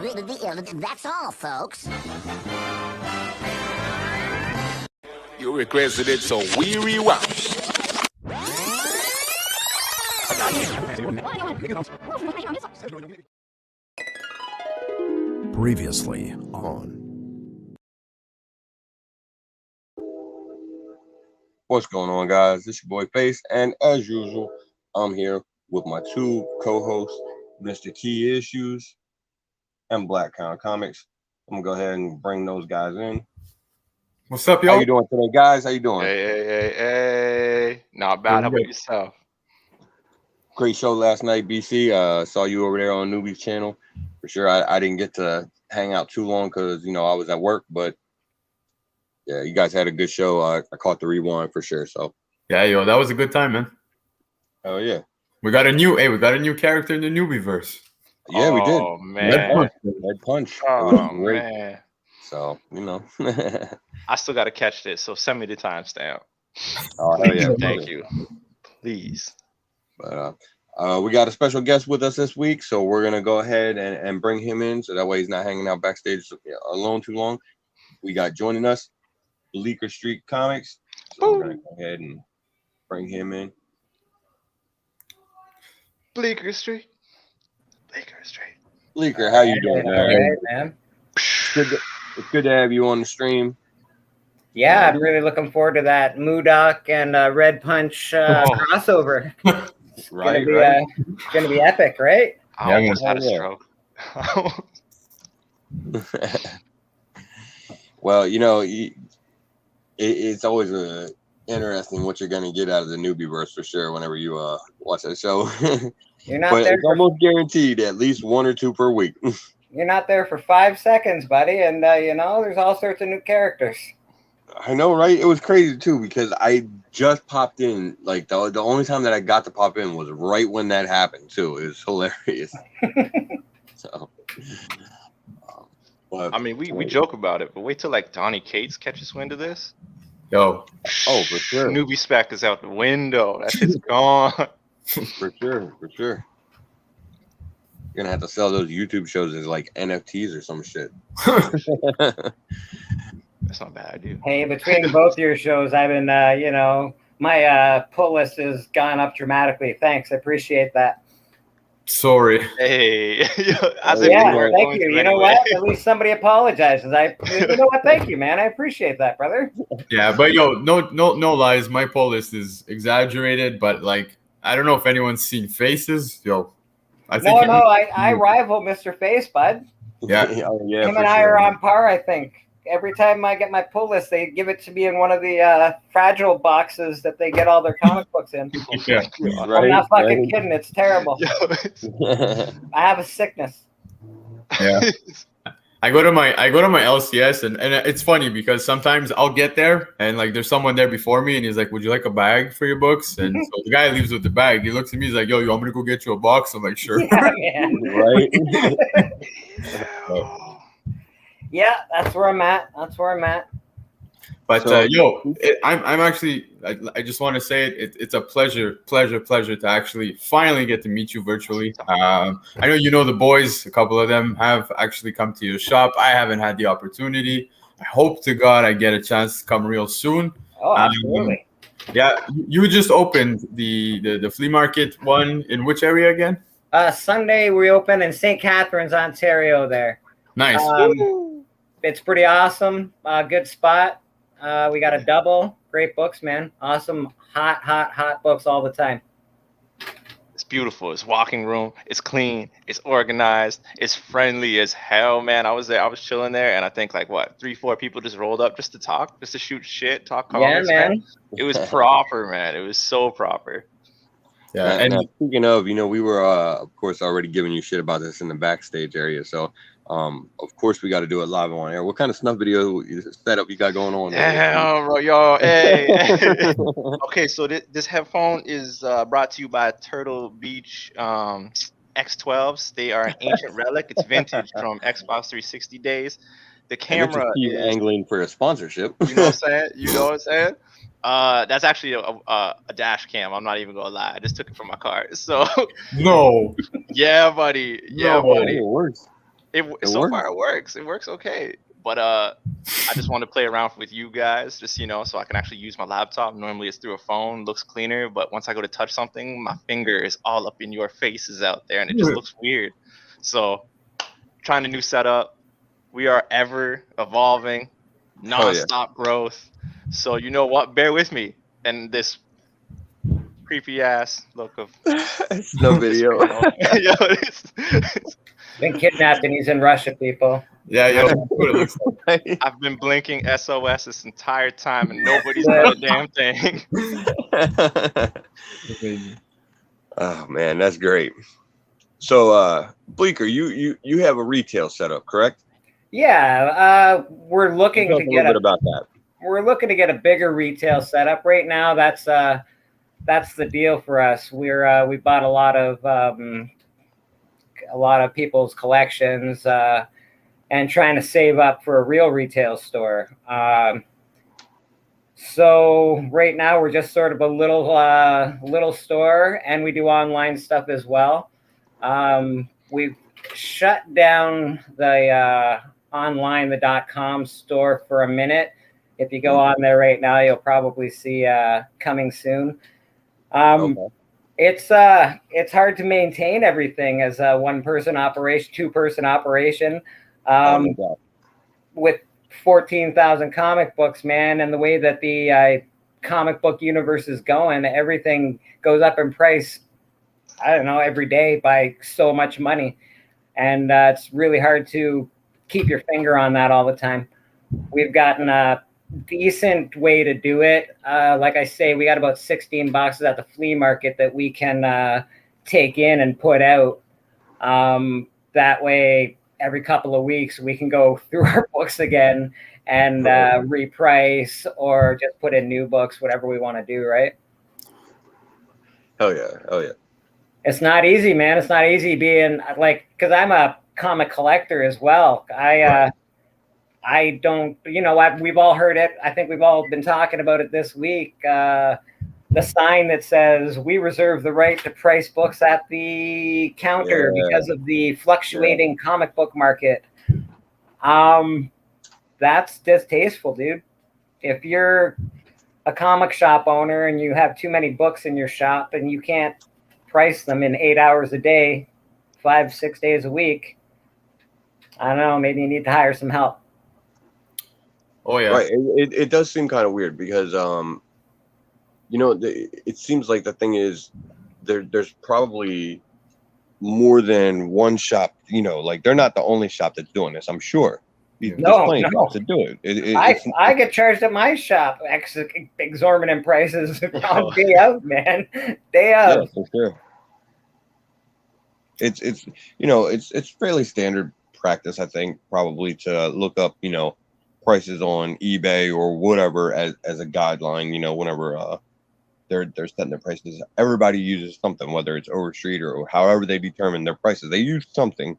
That's all, folks. You requested it, so we rewound. Previously on. What's going on, guys? This your boy Face, and as usual, I'm here with my two co-hosts, Mr. Key Issues and Black Count Comics. I'm gonna go ahead and bring those guys in. What's up, y'all? How you doing today, guys? How you doing? Hey. Not bad. How about yourself? Great show last night, BC. Saw you over there on Newbie's channel. For sure, I didn't get to hang out too long because, I was at work, but yeah, you guys had a good show. I caught the rewind for sure. So Yeah, that was a good time, man. Oh yeah. We got a new character in the newbie-verse. Yeah, we did. Oh, man. Red Punch. Oh, man. So, I still got to catch this, so send me the timestamp. Oh, hell yeah. Thank you. Please. But we got a special guest with us this week, so we're going to go ahead and bring him in, so that way he's not hanging out backstage alone too long. We got joining us, Bleeker Street Comics. So we're going to go ahead and bring him in. Bleeker Street. Bleeker, how you doing, man? All right, man. It's good to have you on the stream. Yeah, I'm really looking forward to that Modoc and Red Punch crossover. It's gonna be epic, right? I almost had a stroke. Well, it's always interesting what you're gonna get out of the newbieverse for sure. Whenever you watch that show, You're not but there. It's almost guaranteed at least one or two per week. You're not there for 5 seconds, buddy, and there's all sorts of new characters. I know, right? It was crazy too because I just popped in. Like the only time that I got to pop in was right when that happened too. It was hilarious. So, I mean, we joke about it, but wait till like Donnie Cates catches wind of this. Yo. Oh, for sure. Newbie Spec is out the window. That shit's gone. For sure. You're gonna have to sell those YouTube shows as like NFTs or some shit. That's not bad, dude. Hey, between both your shows, I've been, my pull list has gone up dramatically. Thanks, I appreciate that. Sorry. Hey, thank you. You know what? At least somebody apologizes. You know what? Thank you, man. I appreciate that, brother. Yeah, but no lies. My poll list is exaggerated, but like I don't know if anyone's seen Faces. I think I rival Mr. Face, bud. Yeah. Yeah. Him and I are on par, I think. Every time I get my pull list, they give it to me in one of the fragile boxes that they get all their comic books in. Yeah. I'm not fucking kidding. It's terrible. I have a sickness. Yeah. I go to my LCS and it's funny because sometimes I'll get there and like there's someone there before me and he's like, "Would you like a bag for your books?" And so the guy leaves with the bag. He looks at me, he's like, "Yo, I'm gonna go get you a box." I'm like, "Sure." Yeah, Right. Yeah, that's where I'm at. But So- I'm actually. I just want to say it's a pleasure to actually finally get to meet you virtually. I know the boys. A couple of them have actually come to your shop. I haven't had the opportunity. I hope to God I get a chance to come real soon. Oh, absolutely. Yeah, you just opened the flea market one in which area again? Sunday we open in St. Catharines, Ontario. There. Nice. It's pretty awesome. Good spot. We got a double. Great books, man. Awesome, hot books all the time. It's beautiful. It's walking room. It's clean. It's organized. It's friendly as hell, man. I was there. I was chilling there, and I think 3-4 people just rolled up just to talk, just to shoot shit, talk comics. Yeah, man. It was proper, man. It was so proper. Yeah, and speaking of, we were of course already giving you shit about this in the backstage area. So of course we got to do it live on air. What kind of snuff video setup you got going on? Damn, bro, y'all. Hey. Okay, so this headphone is brought to you by Turtle Beach X12s. They are an ancient relic. It's vintage from Xbox 360 days. The camera is angling for a sponsorship. You know what I'm saying? That's actually a dash cam. I'm not even gonna lie. I just took it from my car. So no. Yeah, buddy. Yeah, buddy. It works. So far it works. It works okay. But I just want to play around with you guys, just so I can actually use my laptop. Normally it's through a phone, looks cleaner, but once I go to touch something, my finger is all up in your faces out there, and it just looks weird. So, trying a new setup. We are ever evolving, non-stop growth. So you know what? Bear with me and this creepy ass look of no video. Been kidnapped and he's in Russia, people. Yeah. I've been blinking SOS this entire time and nobody's done a damn thing. Oh man, that's great. So Bleeker, you have a retail setup, correct? Yeah, we're looking to get a bit about that. We're looking to get a bigger retail setup right now. That's the deal for us. We bought a lot of people's collections and trying to save up for a real retail store. So right now we're just sort of a little store, and we do online stuff as well. We've shut down the online, the .com store for a minute. If you go on there right now, you'll probably see coming soon. It's hard to maintain everything as a one-person operation, two-person operation, with 14,000 comic books, man. And the way that the comic book universe is going, everything goes up in price, I don't know, every day by so much money. And it's really hard to keep your finger on that all the time. We've gotten a decent way to do it. Like I say, we got about 16 boxes at the flea market that we can take in and put out. That way, every couple of weeks, we can go through our books again and reprice or just put in new books, whatever we want to do, right? Oh yeah. It's not easy, man. It's not easy being because I'm a comic collector as well. I don't, we've all heard it. I think we've all been talking about it this week. The sign that says we reserve the right to price books at the counter because of the fluctuating comic book market. That's distasteful, dude. If you're a comic shop owner and you have too many books in your shop and you can't price them in 8 hours a day, 5-6 days a week, I don't know, maybe you need to hire some help. Oh yeah, right. It does seem kind of weird because it seems like the thing is there's probably more than one shop. Like they're not the only shp that's doing this. I'm sure. There's plenty of shops to do it. I get charged at my shop exorbitant prices on day out, man. Day out. Yeah, for sure. It's fairly standard practice, I think, probably to look up prices on eBay or whatever as a guideline. Whenever they're setting their prices, everybody uses something, whether it's Overstreet or however they determine their prices. They use something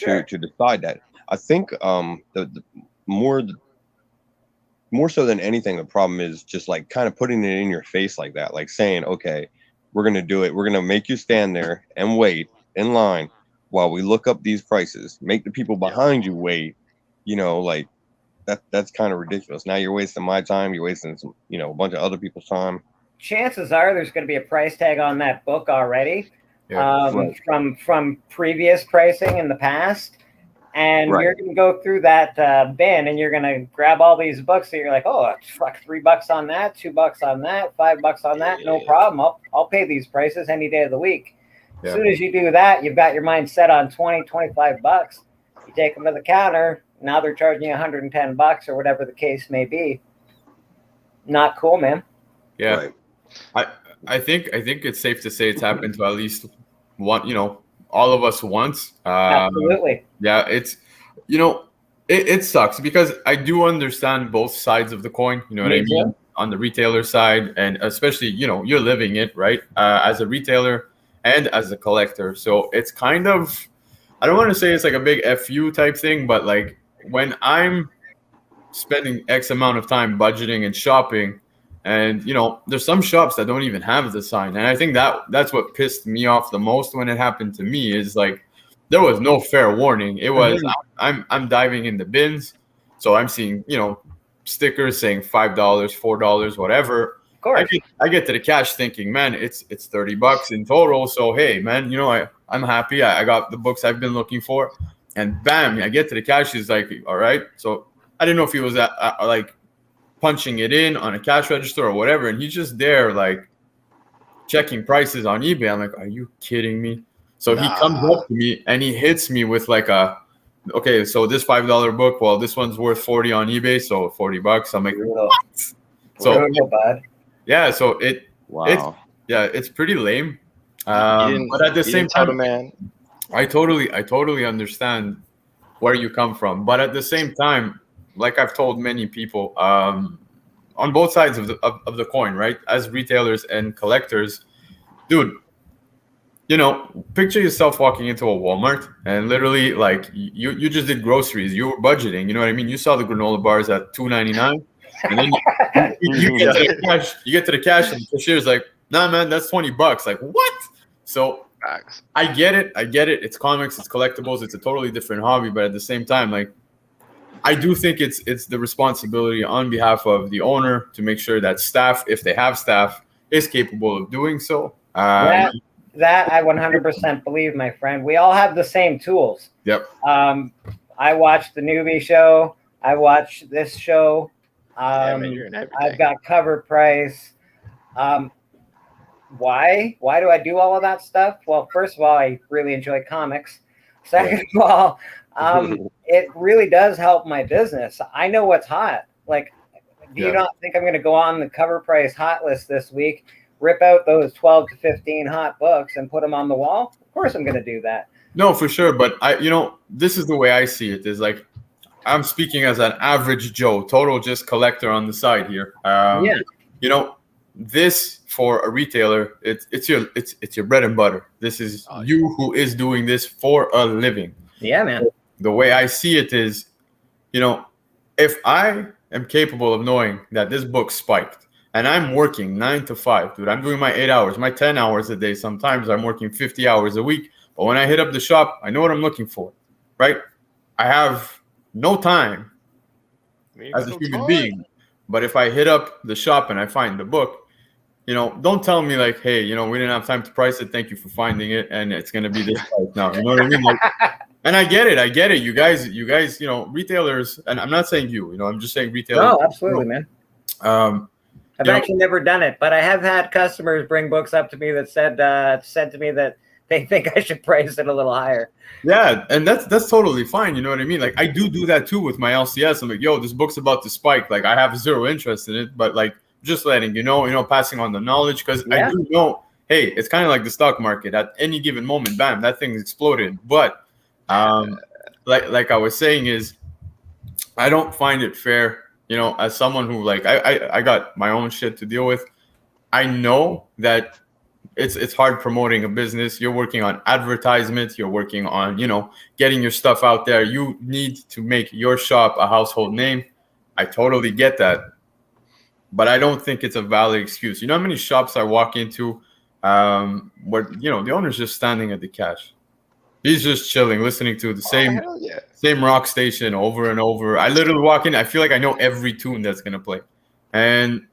to decide that. I think the more so than anything, the problem is just like kind of putting it in your face like that, like saying, okay, we're going to do it. We're going to make you stand there and wait in line while we look up these prices, make the people behind you wait, like that's kind of ridiculous. Now you're wasting my time. You're wasting some, a bunch of other people's time. Chances are there's going to be a price tag on that book already from previous pricing in the past. And you're going to go through that bin and you're going to grab all these books. So you're like, oh, fuck, $3 on that, $2 on that, $5 on that. No problem. I'll pay these prices any day of the week. Yeah. As soon as you do that, you've got your mind set on $20, $25. You take them to the counter. Now they're charging you $110 or whatever the case may be. Not cool, man. Yeah. Right. I think it's safe to say it's happened to at least one, all of us once. Absolutely. Yeah, it's it sucks because I do understand both sides of the coin. You know what I mean? On the retailer side, and especially you're living it, right? As a retailer and as a collector, so it's kind of, I don't want to say it's like a big FU type thing, but like when I'm spending X amount of time budgeting and shopping, and there's some shops that don't even have the sign, and I think that's what pissed me off the most when it happened to me is like there was no fair warning. It was I'm diving in the bins, so I'm seeing stickers saying $5, $4, whatever. Of course. I get to the cash thinking, man, it's $30 in total. So hey, man, I'm happy. I got the books I've been looking for, and bam, I get to the cash. He's like, all right. So I didn't know if he was like punching it in on a cash register or whatever, and he's just there like checking prices on eBay. I'm like, are you kidding me? So he comes up to me and he hits me with like okay, so this $5 book, well, this one's worth 40 on eBay, so $40. I'm like, what? So yeah, so it's pretty lame. But at the same time, man, I totally understand where you come from. But at the same time, like I've told many people, on both sides of the coin, right? As retailers and collectors, dude, picture yourself walking into a Walmart and literally like you just did groceries. You were budgeting. You know what I mean? You saw the granola bars at $2.99, and then you get to the cash. You get to the cash, and the cashier's like, "Nah, man, that's $20." Like what? So I get it. It's comics. It's collectibles. It's a totally different hobby. But at the same time, like I do think it's the responsibility on behalf of the owner to make sure that staff, if they have staff, is capable of doing so. That I 100% believe, my friend. We all have the same tools. Yep. I watched the newbie show. I watched this show. Man, you're in everything. I've got cover price. Why? Why do I do all of that stuff? Well, first of all, I really enjoy comics. Second of all, it really does help my business. I know what's hot. Like, do you not think I'm going to go on the cover price hot list this week, rip out those 12 to 15 hot books and put them on the wall? Of course I'm going to do that. No, for sure. But this is the way I see it is like, I'm speaking as an average Joe, total just collector on the side here. This for a retailer, it's your bread and butter. This is you who is doing this for a living. Yeah, man. The way I see it is, if I am capable of knowing that this book spiked and I'm working 9 to 5, dude, I'm doing my 8 hours, my 10 hours a day. Sometimes I'm working 50 hours a week. But when I hit up the shop, I know what I'm looking for, right? I have no time as a human being. But if I hit up the shop and I find the book, don't tell me like, hey, we didn't have time to price it. Thank you for finding it. And it's going to be this price now. You know what I mean? Like, and I get it. You guys, retailers, and I'm not saying you, I'm just saying retailers. No, absolutely, man. I've actually never done it, but I have had customers bring books up to me that said to me that they think I should price it a little higher. Yeah, and that's totally fine. You know what I mean? Like I do that too with my LCS. I'm like, yo, this book's about to spike. Like I have zero interest in it, but like just letting passing on the knowledge because I do know. Hey, it's kind of like the stock market. At any given moment, bam, that thing's exploded. But like I was saying is, I don't find it fair. As someone who like I got my own shit to deal with. I know that it's hard promoting a business. You're working on advertisements. You're working on, getting your stuff out there. You need to make your shop a household name. I totally get that. But I don't think it's a valid excuse. You know how many shops I walk into where, the owner's just standing at the cash. He's just chilling, listening to the same rock station over and over. I literally walk in. I feel like I know every tune that's going to play. And,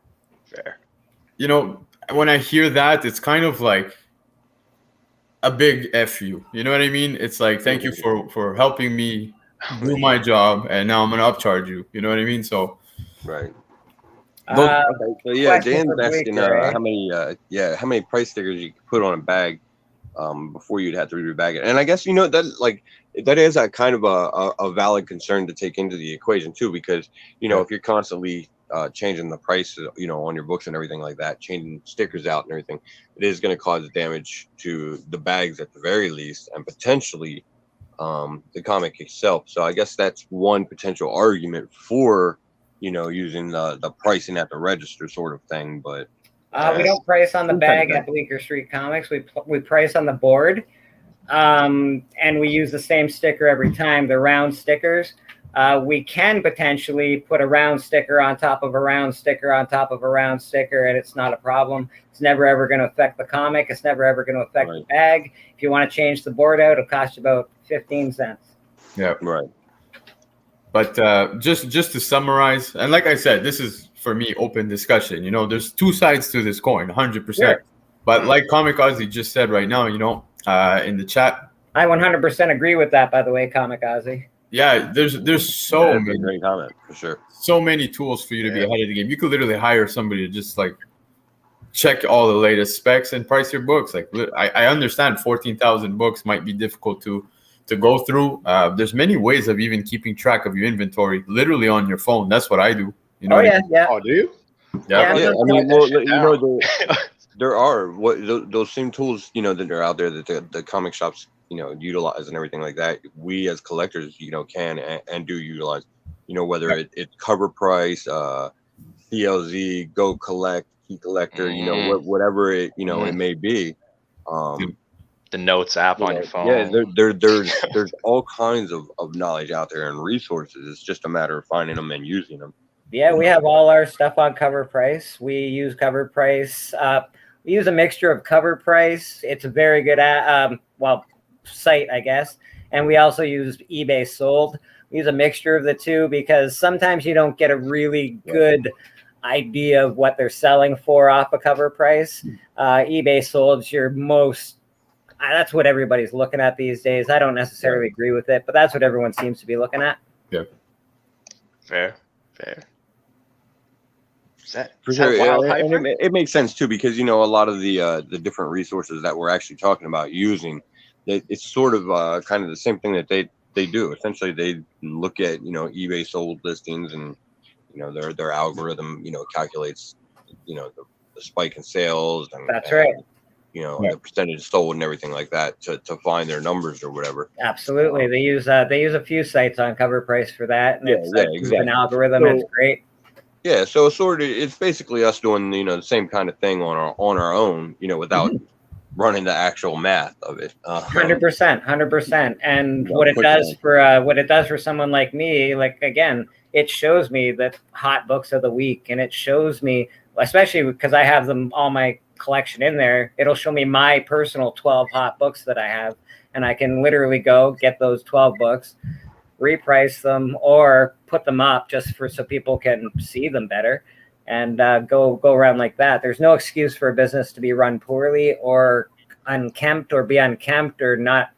when I hear that, it's kind of like a big F you. You know what I mean? It's like, thank you for helping me do my job, and now I'm going to upcharge you. You know what I mean? So, right. So Dan's asking how many price stickers you could put on a bag before you'd have to rebag it. And I guess that is a kind of a valid concern to take into the equation too, because if you're constantly changing the price, on your books and everything like that, changing stickers out and everything, it is going to cause damage to the bags at the very least, and potentially the comic itself. So I guess that's one potential argument for using the pricing at the register sort of thing. But we don't price on the bag at Bleeker Street Comics. We price on the board, and we use the same sticker every time. The round stickers. we can potentially put a round sticker on top of a round sticker on top of a round sticker, and it's not a problem. It's never ever going to affect the comic. It's never ever going to affect the bag. If you want to change the board out, it'll cost you about 15 cents. Yeah, right. But just to summarize, and like I said, this is for me open discussion. You know, there's two sides to this coin, 100%. Sure. But like Comic Ozzy just said right now, you know, in the chat, I 100% agree with that. By the way, Comic Ozzy. yeah, there's so many great comment for sure. So many tools for you to be ahead of the game. You could literally hire somebody to just like check all the latest specs and price your books. Like I understand 14,000 books might be difficult to go through. There's many ways of even keeping track of your inventory, literally on your phone. That's what I do. You know? Oh yeah, yeah. Oh, do you? Yeah. Yeah, I mean, well, you know, there are those same tools, you know, that are out there that the comic shops, you know, utilize and everything like that. We as collectors, you know, can and do utilize, you know, whether it's cover price, CLZ, Go Collect, Key Collector, you know, whatever it, you know, it may be. The notes app on your phone. Yeah, there's all kinds of knowledge out there and resources. It's just a matter of finding them and using them. Yeah, we have all our stuff on Cover Price. We use Cover Price. We use a mixture of Cover Price. It's a very good site, I guess. And we also use eBay Sold. We use a mixture of the two because sometimes you don't get a really good idea of what they're selling for off a Cover Price. eBay Sold's your most. That's what everybody's looking at these days. I don't necessarily agree with it, but that's what everyone seems to be looking at. Yeah. Fair. For sure, and it makes sense too because you know a lot of the different resources that we're actually talking about using, it's sort of kind of the same thing that they do. Essentially, they look at eBay sold listings and their algorithm calculates the spike in sales and that's right. The percentage sold and everything like that to find their numbers or whatever. Absolutely, they use a few sites on Cover Price for that, and it's exactly. An algorithm. So, it's great. Yeah, so it's basically us doing the same kind of thing on our own, without running the actual math of it. 100%. And what it does for someone like me, like again, it shows me the hot books of the week, and it shows me, especially because I have them all my collection in there. It'll show me my personal 12 hot books that I have, and I can literally go get those 12 books, reprice them, or put them up just so people can see them better, and go around like that. There's no excuse for a business to be run poorly or unkempt or be unkempt or not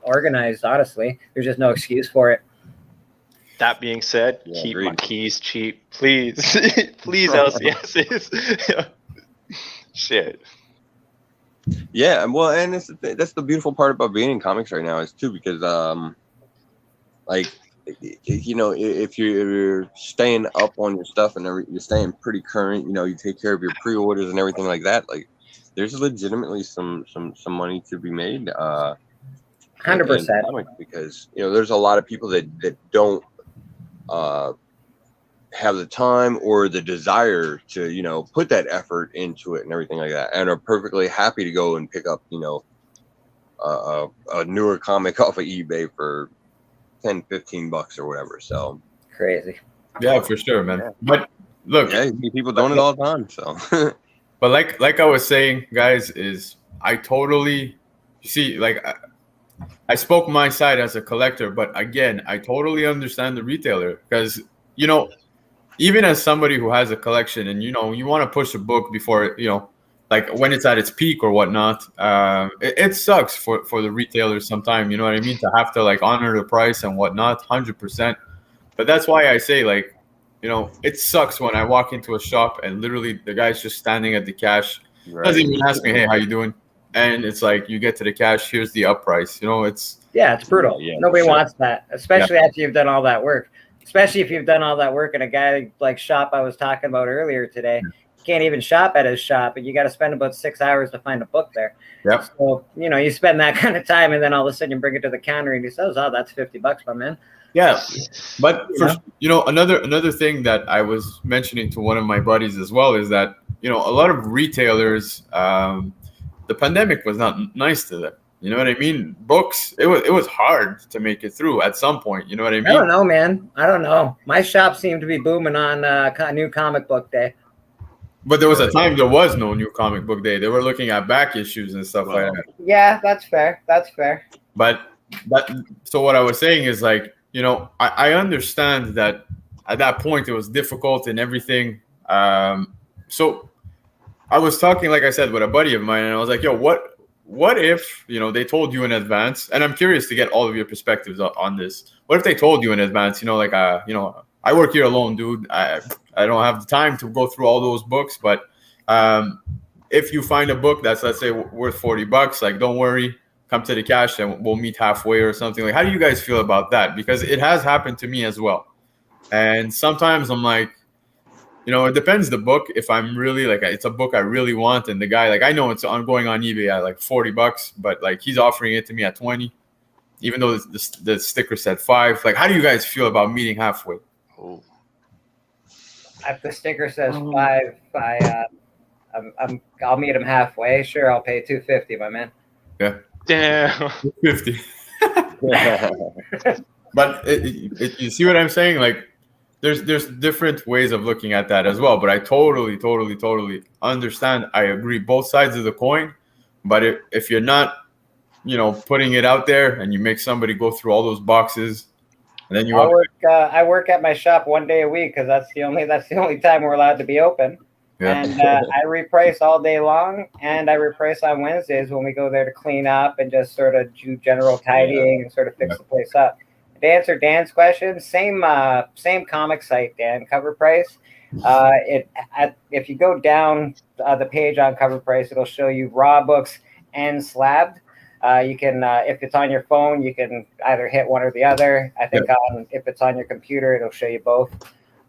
organized. Honestly, there's just no excuse for it. That being said, keep my keys cheap, please. Please, LCSs. Shit. Yeah, well, and that's the beautiful part about being in comics right now is too, because if you're staying up on your stuff and you're staying pretty current, you take care of your pre-orders and everything like that, like there's legitimately some money to be made. 100%. Because there's a lot of people that don't have the time or the desire to put that effort into it and everything like that, and are perfectly happy to go and pick up a newer comic off of eBay for $10-15 or whatever. So crazy. Yeah, for sure, man. But look, you see people doing it all the time. So but like I was saying, guys, is I totally see, like I spoke my side as a collector, but again, I totally understand the retailer, because even as somebody who has a collection and you want to push a book before like when it's at its peak or whatnot, it sucks for the retailers sometimes, you know what I mean, to have to like honor the price and whatnot. 100%. But that's why I say, like, it sucks when I walk into a shop and literally the guy's just standing at the cash, doesn't even ask me, hey, how you doing? And it's like, you get to the cash, here's the up price. It's brutal. Nobody wants that, especially after you've done all that work. Especially if you've done all that work in a guy like shop I was talking about earlier today. You can't even shop at his shop, but you got to spend about 6 hours to find a book there. Yep. So, you spend that kind of time, and then all of a sudden you bring it to the counter and he says, oh, that's $50, my man. Yeah. But another thing that I was mentioning to one of my buddies as well is that, a lot of retailers, the pandemic was not nice to them. You know what I mean? Books, it was hard to make it through at some point. You know what I mean? I don't know, man. I don't know. My shop seemed to be booming on new comic book day. But there was a time there was no new comic book day. They were looking at back issues and stuff like that. Yeah, that's fair. That's fair. But so what I was saying is like, you know, I understand that at that point it was difficult and everything. So I was talking, like I said, with a buddy of mine, and I was like, yo, what if, you know, they told you in advance, and I'm curious to get all of your perspectives on this. What if they told you in advance, you know, like, you know, I work here alone, dude. I don't have the time to go through all those books, but if you find a book that's, let's say, worth $40, like, don't worry, come to the cash and we'll meet halfway or something. Like, how do you guys feel about that? Because it has happened to me as well. And sometimes I'm like, you know, it depends the book. If I'm really like, it's a book I really want, and the guy, like, I know it's going on eBay at like $40, but like he's offering it to me at 20, even though the sticker said 5. Like, how do you guys feel about meeting halfway? Oh. If the sticker says 5, I'll meet him halfway. Sure, I'll pay $250, my man. Yeah. Damn. 50. But you see what I'm saying? Like, there's different ways of looking at that as well. But I totally understand. I agree, both sides of the coin. But if you're not, you know, putting it out there and you make somebody go through all those boxes, and then I work at my shop 1 day a week because that's the only time we're allowed to be open. Yeah. And I reprice all day long, and I reprice on Wednesdays when we go there to clean up and just sort of do general tidying and sort of fix the place up. To answer Dan's question, same comic site, Dan, Cover Price. If you go down the page on Cover Price, it'll show you raw books and slabbed. You can, if it's on your phone, you can either hit one or the other. I think if it's on your computer, it'll show you both.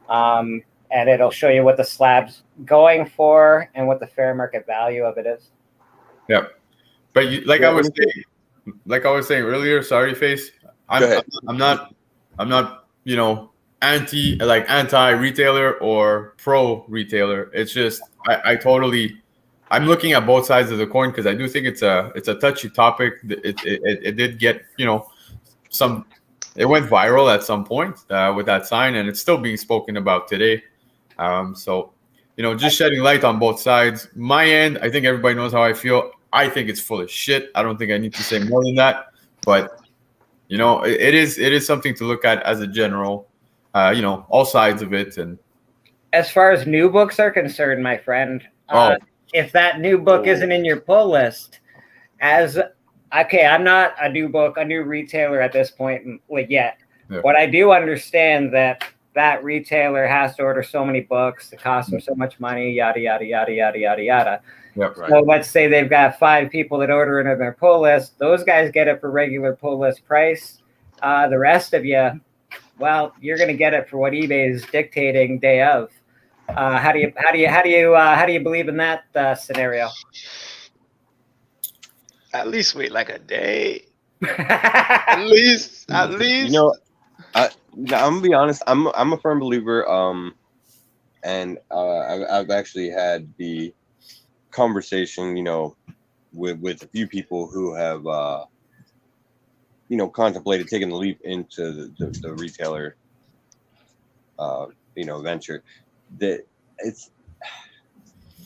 And it'll show you what the slab's going for and what the fair market value of it is. Yeah. But I was saying earlier, sorry, Face. I'm not, you know, anti retailer or pro retailer. It's just I'm looking at both sides of the coin because I do think it's a touchy topic. It did get, you know, it went viral at some point with that sign, and it's still being spoken about today. So, you know, just shedding light on both sides. My end, I think everybody knows how I feel. I think it's full of shit. I don't think I need to say more than that. But, you know, it is something to look at as a general, you know, all sides of it. And as far as new books are concerned, my friend, if that new book isn't in your pull list, I'm not a new retailer at this point yet. Yeah. But I do understand that retailer has to order so many books, it costs them so much money, yada, yada, yada, yada, yada, yada. Yep, right. So let's say they've got 5 people that order it in their pull list. Those guys get it for regular pull list price. The rest of you, well, you're going to get it for what eBay is dictating day of. How do you believe in that scenario? At least wait like a day. at least. You know, I'm gonna be honest. I'm a firm believer. And I've actually had the conversation, you know, with a few people who have, you know, contemplated taking the leap into the retailer, you know, venture. That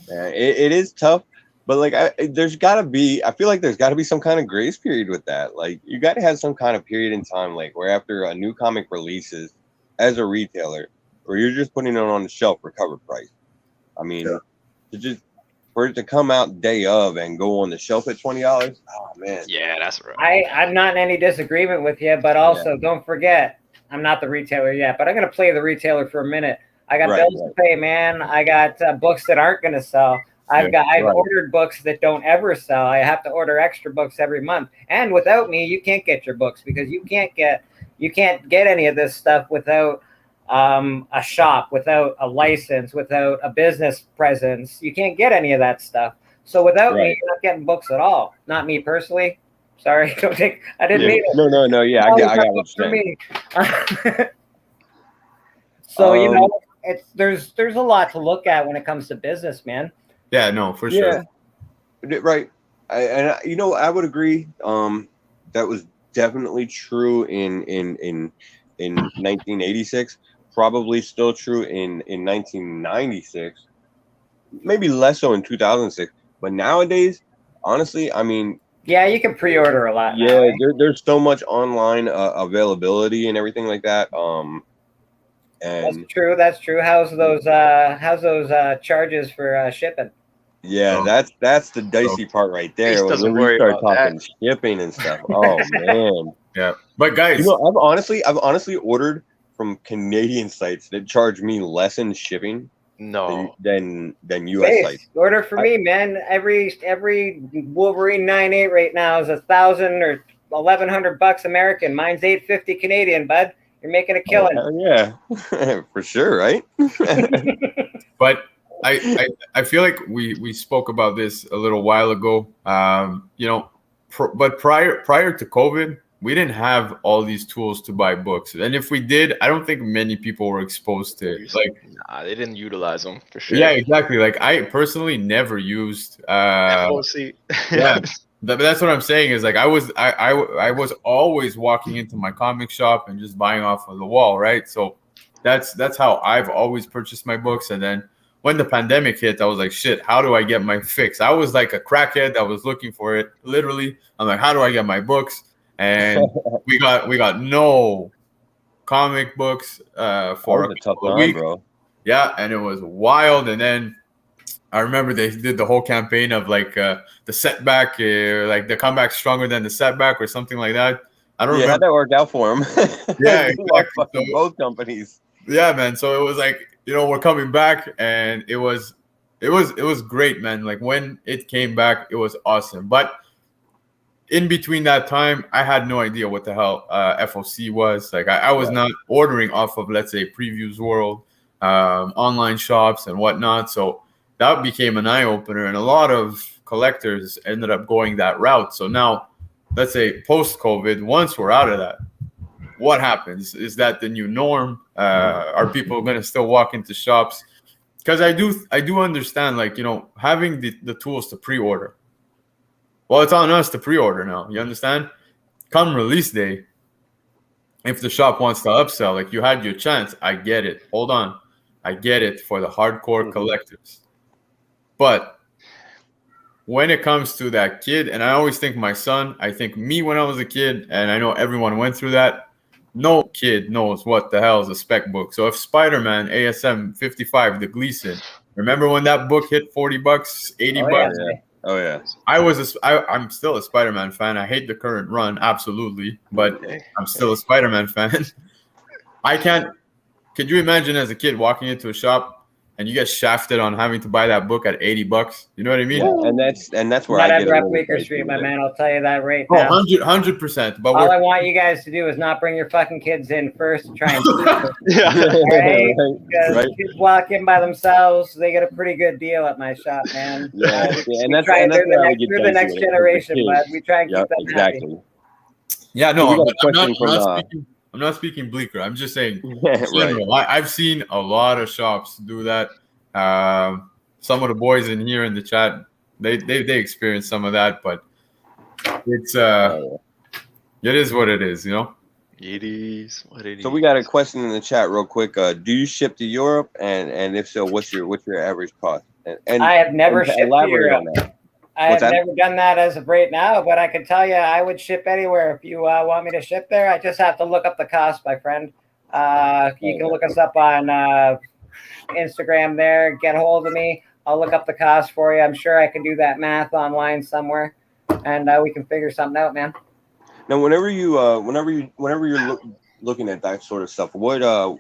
it is tough. But like, I feel like there's gotta be some kind of grace period with that. Like, you gotta have some kind of period in time, like where after a new comic releases, as a retailer, or you're just putting it on the shelf for cover price. I mean, for it to come out day of and go on the shelf at $20. Oh man. Yeah, that's right. I'm not in any disagreement with you, but also don't forget, I'm not the retailer yet, but I'm gonna play the retailer for a minute. I got bills to pay, man. I got books that aren't gonna sell. I've ordered books that don't ever sell. I have to order extra books every month. And without me, you can't get your books because you can't get any of this stuff without a shop, without a license, without a business presence. You can't get any of that stuff. So without me, you're not getting books at all. Not me personally. Sorry, I didn't mean it. No. Yeah, I got what you're saying. So you know, there's a lot to look at when it comes to business, man. Yeah, no, for sure. Right. I would agree. That was definitely true in 1986. Probably still true in 1996. Maybe less so in 2006. But nowadays, honestly, I mean, Yeah, you can pre-order a lot now. yeah, Eh? there's so much online availability and everything like that. That's And true. That's true. How's those charges for shipping? yeah, Oh. that's the dicey part right there. Ace When doesn't we worry start about that. talking shipping and stuff. Oh man. Yeah, but guys, I've honestly ordered from Canadian sites that charge me less in shipping No. than US Hey, sites. order for me, man. Every Wolverine 9.8 right now is $1,000 or $1,100 American. Mine's $850 Canadian, bud. You're making a killing. Oh, yeah, for sure, right? but I feel like we spoke about this a little while ago. But prior to COVID, we didn't have all these tools to buy books, and if we did, I don't think many people were exposed to it. Like, Nah, they didn't utilize them for sure. yeah, exactly. Like I personally never used. FOC. Yeah, that's what I'm saying. Is like I was always walking into my comic shop and just buying off of the wall, right? So that's how I've always purchased my books. And then when the pandemic hit, I was like, shit, how do I get my fix? I was like a crackhead that was looking for it. Literally, I'm like, how do I get my books? And we got no comic books for a tough couple of time, weeks. bro. Yeah, and it was wild. And then I remember they did the whole campaign of like the setback, like the comeback stronger than the setback or something like that. I don't remember. How'd that work out for him? Yeah, exactly. So, both companies. yeah, man. So it was like, we're coming back, and it was great, man. Like when it came back, it was awesome. But in between that time, I had no idea what the hell FOC was. Like I was not ordering off of, let's say, Previews World, online shops and whatnot. So that became an eye opener, and a lot of collectors ended up going that route. So now, let's say post COVID, once we're out of that, what happens? Is that the new norm? Are people going to still walk into shops? Because I do understand, like, having the tools to pre-order. Well, it's on us to pre-order now. You understand? Come release day, if the shop wants to upsell, like, you had your chance. I get it. Hold on. I get it for the hardcore collectors. But when it comes to that kid, and I always think my son, I think me when I was a kid, and I know everyone went through that, no kid knows what the hell is a Spec book. So if Spider-Man ASM 55, the Gleason, remember when that book hit $40, $80? Yeah. Oh yeah. I'm still a Spider-Man fan. I hate the current run, absolutely, but I'm still a Spider-Man fan. Could you imagine as a kid walking into a shop and you get shafted on having to buy that book at $80? You know what I mean? Yeah, and that's where Not I get ever at a little Bleeker dicey Street, with my it. man. I'll tell you that right Oh, now. 100%. But All I want you guys to do is not bring your fucking kids in first and try and teach them. Right? Because Right. kids walk in by themselves, they get a pretty good deal at my shop, man. Yeah, and that's They're where I get the dicey next with it, generation, with the bud. kids. We try and keep Yep, them exactly. happy. yeah, So we no, got a question I'm not speaking Bleeker. I'm just saying, in Right. general, I've seen a lot of shops do that. Some of the boys in here in the chat, they experienced some of that, but it's it is what it is, It is what it is. So we got a question in the chat real quick. Do you ship to Europe? And if so, what's your average cost? And I have never and shipped to elaborate Europe. on that. I have What's that? never done that as of right now, but I can tell you I would ship anywhere. If you want me to ship there, I just have to look up the cost, my friend. You can look us up on Instagram there. Get a hold of me. I'll look up the cost for you. I'm sure I can do that math online somewhere, and we can figure something out, man. Now, whenever you're looking at that sort of stuff, what all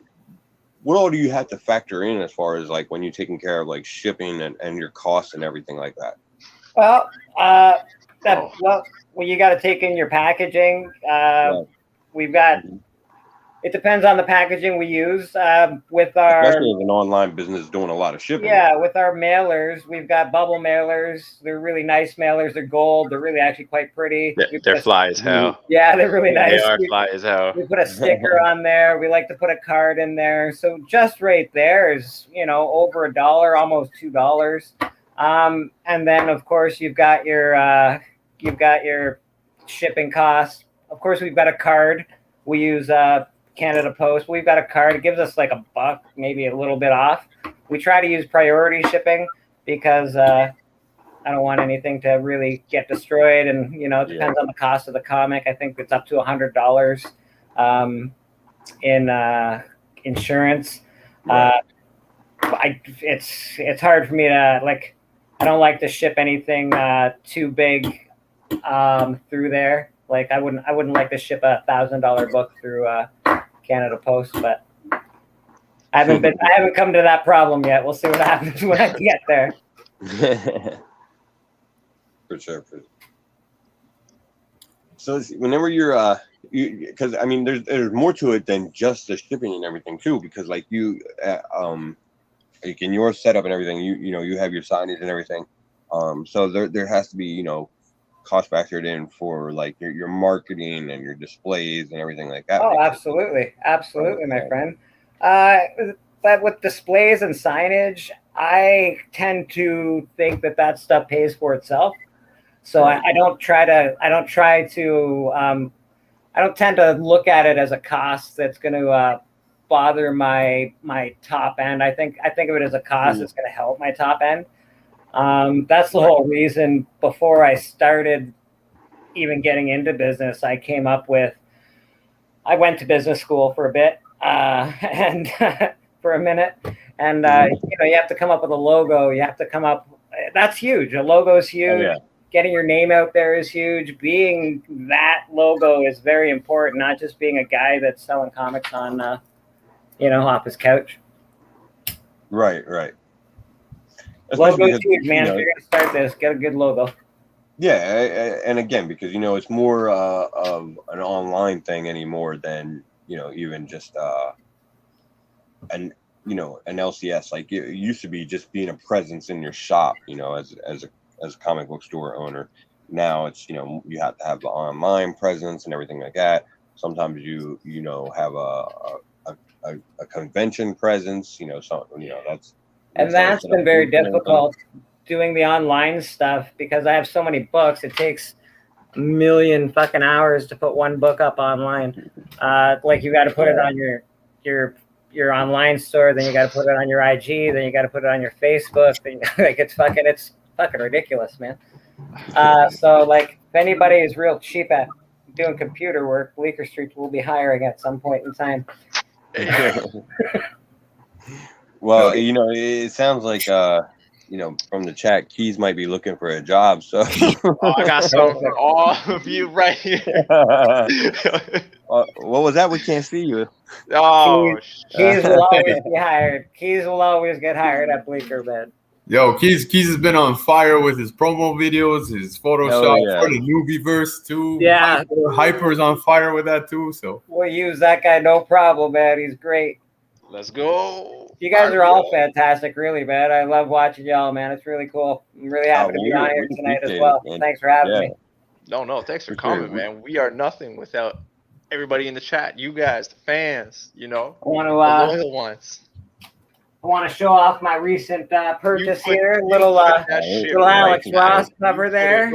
do you have to factor in as far as like when you're taking care of like shipping and your costs and everything like that? Well, you got to take in your packaging. We've got. It depends on the packaging we use with our. Especially as an online business doing a lot of shipping. Yeah, with our mailers, we've got bubble mailers. They're really nice mailers. They're gold. They're really actually quite pretty. They're fly as hell. Yeah, they're really nice. They are fly as hell. We put a sticker on there. We like to put a card in there. So just right there is, over $1, almost $2. And then of course you've got your shipping costs. Of course, we've got a card. We use Canada Post. We've got a card. It gives us like $1, maybe a little bit off. We try to use priority shipping because I don't want anything to really get destroyed. And, it depends on the cost of the comic. I think it's up to $100 in insurance. Right. It's hard for me to, like, I don't like to ship anything too big through there. Like I wouldn't like to ship $1,000 book through Canada Post, but I haven't come to that problem yet. We'll see what happens when I get there. For sure. So whenever you're because I mean there's more to it than just the shipping and everything too, because like you like in your setup and everything, you have your signage and everything. So there has to be, cost factored in for like your marketing and your displays and everything like that. Oh, absolutely, my friend. But with displays and signage, I tend to think that stuff pays for itself. So I don't tend to look at it as a cost that's going to bother my top end. I think of it as a cost that's going to help my top end. That's the whole reason before I started even getting into business, I went to business school for a bit, and for a minute. And, you have to come up with a logo. You have to that's huge. A logo is huge. Oh, yeah. Getting your name out there is huge. Being that logo is very important, not just being a guy that's selling comics on, off his couch. Right. Logo is huge, man. If you're going to start this, get a good logo. Yeah, and again, because it's more of an online thing anymore than even just an LCS. Like it used to be just being a presence in your shop, as a comic book store owner. Now it's you have to have the online presence and everything like that. Sometimes you have a convention presence. That's been very difficult doing the online stuff because I have so many books. It takes a million fucking hours to put one book up online. Like you got to put it on your online store, then you got to put it on your IG, then you got to put it on your Facebook. Like it's fucking ridiculous, man. So like if anybody is real cheap at doing computer work, Bleeker Street will be hiring at some point in time. Well, it sounds like from the chat, Keys might be looking for a job. So I got some for all of you right here. What was that? We can't see you. Oh, Keys will always be hired. Keys will always get hired at Bleeker, man. Yo, Keys has been on fire with his promo videos, his Photoshop for the Newbieverse too. Yeah, Hyper's on fire with that too. So we'll use that guy, no problem, man. He's great. Let's go. You guys are all fantastic, really, man. I love watching y'all, man. It's really cool. I'm really happy to be on here tonight as well. Thanks for having me. No, thanks for coming, man. We are nothing without everybody in the chat. You guys, the fans, the loyal ones. I want to show off my recent purchase here. Little Alex Ross cover there.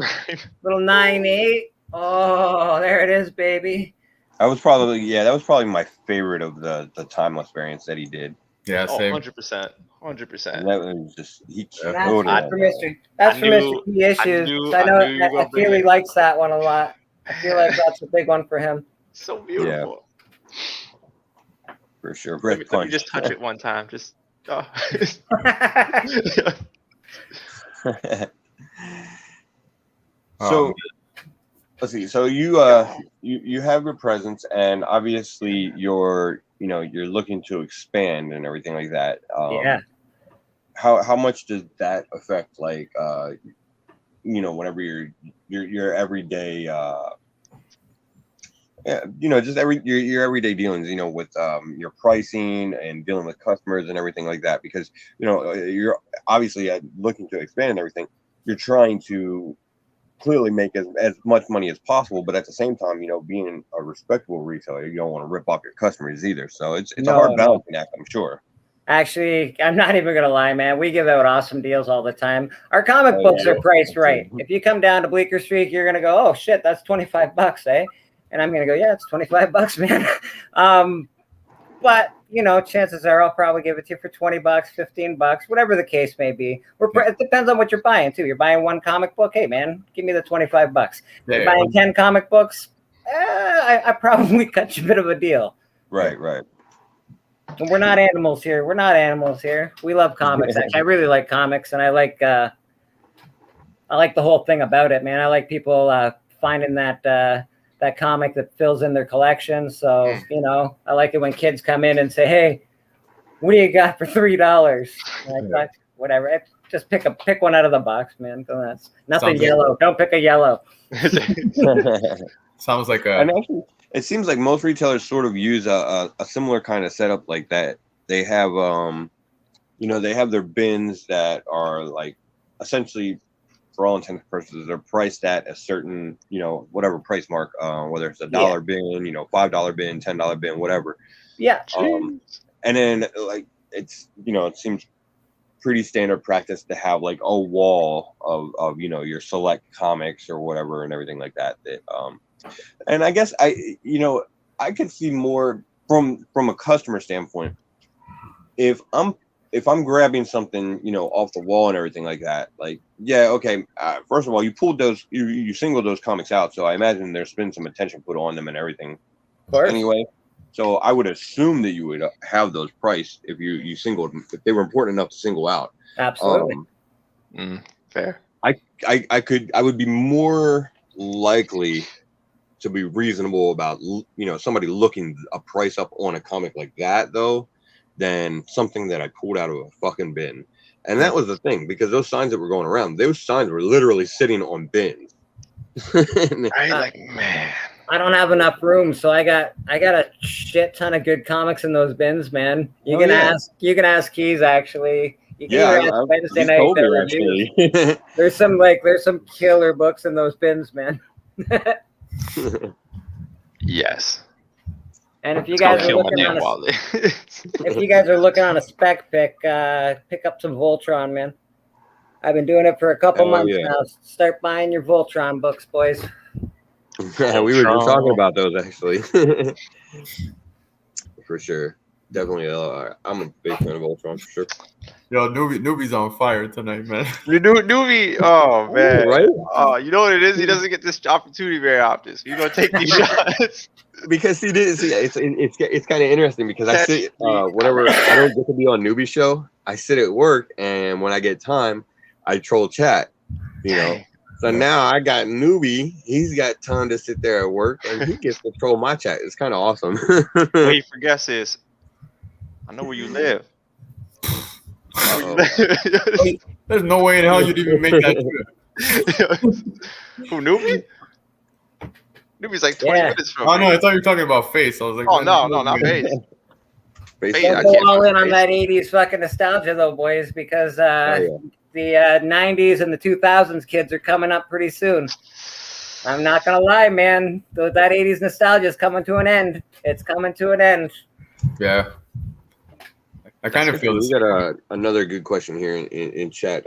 Little 9.8. Oh, there it is, baby. That was probably my favorite of the timeless variants that he did. Yeah, same. 100%. That was just That's for Mystery. That's for Mystery Key Issues. I feel he likes that one a lot. I feel like that's a big one for him. So beautiful. Yeah. For sure. Let me just touch it one time. Just. Oh. So let's see. So you have your presence, and obviously you're looking to expand and everything like that. Yeah. How much does that affect whenever your everyday just your everyday dealings, with your pricing and dealing with customers and everything like that, because you're obviously looking to expand and everything. You're trying to clearly make as much money as possible, but at the same time, being a respectable retailer, you don't want to rip off your customers either. So it's a hard balancing act, I'm sure. Actually, I'm not even gonna lie, man. We give out awesome deals all the time. Our comic books are priced right. If you come down to Bleeker Street, you're gonna go, "Oh shit, that's $25, eh?" And I'm gonna go, "Yeah, it's $25, man." But you know, chances are I'll probably give it to you for $20, $15, whatever the case may be. It depends on what you're buying too. You're buying one comic book, hey man, give me the $25. You're buying 10 comic books, I probably cut you a bit of a deal. Right. And we're not animals here. We love comics. Actually, I really like comics, and I like the whole thing about it, man. I like people finding that comic that fills in their collection. So you know, I like it when kids come in and say, "Hey, what do you got for $3?" Like, whatever. Just pick one out of the box, man. That's nothing yellow. Don't pick a yellow. Sounds like a. And actually, it seems like most retailers sort of use a similar kind of setup like that. They have they have their bins that are like essentially, for all intents and purposes, they're priced at a certain, whatever price mark, whether it's $1 bin, $5 bin, $10 bin, whatever. Yeah. And then like it's it seems pretty standard practice to have like a wall of your select comics or whatever and everything like that. And I guess I could see more from a customer standpoint. If I'm grabbing something, off the wall and everything like that, like, yeah, okay. First of all, you pulled those, you singled those comics out. So I imagine there's been some attention put on them and everything. Anyway, so I would assume that you would have those priced if you singled them, if they were important enough to single out. Absolutely. Fair. I would be more likely to be reasonable about, somebody looking a price up on a comic like that though, than something that I pulled out of a fucking bin. And that was the thing, because those signs that were going around, those signs were literally sitting on bins. Man, I don't have enough room, so I got a shit ton of good comics in those bins, man. You can ask Keys actually. You can ask Wednesday night. There's some killer books in those bins, man. Yes. And if you guys are looking on a spec pick up some Voltron, man. I've been doing it for a couple months now. Start buying your Voltron books, boys. Yeah, we were just talking about those actually. For sure. Definitely. I'm a big fan of Voltron for sure. Yo, Newbie's on fire tonight, man. Newbie, oh man, right? Oh, you know what it is? He doesn't get this opportunity very often. So you're gonna take these shots. Because he did. See, it's kind of interesting because I sit whenever I don't get to be on Newbie show, I sit at work, and when I get time, I troll chat. So now I got Newbie. He's got time to sit there at work, and he gets to troll my chat. It's kind of awesome. Wait, for guess is, I know where you live. There's no way in hell you'd even make that trip. Who, Newbie? Newbie's like 20 minutes from me. Oh no, I thought you were talking about Face. I was like, oh no, not Face. Don't go all in on that 80s fucking nostalgia though, boys, because the 90s and the 2000s kids are coming up pretty soon. I'm not gonna lie, man. That 80s nostalgia is coming to an end. It's coming to an end. Yeah. I kind of feel we got another good question here in chat.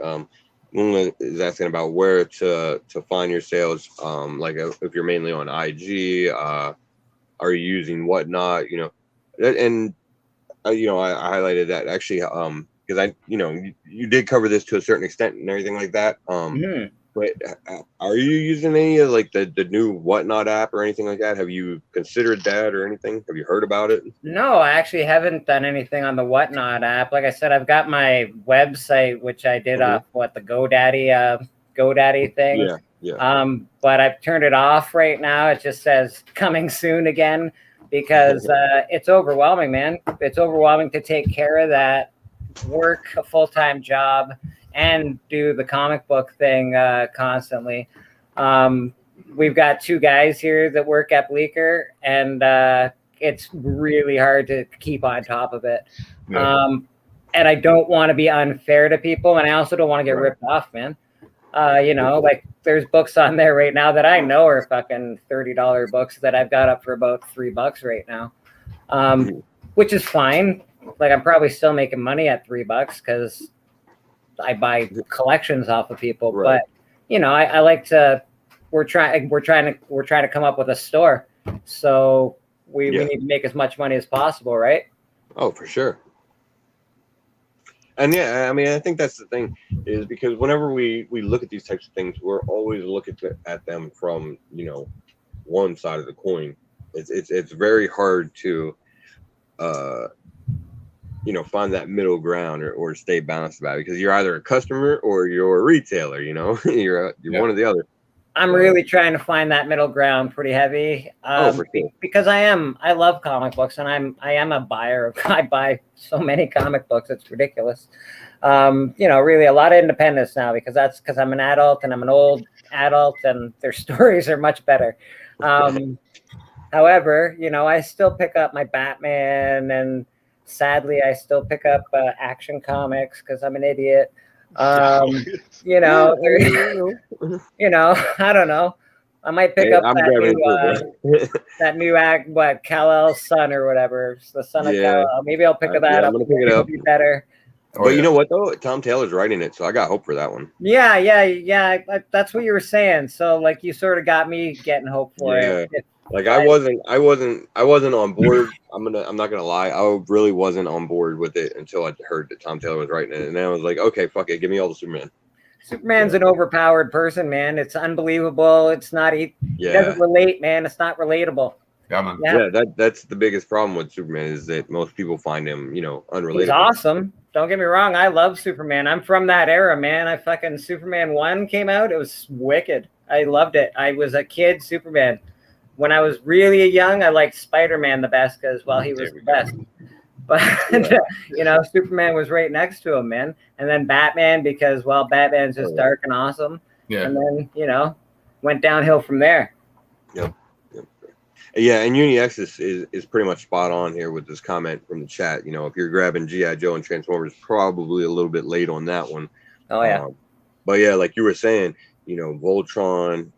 Luna is asking about where to find your sales. Like if you're mainly on IG, are you using Whatnot? And I highlighted that actually because you did cover this to a certain extent and everything like that. But are you using any of like the new Whatnot app or anything like that? Have you considered that or anything? Have you heard about it? No, I actually haven't done anything on the Whatnot app. Like I said, I've got my website, which I did off the GoDaddy thing. Yeah. But I've turned it off right now. It just says coming soon again because it's overwhelming, man. It's overwhelming to take care of that, work a full-time job, and do the comic book thing constantly. We've got 2 guys here that work at Bleeker, and it's really hard to keep on top of it. Yeah. And I don't want to be unfair to people, and I also don't want to get ripped off, man. Like there's books on there right now that I know are fucking $30 books that I've got up for about $3 right now, which is fine. like I'm probably still making money at $3 because I buy collections off of people. Right. But you know, I like to. We're trying to come up with a store, so we need to make as much money as possible, right? Oh, for sure. And yeah, I mean, I think that's the thing, is because whenever we look at these types of things, we're always looking at them from, you know, one side of the coin. It's very hard to, you know, find that middle ground or stay balanced about it, because you're either a customer or you're a retailer. You know, you're one or the other. I'm really trying to find that middle ground pretty heavy. For sure. Because I love comic books, and I am a buyer. I buy so many comic books, it's ridiculous. You know, really a lot of independence now, because I'm an adult and I'm an old adult, and their stories are much better. However, you know, I still pick up my Batman, and sadly I still pick up Action Comics because I'm an idiot. You know, you know, I don't know. I might pick up that new act, what, Kal-El's son or whatever, it's the son of Kal-El. Maybe I'll pick that up. I'm gonna pick it up. It'll be better. But you know what though? Tom Taylor's writing it, so I got hope for that one. Yeah. That's what you were saying. So like, you sort of got me getting hope for it. Like I wasn't on board. I'm not gonna lie. I really wasn't on board with it until I heard that Tom Taylor was writing it, and then I was like, okay, fuck it, give me all the Superman. Superman's an overpowered person, man. It's unbelievable. It's not. He doesn't relate, man. It's not relatable. Yeah, man. Yeah, that's the biggest problem with Superman, is that most people find him, you know, unrelatable. He's awesome. Don't get me wrong. I love Superman. I'm from that era, man. Superman 1 came out. It was wicked. I loved it. I was a kid Superman. When I was really young, I liked Spider-Man the best because, well, he was the best. But, you know, Superman was right next to him, man. And then Batman, because, well, Batman's just dark and awesome. Yeah. And then, you know, went downhill from there. Yep. Yeah, and UniX is pretty much spot on here with this comment from the chat. You know, if you're grabbing G.I. Joe and Transformers, probably a little bit late on that one. Oh, yeah. But, yeah, like you were saying, you know, Voltron,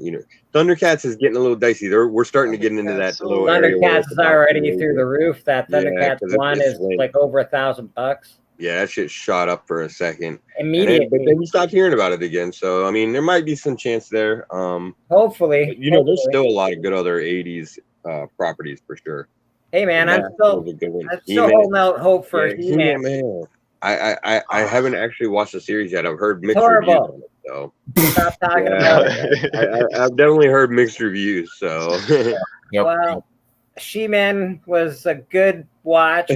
you know, Thundercats is getting a little dicey. We're starting to get into that little area. Thundercats is already through the roof. That Thundercats 1 is like over $1,000. Yeah, that shit shot up for a second. Immediately. But then you stopped hearing about it again. So, I mean, there might be some chance there. Hopefully. You know, there's still a lot of good other 80s properties for sure. Hey, man, I'm still holding out hope for He-Man. I haven't actually watched the series yet. I've heard mixed reviews on it, so. Stop talking about it. I've definitely heard mixed reviews, so. Well, She-Man was a good watch.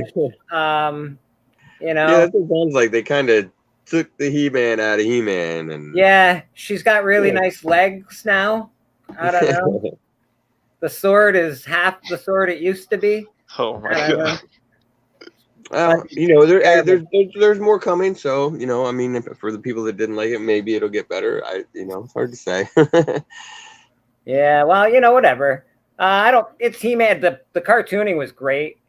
You know, yeah, it sounds like they kind of took the He-Man out of He-Man, and yeah, she's got really nice legs now. I don't know. The sword is half the sword it used to be. Oh my god. Well, you know, there's more coming, so you know, I mean, for the people that didn't like it, maybe it'll get better. You know, it's hard to say. Yeah, well, you know, whatever. It's He-Man. The cartooning was great.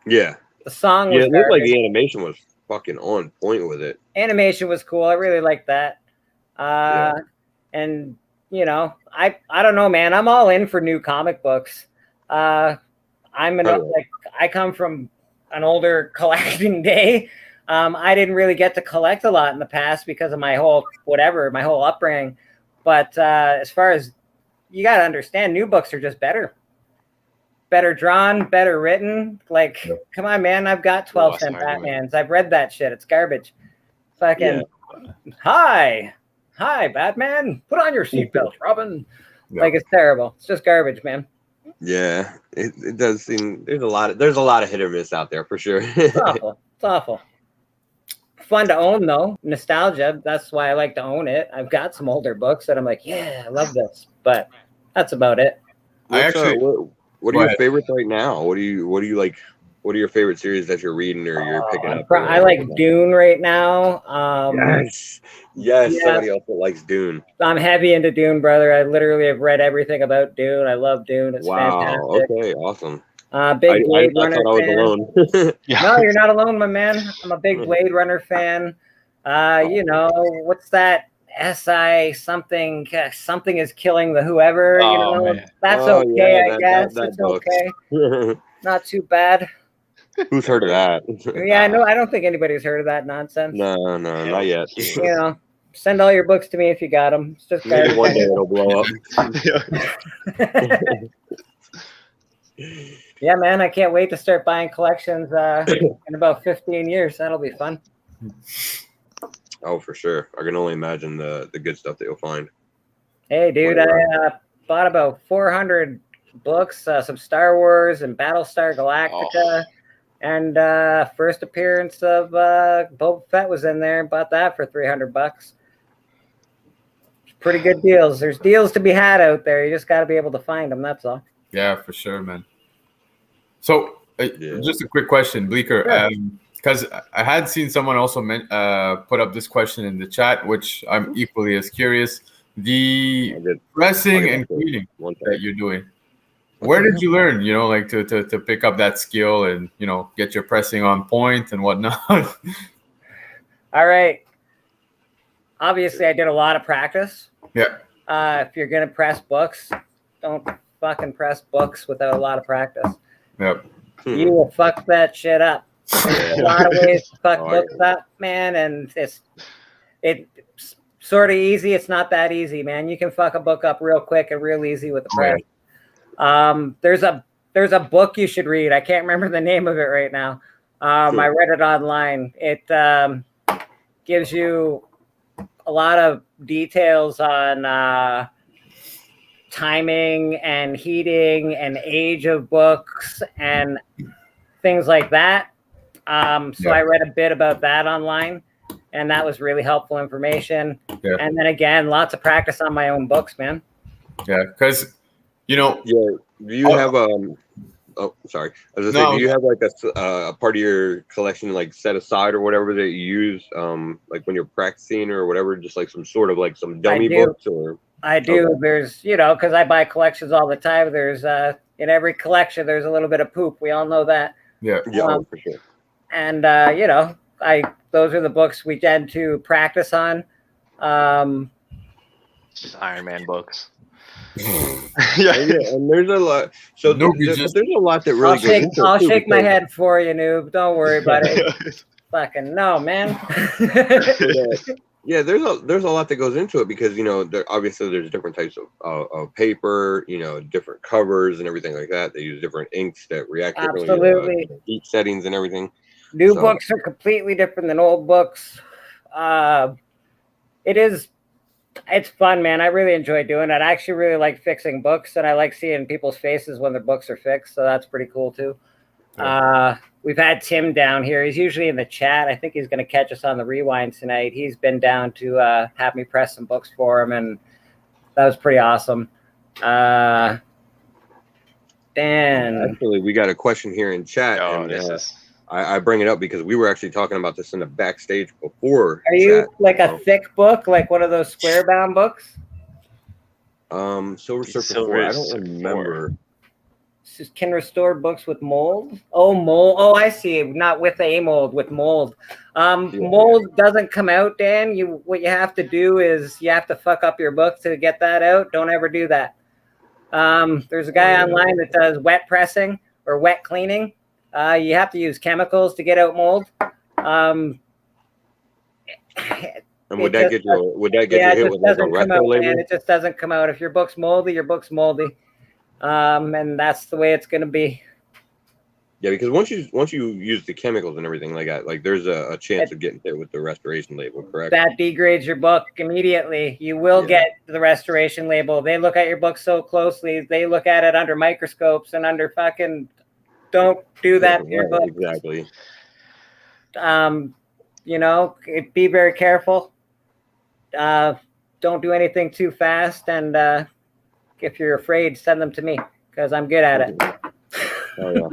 Yeah. The song was it looked like the animation was fucking on point with it. Animation was cool. I really liked that. And you know, I don't know, man. I'm all in for new comic books. I come from an older collecting day. I didn't really get to collect a lot in the past because of my whole upbringing. But as far as, you got to understand, new books are just better drawn, better written. Like, come on, man. I've got 12-cent Batmans. I've read that shit. It's garbage. Fucking, hi, Batman. Put on your seatbelt, Robin. Like, it's terrible. It's just garbage, man. Yeah, it does seem there's a lot of hit or miss out there for sure. It's awful. Fun to own though. Nostalgia. That's why I like to own it. I've got some older books that I'm like, yeah, I love this. But that's about it. What are your favorites right now? What do you like? What are your favorite series that you're reading or you're picking up? I like Dune right now. Yes, somebody else that likes Dune. I'm heavy into Dune, brother. I literally have read everything about Dune. I love Dune. It's fantastic. Okay, awesome. Big Blade Runner fan. I thought I was alone. No, you're not alone, my man. I'm a big Blade Runner fan. You know, what's that? SI something is killing the whoever. You know, man. That's okay, I guess. It's okay. Not too bad. Who's heard of that? Yeah, no, I don't think anybody's heard of that nonsense. No, not yet. You know, send all your books to me if you got them. It's just Maybe one day it'll blow up. Yeah, man, I can't wait to start buying collections in about 15 years. That'll be fun. Oh, for sure. I can only imagine the good stuff that you'll find. Hey, dude, I bought about 400 books, some Star Wars and Battlestar Galactica, and first appearance of Boba Fett was in there. Bought that for $300. Pretty good deals. There's deals to be had out there. You just got to be able to find them. That's all. Yeah, for sure, man. So, just a quick question, Bleeker, because I had seen someone also put up this question in the chat, which I'm equally as curious. The pressing and cleaning that you're doing, where did you learn? You know, like to pick up that skill and get your pressing on point and whatnot. All right. Obviously, I did a lot of practice. Yeah. If you're gonna press books, don't fucking press books without a lot of practice. Yep. You will fuck that shit up. There's a lot of ways to fuck books up, man, and it's sort of easy. It's not that easy, man. You can fuck a book up real quick and real easy with the press. There's a book you should read. I can't remember the name of it right now. I read it online. It gives you a lot of details on timing and heating and age of books and things like that. So I read a bit about that online, and that was really helpful information. Yeah. And then again, lots of practice on my own books, man. Yeah, because do you have oh, sorry. I was gonna say, do you have like a part of your collection like set aside or whatever that you use, like when you're practicing or whatever, just like some sort of like some dummy books or? I do. Okay. There's, because I buy collections all the time. There's in every collection, there's a little bit of poop. We all know that. Yeah, for sure. And those are the books we tend to practice on. Just Iron Man books. yeah, and there's a lot. So there's a lot that really goes into it. I'll shake my head for you, noob. Don't worry about it. Fucking no, man. Yeah, there's a lot that goes into it because obviously there's different types of paper, different covers and everything like that. They use different inks that react differently to heat settings and everything. New books are completely different than old books. It's fun, man. I really enjoy doing it. I actually really like fixing books, and I like seeing people's faces when their books are fixed. So that's pretty cool too. We've had Tim down here. He's usually in the chat. I think he's going to catch us on the rewind tonight. He's been down to have me press some books for him, and that was pretty awesome. Dan. Actually, we got a question here in chat. I bring it up because we were actually talking about this in the backstage before. Are you like a thick book, like one of those square bound books? Silver Surfer 4. I don't remember. Can restore books with mold. Oh, mold. Oh, I see. Not with a mold, with mold. Mold doesn't come out, Dan. What you have to do is you have to fuck up your book to get that out. Don't ever do that. There's a guy online that does wet pressing or wet cleaning. You have to use chemicals to get out mold. And would that get you hit with like a retro label? It just doesn't come out. If your book's moldy, your book's moldy. And that's the way it's going to be. Yeah, because once you use the chemicals and everything like that, like there's a chance of getting hit with the restoration label, correct? That degrades your book immediately. You will get the restoration label. They look at your book so closely. They look at it under microscopes and under fucking. Don't do that to your book. Exactly. Be very careful. Don't do anything too fast, and if you're afraid, send them to me because I'm good at it. Oh yeah.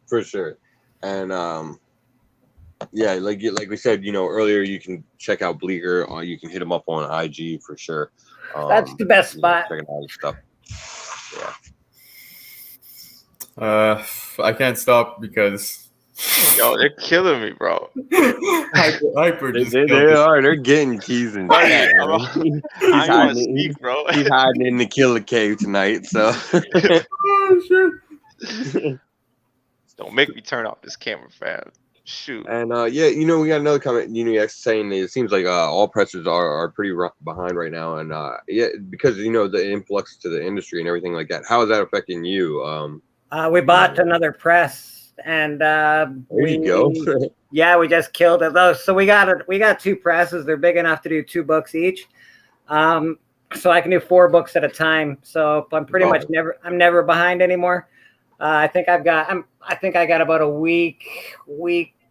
For sure. And like we said, earlier, you can check out Bleeker, or you can hit him up on IG for sure. That's the best spot. Checking out his stuff. Yeah. I can't stop because they're killing me, bro. Hyper they're getting keys and shit. I want to speak, bro. He's hiding in the killer cave tonight, so. Oh shit. Don't make me turn off this camera, fam. Shoot. And yeah, we got another comment. Unix saying that it seems like all pressers are pretty behind right now, and yeah, because the influx to the industry and everything like that. How is that affecting you? We bought another press, and there you go. Yeah, we just killed it. Though, so we got 2 presses. They're big enough to do 2 books each. So I can do 4 books at a time. So I'm pretty much never behind anymore. I think I got about a week,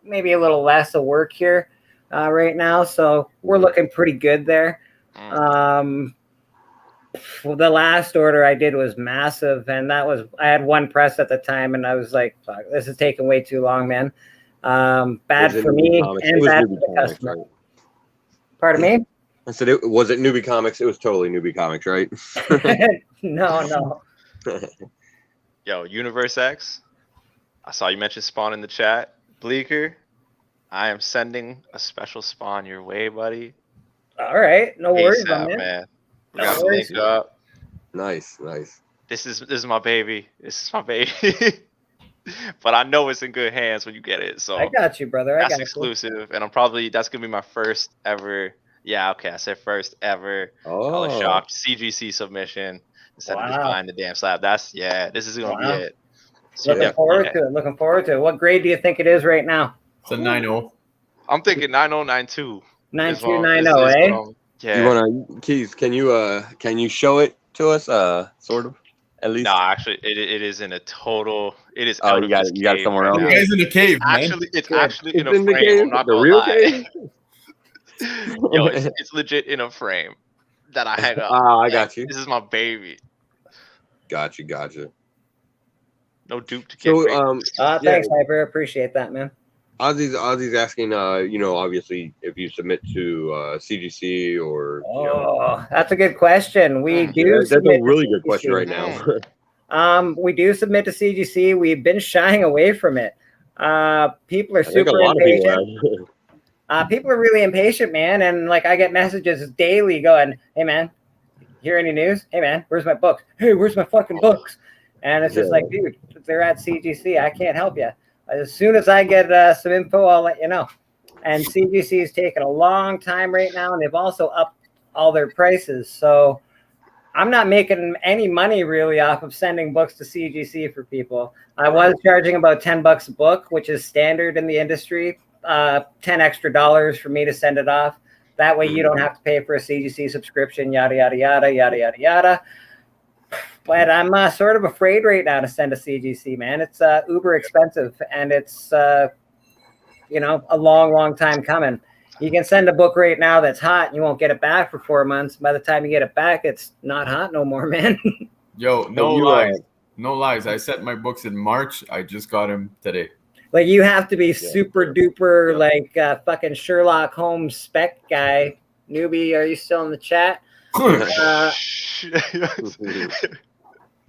maybe a little less of work here right now. So we're looking pretty good there. The last order I did was massive, and I had 1 press at the time, and I was like, fuck, this is taking way too long, man. Bad for me and bad for the customer. Right? Pardon me? I said, was it Newbie Comics? It was totally Newbie Comics, right? No. Yo, Universe X, I saw you mention Spawn in the chat. Bleeker, I am sending a special Spawn your way, buddy. All right, no worries, man. We got to link up. Nice. This is my baby. But I know it's in good hands when you get it. So I got you, brother. That's exclusive, and that's gonna be my first ever. Yeah, okay, I said first ever Color Shock CGC submission instead of just buying the damn slab. This is gonna be it. So Looking forward to it. What grade do you think it is right now? It's a 9.0. I'm thinking 9092. 9290, eh? Yeah. You wanna Keys? Can you show it to us? Sort of. At least. No, actually, it is in a total. It is. Oh, you got it somewhere else. You guys in the cave, man. It's actually in a frame. I'm not gonna lie. Yo, it's legit in a frame that I hang up. I got you. This is my baby. Gotcha. No dupe to kick. Thanks, Hyper. Appreciate that, man. Ozzy's asking, obviously, if you submit to CGC or. That's a good question. We do. That's a really good question right now. We do submit to CGC. We've been shying away from it. People are super impatient. People are really impatient, man. And like, I get messages daily going, "Hey, man, hear any news? Hey, man, where's my books? Hey, where's my fucking books?" And it's just like, dude, they're at CGC. I can't help you. As soon as I get some info, I'll let you know. And CGC is taking a long time right now, and they've also upped all their prices. So I'm not making any money really off of sending books to CGC for people. I was charging about $10 a book, which is standard in the industry. $10 extra for me to send it off. That way you don't have to pay for a CGC subscription, yada, yada, yada, yada, yada, yada. But I'm sort of afraid right now to send a CGC, man. It's uber expensive, and it's, a long time coming. You can send a book right now that's hot, and you won't get it back for 4 months. By the time you get it back, it's not hot no more, man. Yo, no lies. I sent my books in March. I just got them today. Like, you have to be super duper, like, fucking Sherlock Holmes spec guy. Newbie, are you still in the chat?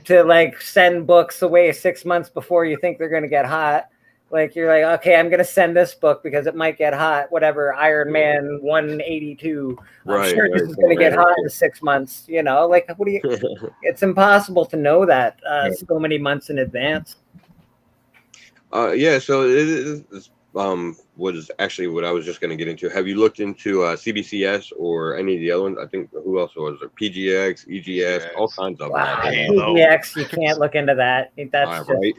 To like send books away 6 months before you think they're going to get hot. Like, you're like, okay, I'm going to send this book because it might get hot. Whatever, Iron Man 182. I'm sure this is going to get hot in 6 months. Like, what do you? It's impossible to know that so many months in advance. So it is. Was actually what I was just going to get into. Have you looked into CBCS or any of the other ones? I think, who else was there? PGX, EGS, all kinds of them. PGX, you can't look into that. That's right.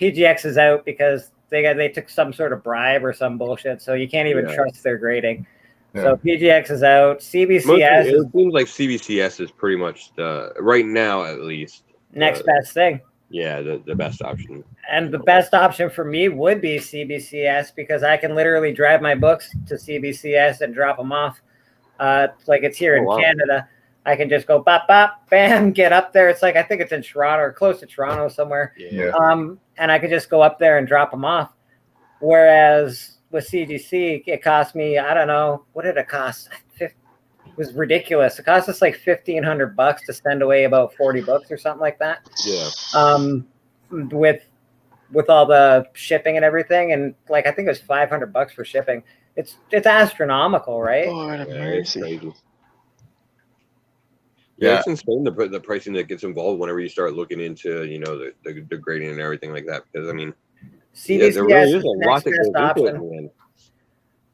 PGX is out because they took some sort of bribe or some bullshit, so you can't even trust their grading. Yeah. So PGX is out. CBCS. It seems like CBCS is pretty much right now, at least, next best thing. Yeah, the best option. And the best option for me would be CBCS, because I can literally drive my books to CBCS and drop them off. Like, it's here in Canada. I can just go bop, bop, bam, get up there. It's like, I think it's in Toronto or close to Toronto somewhere. Yeah. And I could just go up there and drop them off. Whereas with CGC, it cost me, I don't know, what did it cost? It was ridiculous. It cost us like $1,500 to send away about 40 books or something like that. Yeah. With all the shipping and everything, and like, I think it was $500 for shipping. It's astronomical, right? Lord have mercy. Yeah, it's insane the pricing that gets involved whenever you start looking into the grading and everything like that. Because I mean, CBCS there really is a the lot next that goes best into it. option.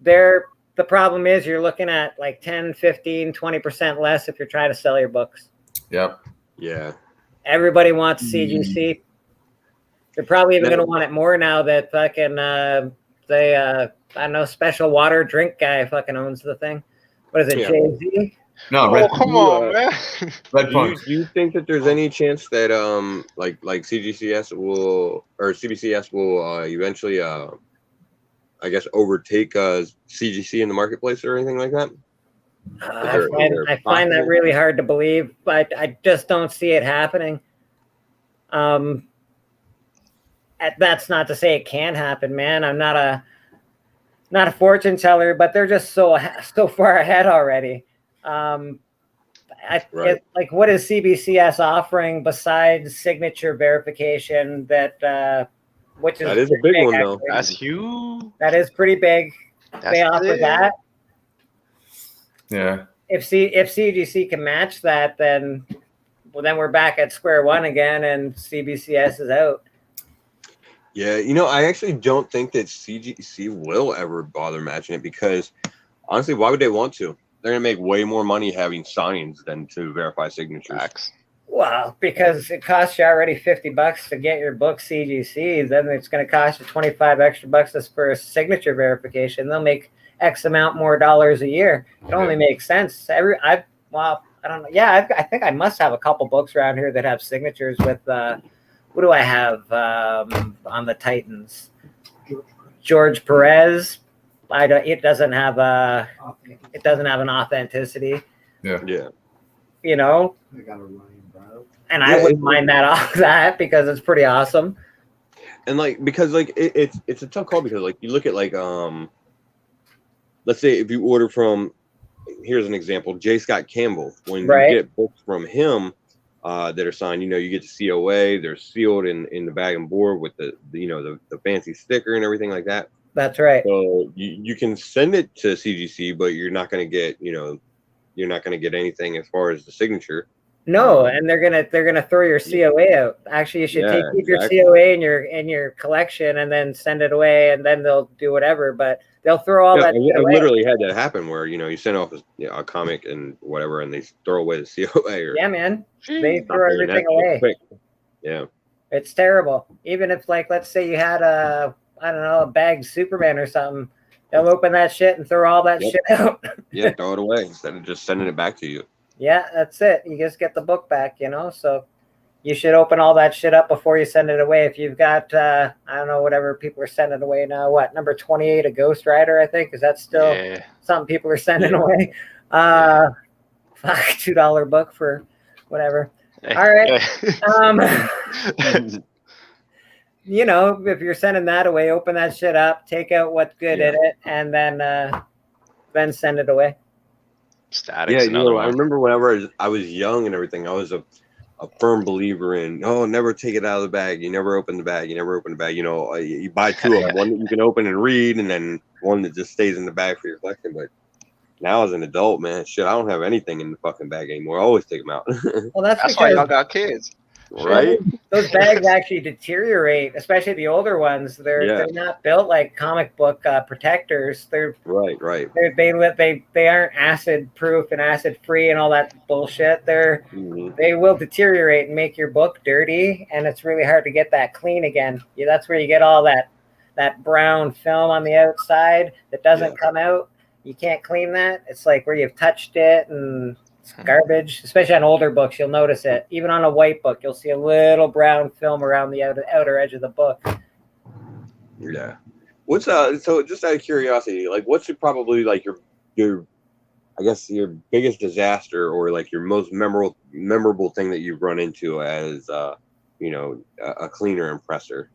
Man. The problem is you're looking at like 10, 15, 20% less if you're trying to sell your books. Yep. Yeah. Everybody wants CGC. They're probably even going to want it more now that fucking I don't know, Special Water Drink guy fucking owns the thing. What is it, Jay-Z? No, come on, man. Red Punch. Do you think that there's any chance that like CGCS will or CBCS will eventually I guess overtake CGC in the marketplace or anything like that? I find that really hard to believe, but I just don't see it happening. That's not to say it can't happen, man. I'm not a fortune teller, but they're just so far ahead already. Like, what is CBCS offering besides signature verification? That which is that is a big one, though. That's huge. That is pretty big. They offer that. Yeah. If CGC can match that, then we're back at square one again, and CBCS is out. Yeah, I actually don't think that CGC will ever bother matching it because, honestly, why would they want to? They're going to make way more money having signings than to verify signatures. Facts. Well, because it costs you already $50 to get your book CGC, then it's going to cost you $25 extra just for a signature verification. They'll make X amount more dollars a year. It only makes sense. I don't know. Yeah, I think I must have a couple books around here that have signatures with. What do I have on the Titans? George Perez. It doesn't have an authenticity. Yeah. They got a Ryan Brown. And I wouldn't mind that off that because it's pretty awesome. And because it's a tough call because you look at let's say if you order from, here's an example, J. Scott Campbell. When you get books from him that are signed, you get the COA. They're sealed in the bag and board with the fancy sticker and everything like that. That's right. So you can send it to CGC, but you're not going to get you're not going to get anything as far as the signature. No, and they're gonna throw your COA out. Actually, you should keep your COA in your collection and then send it away, and then they'll do whatever. But they'll throw all that. I literally had that happen where you send off a comic and whatever, and they throw away the COA. Yeah, man, they throw everything away. Quick. Yeah, it's terrible. Even if let's say you had a bagged Superman or something, they'll open that shit and throw all that shit out. Yeah, throw it away instead of just sending it back to you. Yeah, that's it. You just get the book back, so you should open all that shit up before you send it away. If you've got, I don't know, whatever people are sending away now, number 28, a Ghost Rider, I think, is that still something people are sending away? Fuck, $2 book for whatever. All right. If you're sending that away, open that shit up, take out what's good in it, and then send it away. Statics. Yeah, I remember whenever I was young and everything, I was a firm believer in never take it out of the bag. You never open the bag. You buy two of them, one that you can open and read, and then one that just stays in the bag for your collection. But now as an adult, man, shit, I don't have anything in the fucking bag anymore. I always take them out. Well, that's why y'all got kids. Right? Those bags actually deteriorate, especially the older ones. They're not built like comic book protectors. They're right. They aren't acid proof and acid free and all that bullshit. They will deteriorate and make your book dirty, and it's really hard to get that clean again. That's where you get all that brown film on the outside that doesn't come out. You can't clean that. It's like where you've touched it and it's garbage, especially on older books. You'll notice it. Even on a white book, you'll see a little brown film around the outer edge of the book. Yeah. What's so just out of curiosity, what's probably your I guess your biggest disaster or your most memorable thing that you've run into as a cleaner and presser?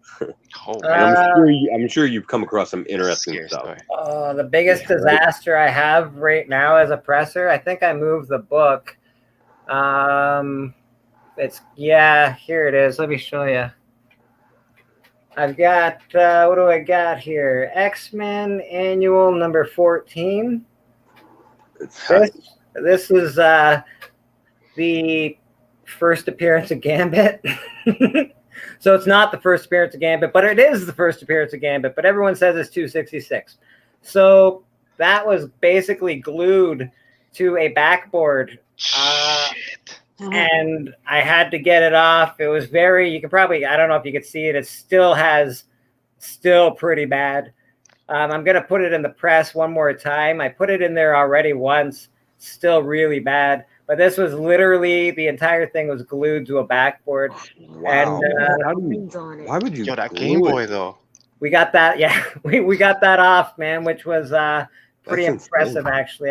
I'm sure you've come across some interesting stuff. Oh, the biggest disaster I have right now as a presser, I think I moved the book. Here it is. Let me show you. I've got what do I got here? X-Men Annual number 14. This is the the first appearance of Gambit. So it's not the first appearance of Gambit, but it is the first appearance of Gambit. But everyone says it's 266. So that was basically glued to a backboard. Shit. And I had to get it off. It was very, you can probably, I don't know if you could see it. It still pretty bad. I'm going to put it in the press one more time. I put it in there already once, still really bad. But this was literally, the entire thing was glued to a backboard. Wow. And Why would you? Yo, that glue Game it? Boy though. we got that, yeah, we got that off, man, which was pretty That's impressive, insane. actually.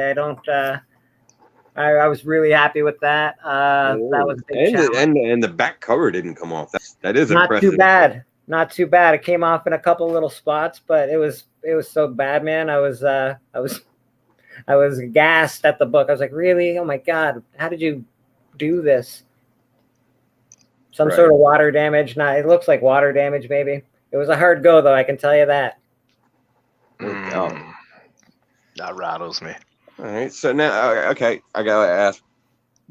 I was really happy with that. That was a big challenge. And the back cover didn't come off. That is Not impressive. too bad. Not too bad. It came off in a couple little spots, but it was so bad, man. I was gassed at the book. I was like, really? Oh my God, how did you do this? Some Right. sort of water damage. It looks like water damage, maybe. It was a hard go, though, I can tell you that. That rattles me. All right. So now, okay, I gotta ask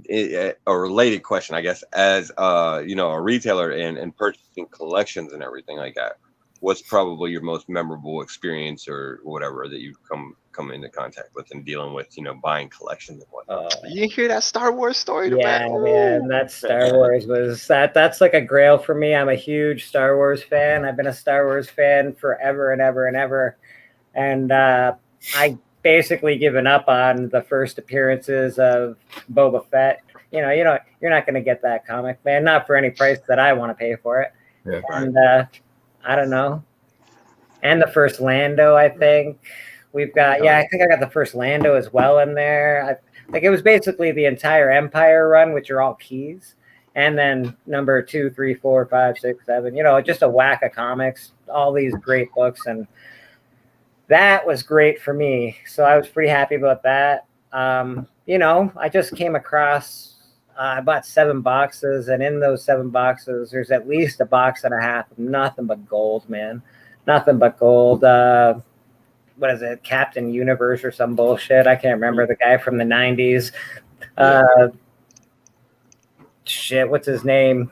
a related question, I guess. As a retailer and purchasing collections and everything like that, what's probably your most memorable experience or whatever that you've come into contact with and dealing with, buying collections and whatnot? You didn't hear that Star Wars story? Yeah, man, that Star Wars that's like a grail for me. I'm a huge Star Wars fan. I've been a Star Wars fan forever and ever and ever. And I basically given up on the first appearances of Boba Fett. You're not going to get that comic, man, not for any price that I want to pay for it. Yeah. And I don't know. And the first Lando, I think. We've got, I think I got the first Lando as well in there. It was basically the entire Empire run, which are all keys. And then number 2, 3, 4, 5, 6, 7, just a whack of comics, all these great books. And that was great for me. So I was pretty happy about that. I just came across, I bought 7 boxes, and in those 7 boxes, there's at least a box and a half of nothing but gold, man. Nothing but gold. What is it? Captain Universe or some bullshit. I can't remember, the guy from the 90s. What's his name?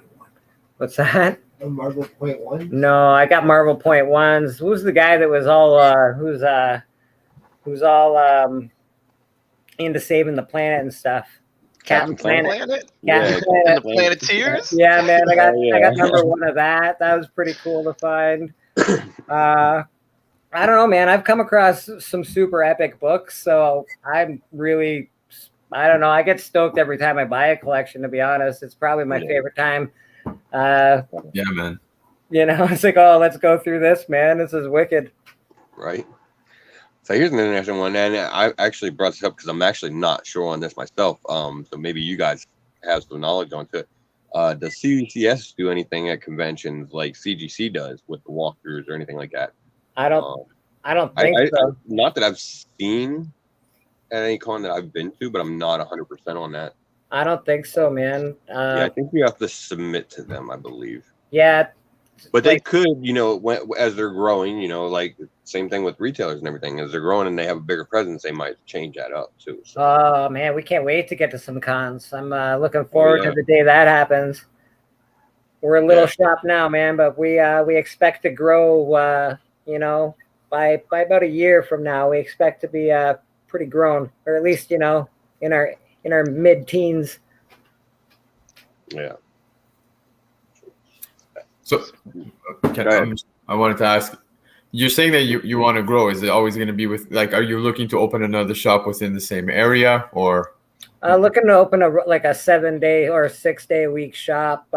What's that? Marvel Point One. No, I got Marvel Point Ones. Who's the guy that was all who's all into saving the planet and stuff? Captain Planet. Planet? Captain Yeah. Planet. And the Planeteers? Yeah, man, I Yeah. got number 1 of that. That was pretty cool to find. I don't know, man. I've come across some super epic books, so I'm really, I don't know. I get stoked every time I buy a collection, to be honest. It's probably my favorite time. Yeah, man. It's like, oh, let's go through this, man. This is wicked. Right. So here's an interesting one, and I actually brought this up because I'm actually not sure on this myself. So maybe you guys have some knowledge on it. Does CVCS do anything at conventions like CGC does with the walkthroughs or anything like that? I don't think so. Not that I've seen at any con that I've been to, but I'm not 100% on that. I don't think so, man. Yeah, I think you have to submit to them, I believe. Yeah. But they could, as they're growing, like same thing with retailers and everything. As they're growing and they have a bigger presence, they might change that up too. So. Oh man, we can't wait to get to some cons. I'm looking forward to the day that happens. We're a little shop now, man, but we expect to grow. By about a year from now, we expect to be pretty grown, or at least in our mid-teens. Yeah. So, I wanted to ask, you're saying that you want to grow. Is it always going to be with, are you looking to open another shop within the same area, or? Looking to open a 7-day or 6-day a week shop.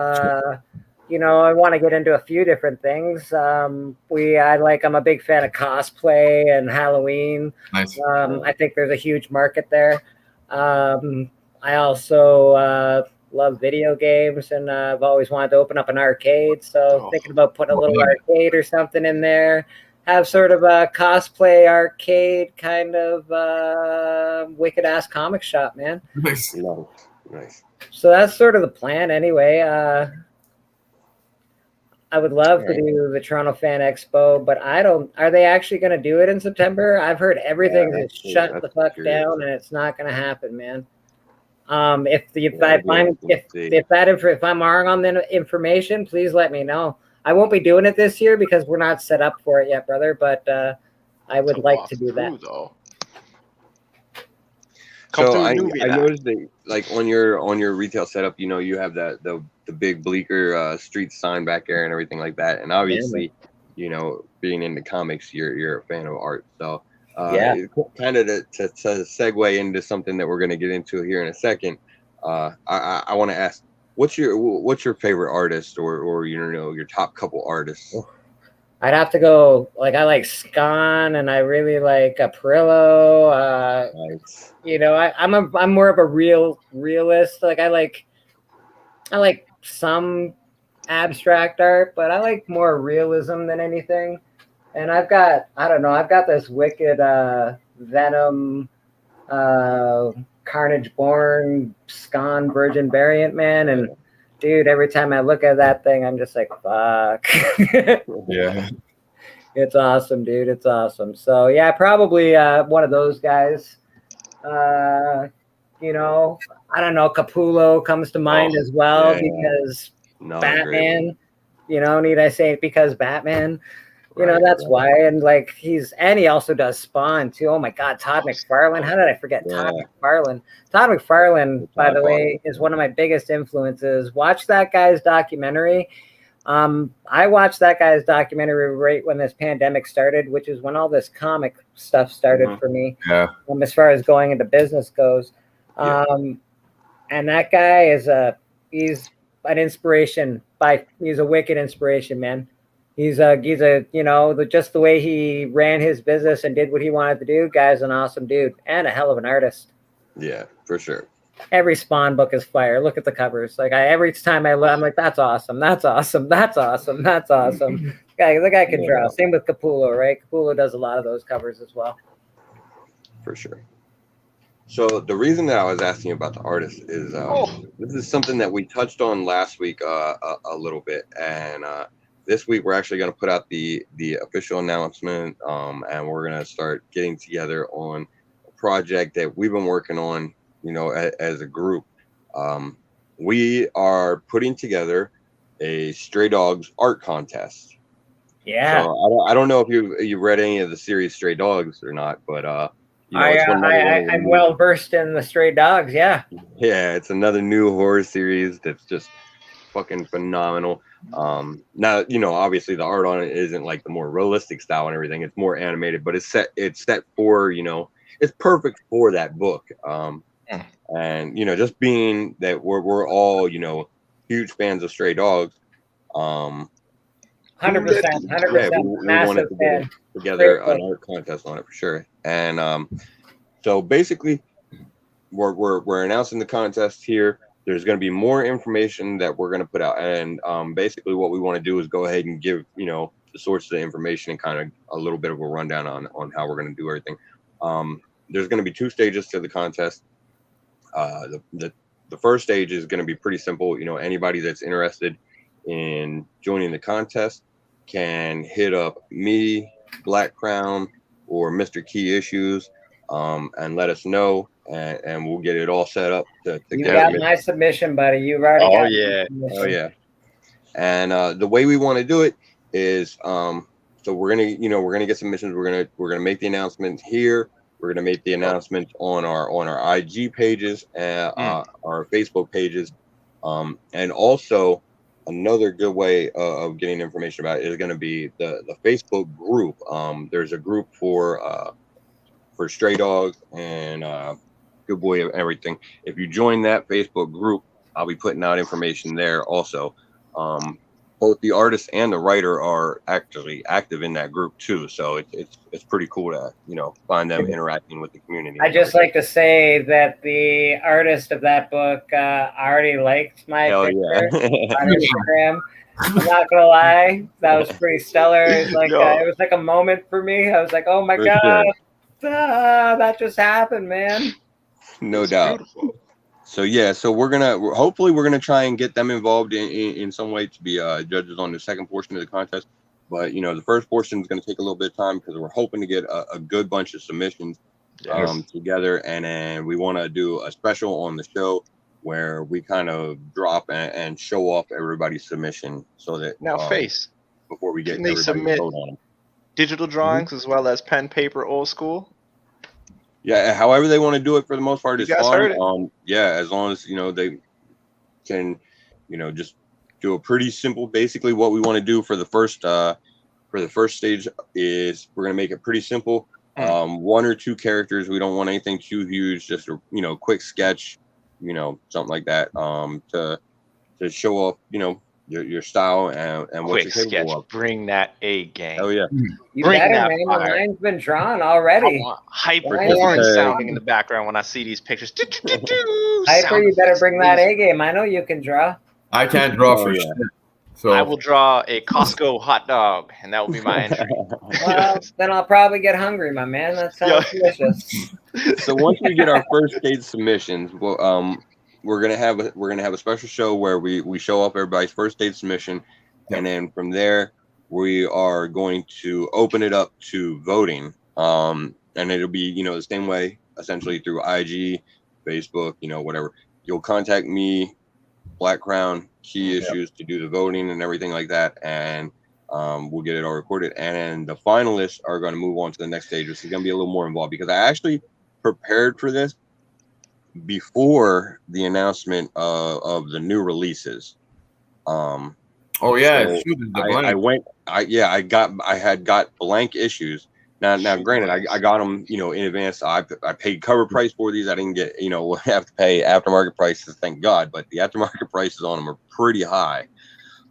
I want to get into a few different things. I'm a big fan of cosplay and Halloween. Nice. I think there's a huge market there. I also love video games, and I've always wanted to open up an arcade. So thinking about putting a little arcade or something in there. Have sort of a cosplay arcade kind of wicked ass comic shop, man. Nice. Nice. So that's sort of the plan anyway. I would love to do the Toronto Fan Expo, but are they actually going to do it in September? I've heard everything is shut the fuck down, and it's not going to happen, man. If I'm wrong on the information, please let me know. I won't be doing it this year because we're not set up for it yet, brother. But I would like to do that. Though. So I noticed that, like, on your retail setup, you have the big Bleeker Street sign back there and everything like that. And obviously, being into comics, you're a fan of art. So kind of to segue into something that we're going to get into here in a second. I want to ask, what's your favorite artist or your top couple artists? I'd have to go, like, I like Scon and I really like Perillo. Nice. I'm more of a realist. Like I like some abstract art, but I like more realism than anything. And I've got this wicked Venom, Carnage Born, Scon Virgin variant, man. And dude, every time I look at that thing, I'm just like, fuck. Yeah. It's awesome, dude. It's awesome. So yeah, probably one of those guys. I don't know. Capullo comes to mind as well because Batman. Need I say it? Because Batman. That's why. And like he also does Spawn too. Oh my God, Todd McFarlane. How did I forget Todd McFarlane? Todd McFarlane, by the way, is one of my biggest influences. Watch that guy's documentary. I watched that guy's documentary right when this pandemic started, which is when all this comic stuff started for me. Yeah. As far as going into business goes. And that guy he's an inspiration. He's a wicked inspiration, man. He's just the way he ran his business and did what he wanted to do. Guy's an awesome dude and a hell of an artist. Yeah, for sure. Every Spawn book is fire. Look at the covers. Like every time I'm like, that's awesome. That's awesome. That's awesome. That's awesome. The guy can draw. Same with Capullo, right? Capullo does a lot of those covers as well. For sure. So the reason that I was asking about the artist is this is something that we touched on last week a little bit, and this week we're actually going to put out the official announcement, and we're going to start getting together on a project that we've been working on, as a group. We are putting together a Stray Dogs art contest. Yeah. So I don't know if you've read any of the series Stray Dogs or not, but I'm well versed in the Stray Dogs. Yeah. Yeah, it's another new horror series that's just fucking phenomenal. Now, obviously the art on it isn't like the more realistic style and everything. It's more animated, but it's set for, it's perfect for that book. And just being that we're all huge fans of Stray Dogs, 100%, we wanted to get together an art contest on it for sure. And so basically we're announcing the contest here. There's going to be more information that we're going to put out, and basically what we want to do is go ahead and give the sources of information and kind of a little bit of a rundown on how we're going to do everything. There's going to be 2 stages to the contest. The first stage is going to be pretty simple. Anybody that's interested in joining the contest can hit up me, Black Crown, or Mr. Key Issues, and let us know, and we'll get it all set up to you got my submission, buddy. You've already Oh yeah. And the way we want to do it is so we're gonna get submissions. We're gonna make the announcement here. We're gonna make the announcement on our IG pages and our Facebook pages, and also another good way of getting information about it is going to be the Facebook group. There's a group for Stray Dogs and Good Boy and everything. If you join that Facebook group, I'll be putting out information there also. Both the artist and the writer are actually active in that group too, so it's pretty cool to find them interacting with the community. I just like to say that the artist of that book already liked my picture on Instagram. I'm not gonna lie, that was pretty stellar. It was like a moment for me. I was like, oh my God, that just happened, man. No doubt. Beautiful. So yeah, so we're gonna try and get them involved in some way to be judges on the second portion of the contest. But the first portion is gonna take a little bit of time because we're hoping to get a good bunch of submissions. together, and then we want to do a special on the show where we kind of drop and show off everybody's submission, so that Now, Face, before we get can they everybody to submit vote on them. digital drawings as well as pen, paper, old school? Yeah, however they want to do it, for the most part, You is guys fine. heard it? Yeah, as long as they can, just do a pretty simple. Basically, what we want to do for the first stage is we're gonna make it pretty simple. One or two characters. We don't want anything too huge. Just a quick sketch, something like that. To show off, your style and what Quick you're sketch. capable of. Bring that A game. Oh yeah. You Bring better, that man. The fire. line's been drawn I already. want hyper Right. horn Okay. sounding in the background when I see these pictures. Hyper, you better bring that A game. I know you can draw. I can't draw Oh, for yeah. shit. So I will draw a Costco hot dog, and that will be my entry. Well, then I'll probably get hungry, my man. That sounds delicious. So once we get our first stage submissions, we're gonna have a special show where we show off everybody's first stage submission, and then from there we are going to open it up to voting. And it'll be the same way, essentially through IG, Facebook, whatever. You'll contact me, Black Crown, Key Issues, to do the voting and everything like that, and we'll get it all recorded. And the finalists are going to move on to the next stage, which is going to be a little more involved, because I actually prepared for this before the announcement of the new releases. oh yeah, So shoot, the blank. I had got blank issues. Now, granted, I got them, in advance. I paid cover price for these. I didn't get, have to pay aftermarket prices, thank God. But the aftermarket prices on them are pretty high.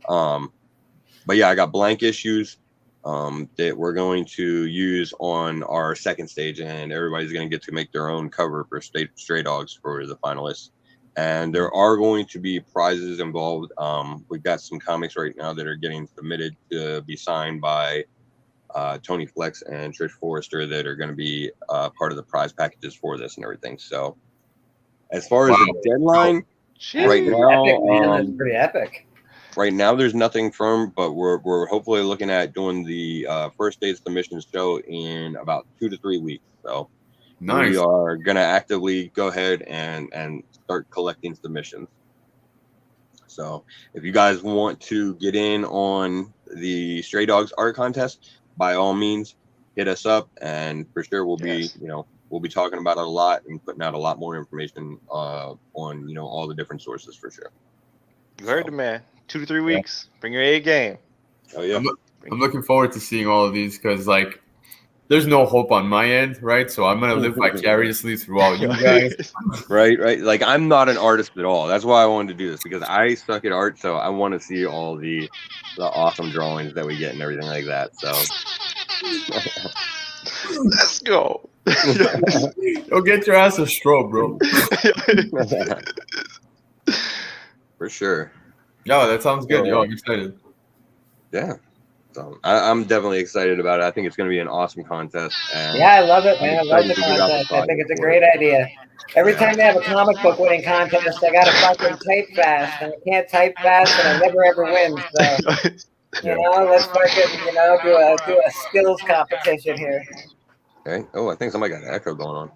But yeah, I got blank issues that we're going to use on our second stage, and everybody's going to get to make their own cover for Stray Dogs for the finalists. And there are going to be prizes involved. We've got some comics right now that are getting submitted to be signed by Tony Flex and Trish Forrester that are going to be part of the prize packages for this and everything. So as far as the deadline, right now, Epic, man. That's pretty epic. right now there's nothing firm, but we're hopefully looking at doing the first stage submission show in about 2 to 3 weeks. So Nice. we are going to actively go ahead and start collecting submissions. So if you guys want to get in on the Stray Dogs art contest, by all means, hit us up, and for sure we'll be, we'll be talking about it a lot and putting out a lot more information on, all the different sources for sure. You heard the man. 2 to 3 weeks. Bring your A game. Oh yeah. I'm looking forward to seeing all of these because, there's no hope on my end, right? So I'm gonna live vicariously through all you guys. Right. Like, I'm not an artist at all. That's why I wanted to do this, because I suck at art. So I want to see all the awesome drawings that we get and everything like that. So Let's go. Go get your ass a strobe, bro. for sure. Yo, that sounds good. Yo, I'm excited. Yeah. So I'm definitely excited about it. I think it's going to be an awesome contest. And Yeah, I love it, man. I I'm love the excited to get out the contest. I think it's a project great idea. Every time they have a comic book winning contest, I gotta fucking type fast, and I can't type fast, and I never ever win. So let's fucking do a skills competition here. Okay. Oh, I think somebody got an echo going on.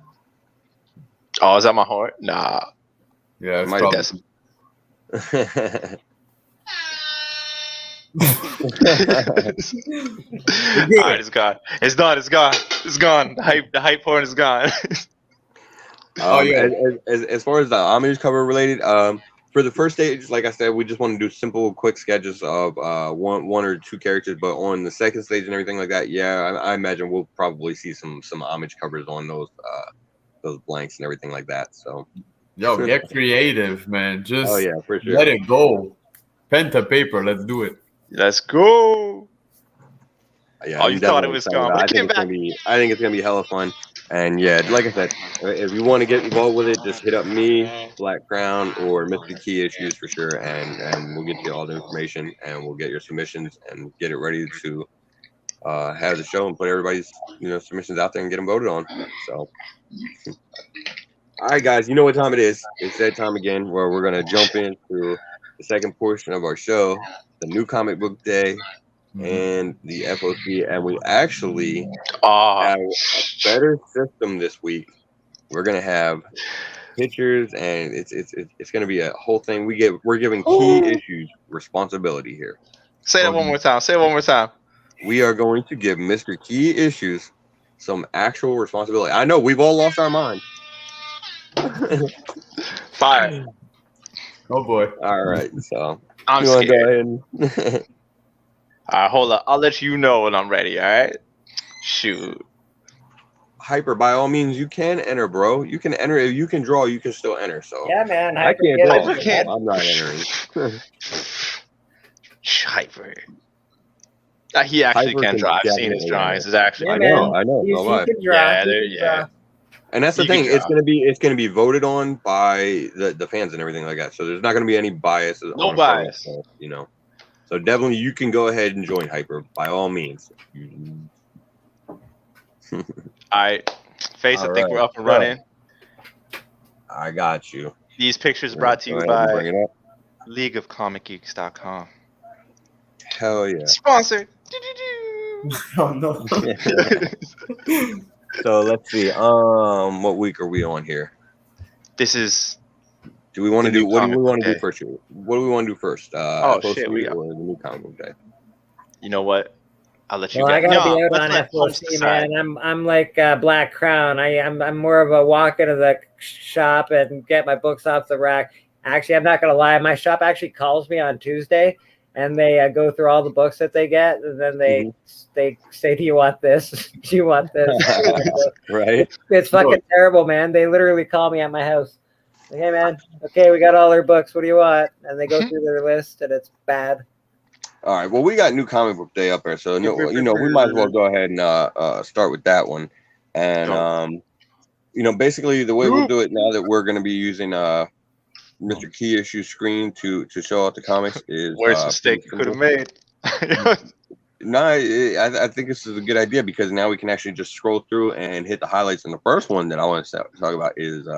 Oh, is that my heart? Nah. Yeah, it's Might probably, That's all right, it's gone. It's done. It's gone. It's gone. The hype porn is gone. yeah. As far as the homage cover related, for the first stage, like I said, we just want to do simple, quick sketches of one or two characters. But on the second stage and everything like that, I imagine we'll probably see some homage covers on those blanks and everything like that. So, yo, get creative, man. Just for sure. let it go. Pen to paper. Let's do it. Let's go. Yeah, Oh, I'm you thought it definitely was excited gone, about but it. it came I think it's gonna be hella fun. And yeah, like I said, if you want to get involved with it, just hit up me, Black Crown, or Mr. Key Issues for sure, and we'll get you all the information, and we'll get your submissions and get it ready to have the show and put everybody's submissions out there and get them voted on. So, all right, guys, you know what time it is? It's that time again where we're gonna jump into the second portion of our show, the new comic book day and the FOC, and we actually Oh, have a better system this week. We're gonna have pictures, and it's gonna be a whole thing. We're giving key issues responsibility here. say that one more time. Say it one more time. We are going to give Mr. Key Issues some actual responsibility. I know we've all lost our mind. Fire. Oh boy. All right, so I'm you want to go scared. ahead and All right, hold up. I'll let you know when I'm ready. All right. Shoot. Hyper, by all means, you can enter, bro. You can enter. If you can draw, you can still enter. So Yeah, man. I can't get draw, it. Hyper so can't. I'm not entering. Hyper. He actually Hyper can can draw. I've seen his definitely drawings. It's actually. Yeah, I man. know. He No lie. can draw. Yeah, He can draw. And that's the You can thing. It's draw. gonna be voted on by the fans and everything like that. So there's not gonna be any biases. No on bias. stuff, you know. So definitely, you can go ahead and join Hyper by all means. All right. Face, I All think right. we're up and running. I got you. These pictures brought to Go you ahead and by bring it up. LeagueofComicGeeks.com. Hell yeah. Sponsored. Oh no. So let's see. What week are we on here? This is. Do we want to The do? new What do we comic want to book do first? What do we want to do first? Oh, FOC shit, we got- or the new comic book day? You know what? I'll let you Well, I guys. gotta be out let's on let Holmes FOC, decide. man. I'm like Black Crown. I'm more of a walk into the shop and get my books off the rack. Actually, I'm not gonna lie. My shop actually calls me on Tuesday, and they go through all the books that they get, and then they say, "Do you want this? Do you want this?" Right. It's fucking terrible, man. They literally call me at my house. Like, hey, man. Okay, we got all their books. What do you want? And they go through their list, and it's bad. All right. Well, we got new comic book day up there, so we might as well go ahead and start with that one. And basically the way we'll do it now that we're going to be using Mr. Key Issue screen to show out the comics is Worst mistake you could have made. No, I think this is a good idea because now we can actually just scroll through and hit the highlights. And the first one that I want to talk about is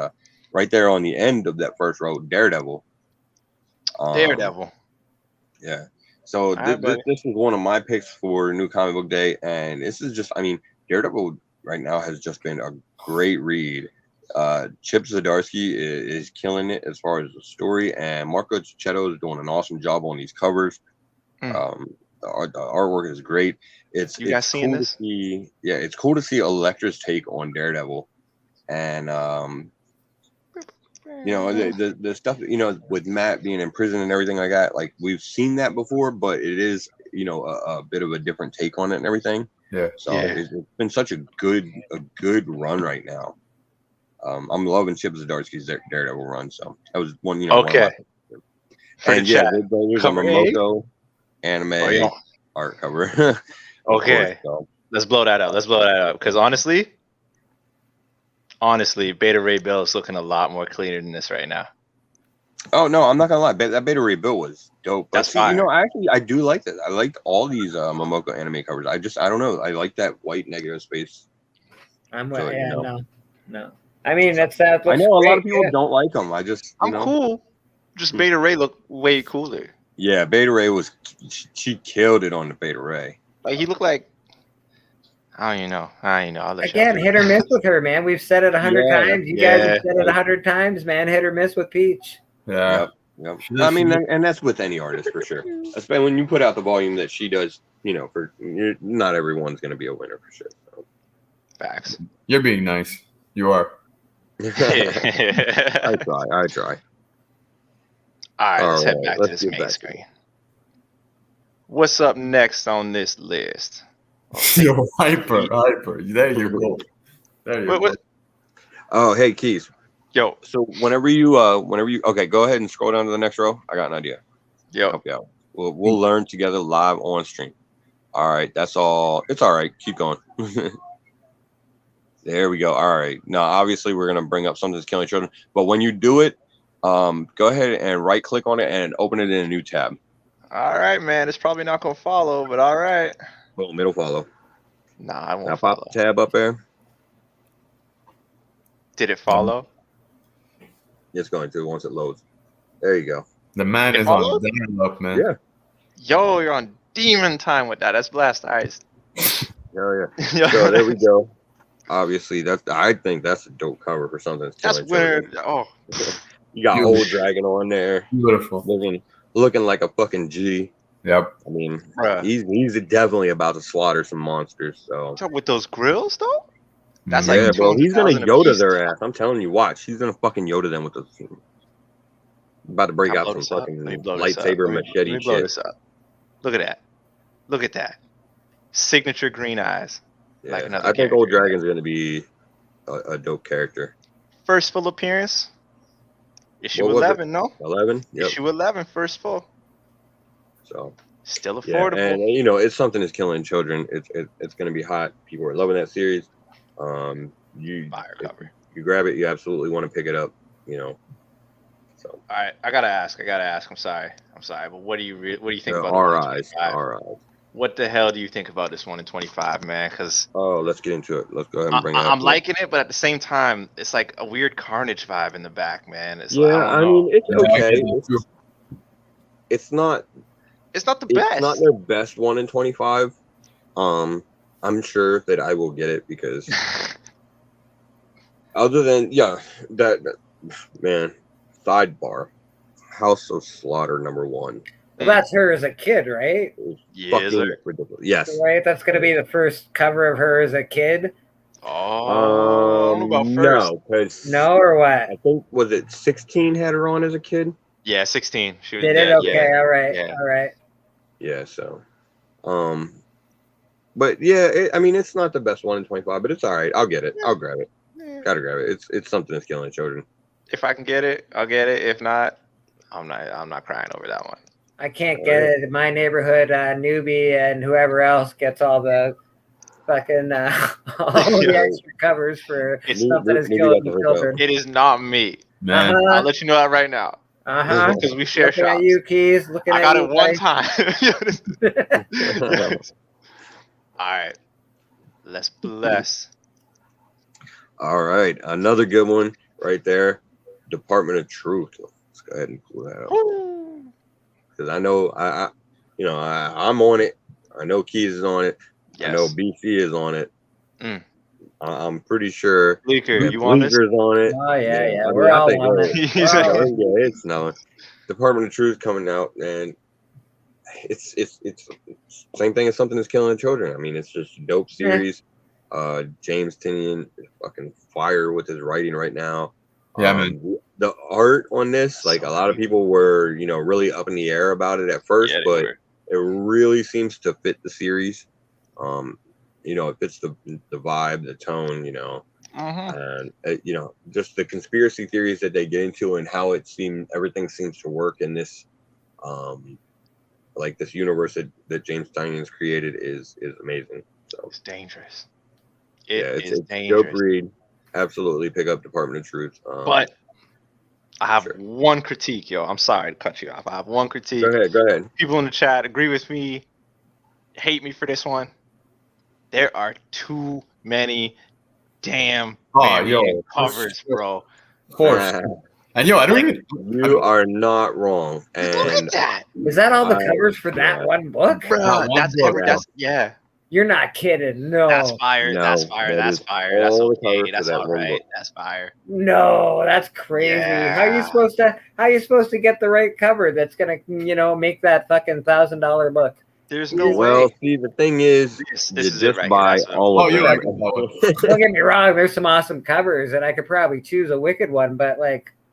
right there on the end of that first row, Daredevil. Daredevil. Yeah. So this is one of my picks for New Comic Book Day, and this is just, I mean, Daredevil right now has just been a great read. Chip Zdarsky is killing it as far as the story, and Marco Cicchetto is doing an awesome job on these covers. The artwork is great. It's guys seeing cool this? to see. Yeah, it's cool to see Elektra's take on Daredevil, and the stuff with Matt being in prison and everything like that. Like we've seen that before, but it is a bit of a different take on it and everything. Yeah. So it's been such a good run right now. I'm loving Chip Zdarsky's Daredevil run. So that was one. Okay. And yeah, there's a Momoko anime art cover. Okay. So. Let's blow that up. Because honestly, Beta Ray Bill is looking a lot more cleaner than this right now. Oh no, I'm not gonna lie. That Beta Ray Bill was dope. That's fine. I do like that. I liked all these Momoko anime covers. I don't know. I like that white negative space. I'm So, no. I mean, that's that. I know a lot of people don't like them. I'm cool. Just Beta Ray looked way cooler. Yeah, Beta Ray she killed it on the Beta Ray. Like he looked like I don't know. I'll let Again, hit or miss with her, man. We've said it 100 times. You guys have said it 100 times, man. Hit or miss with Peach. Yeah. Yep. I mean, and that's with any artist for sure. Especially when you put out the volume that she does. Not everyone's going to be a winner for sure. So. Facts. You're being nice. You are. I try. All right, let's head back to let's this get main back. screen. What's up next on this list? Yo, hyper. There you go. What? Oh, hey, Keys. Yo. So whenever you okay, go ahead and scroll down to the next row. I got an idea. Yo. Help you out. We'll learn together live on stream. All right, that's all. It's all right. Keep going. There we go. All right. Now, obviously, we're gonna bring up something that's killing children, but when you do it, go ahead and right click on it and open it in a new tab. All right, man. It's probably not gonna follow, but all right. Boom, it'll follow. Nah, I won't Now follow. pop the tab up there. Did it follow? It's going to once it loads. There you go. The man It is followed? on dial-up, man. Yeah. Yo, you're on demon time with that. That's blast eyes. Hell yeah. So there we go. Obviously, I think that's a dope cover for something. That's weird. Oh, you got Beautiful. Old Dragon on there, Beautiful. looking like a fucking G. Yep. I mean, bruh. he's definitely about to slaughter some monsters. So What's up with those grills though? That's yeah, like bro, he's gonna 200,000 a Yoda piece. their ass. I'm telling you, watch. He's gonna fucking Yoda them with those. About to break I'll out blow some this up. fucking Let me blow this up. lightsaber Let me machete blow shit. this up. Look at that. Look at that. Signature green eyes. Yeah, Like another I think Old character. Dragon's gonna be a dope character. First full appearance. Issue What was it? 11, no? 11. Yep. Issue 11, first full. So Still yeah, affordable. and you know, it's something that's killing children. It's gonna be hot. People are loving that series. You Fire cover. you grab it, you absolutely want to pick it up. You know. So All right, I gotta ask. I'm sorry, but what do you think about our the 1 in eyes, 25? our eyes. What the hell do you think about this 1 in 25, man? Because Oh, let's get into it. Let's go ahead and bring it up. I'm liking it, but at the same time, it's like a weird Carnage vibe in the back, man. It's Yeah, like, I I don't mean, know. it's Yeah, I okay. get that too. It's not. It's not the It's best. not their best 1 in 25. I'm sure that I will get it because other than that man, sidebar, House of Slaughter #1. Well, that's her as a kid, right? Yeah, Fucking is it? ridiculous. Yes. Right. That's gonna be the first cover of her as a kid. Oh, I don't know about first. No, because No, or what? I think was it 16 had her on as a kid. Yeah, 16. She was, Did it? yeah, Okay. yeah. All right. Yeah. All right. Yeah, so, but yeah, I mean, it's not the best 1 in 25, but it's all right. I'll get it. I'll grab it. Gotta grab it. It's something that's killing children. If I can get it, I'll get it. If not, I'm not crying over that one. I can't get it. In my neighborhood, newbie and whoever else gets all the fucking all the extra covers for It's something that's Newbie killing got the children. It is not me. Man. I'll let you know that right now. Because we share Looking shops. at you, Keys. Looking I at got you, it one buddy. time. All right. Let's bless. All right, another good one right there. Department of Truth. Let's go ahead and pull that up because I know I'm on it. I know Keys is on it. Yes. I know BC is on it. Mm. I'm pretty sure Bleeker, that you want this? Bleeker's on it. Oh yeah. I mean, We're I all think on we're- it. He's We're like- all on it. Yeah, it's no Department of Truth coming out, and it's same thing as something that's killing children. I mean, it's just a dope series. James Tynion is fucking fire with his writing right now. Yeah, man. The art on this, like a lot of people were, really up in the air about it at first, Yeah, they but were. it really seems to fit the series. It fits the vibe, the tone, Mhm. and just the conspiracy theories that they get into and how everything seems to work in this, like this universe that James Tynion's created is amazing. So It's dangerous. it's It's a dope dangerous. read. Absolutely pick up Department of Truth. But I have Sure. one critique, yo. I'm sorry to cut you off. I have one critique. Go ahead. People in the chat agree with me, hate me for this one. There are too many damn variant covers, bro. Of course. And I don't even. You are not wrong. Look And at that, Is that all the I- covers for that one book? bro. one That's book, yeah. You're not kidding. No. That's fire. No, That's fire. that That's is fire. That's all the okay. covers for That's that all one right. book. That's fire. No, that's crazy. How Yeah. you supposed to get the right cover that's gonna make that fucking $1,000 book? There's no well, way. see, the thing is, This you is it just right here. buy That's what- all Oh, of you're them. right. Don't get me wrong, there's some awesome covers, and I could probably choose a wicked one, but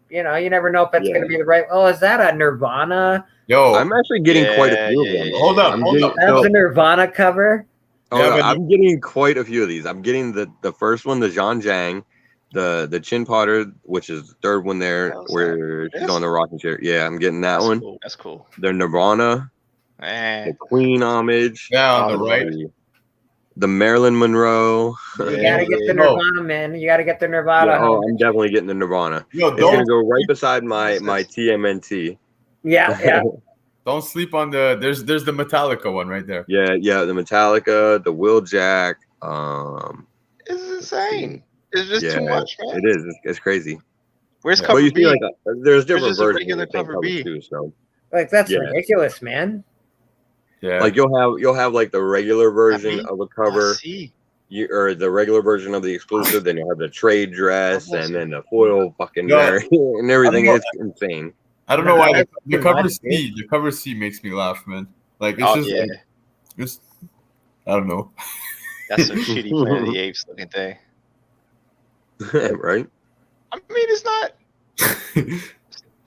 you never know if it's Yeah. gonna be the right. Oh, is that a Nirvana? Yo, I'm actually getting quite a few of Yeah, them. yeah, hold up, I'm hold getting- up. That's so- a Nirvana cover. Yeah, but- I'm getting quite a few of these. I'm getting the first one, the Jean Jang, the Chin Potter, which is the third one there, How's where she's This? on the rocking chair. Yeah, I'm getting that That's one. cool. That's cool. The Nirvana, the Man. Queen homage, yeah, on the Oh, right. the Marilyn Monroe. You Yeah. gotta get the No. Nirvana, man. You gotta get the Nirvana. Yeah, I'm definitely getting the Nirvana. Yo, It's gonna don't go right beside my TMNT. Yeah. don't sleep on the. There's the Metallica one right there. Yeah, the Metallica, the Will Jack. It's insane. It's just Yeah, too much, man. It is. It's crazy. Where's Yeah. cover But you B? see, there's different just a versions regular of the same cover cover B. too. So Like that's Yeah. ridiculous, man. Yeah. Like you'll have like the regular version mean, of a cover, see. or the regular version of the exclusive. Then you'll have the trade dress, and then the foil fucking No, and everything. I don't It's insane. I don't know why That's the too cover much, C, the cover C makes me laugh, man. Like it's Oh just yeah, like, it's I don't know. that's some shitty Planet of the Apes looking thing. Right? I mean, it's not.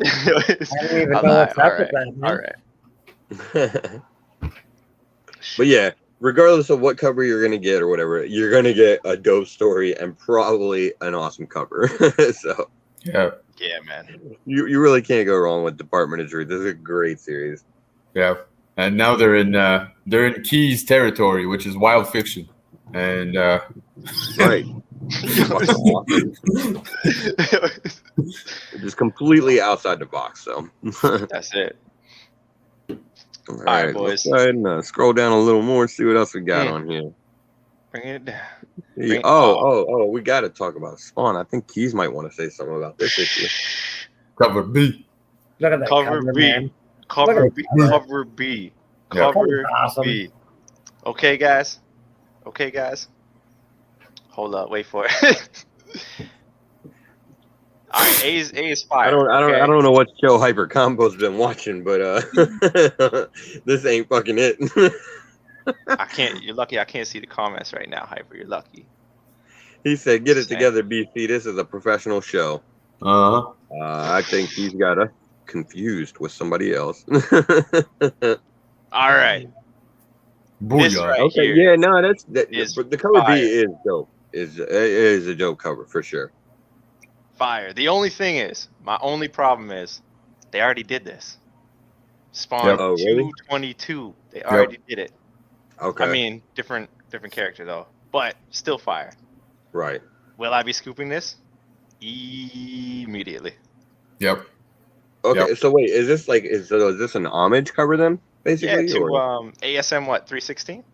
I don't even know All what's right, up with that, man. all right. But yeah, regardless of what cover you're gonna get or whatever, you're gonna get a dope story and probably an awesome cover. So Yeah, Yeah, man. you really can't go wrong with Department of Truth. This is a great series. yeah. And now they're in Key's territory, which is wild fiction. And Right. Fucking awesome. Just completely outside the box. So That's it. all right, right, boys. let's go ahead and scroll down a little more, see what else we got on here. Bring it down. Yeah, oh, we got to talk about Spawn. I think Keys might want to say something about this issue. cover B. Look at that Cover cover, B. man. Cover Look at B. that. Cover B. Yeah. Cover Cover's awesome. B. Okay, guys. Okay, guys. Hold up. Wait for it. All right, A is fire. I okay? don't know what show Hyper Combo's been watching, but this ain't fucking it. I can't. You're lucky. I can't see the comments right now, Hyper. You're lucky. He said, "Get it Same. together, BC. This is a professional show." Uh-huh. I think he's got us confused with somebody else. All right. This Booyah. right Okay, here yeah, no, is but the cover fire. B is dope. It is a dope cover for sure. Fire. The only thing is, my only problem is, they already did this. Spawn Yep. Oh, really? 222. They already did it. Okay, I mean, different character though, but still fire. right. Will I be scooping this? Immediately. Yep. Okay, Yep. so wait, is this an homage cover then, Yeah, basically? to or? ASM what 316?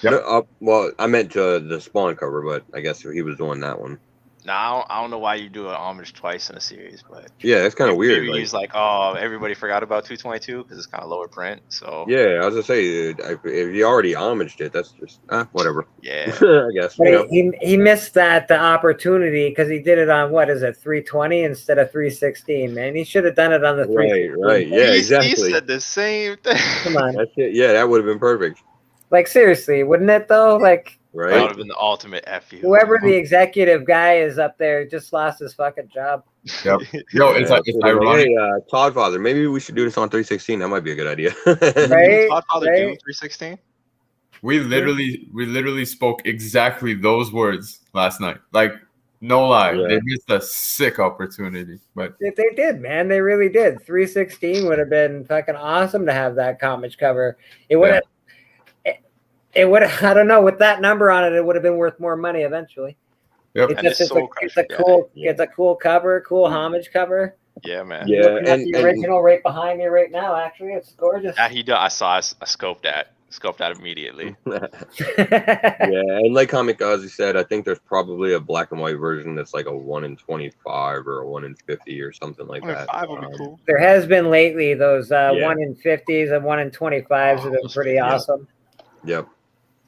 Yep. No, well, I meant to the Spawn cover, but I guess he was doing that one. Now I don't know why you do an homage twice in a series, but Yeah, that's kind of weird. maybe Like, he's like, oh, everybody forgot about 222 because it's kind of lower print. So yeah, I was gonna say, if you already homaged it, that's just whatever. yeah. I guess. You know? But he missed the opportunity because he did it on what is it 320 instead of 316. Man, he should have done it on the 316. Right. Yeah, He exactly. said the same thing. Come on, That's it. Yeah, that would have been perfect. like seriously, wouldn't it though? Like That would Right. have been the ultimate F you. whoever the executive guy is up there just lost his fucking job. Yep. Yo, it's Like, ironic. hey, Todd Father, maybe we should do this on 316. That might be a good idea. Right? Godfather right? do 316? We literally spoke exactly those words last night. Like, no lie, Yeah. they missed a sick opportunity. But They did, man. They really did. 316 would have been fucking awesome to have that comic cover. It would have. It would have. I don't know. With that number on it, it would have been worth more money eventually. yep. It And just it's is Soul it's a Crusher, cool. yeah. It's a cool cover, cool homage cover. Yeah, man. Yeah, Looking at and the original right behind me right now. Actually, it's gorgeous. Yeah, he does. I saw. I scoped that. Scoped that immediately. yeah, and like Comic Ozzy said, I think there's probably a black and white version that's like a 1 in 25 or a 1 in 50 or something like that. 5 would be cool. There has been lately those Yeah. 1 in 50s and 1 in 25s have been pretty Yeah. awesome. Yep.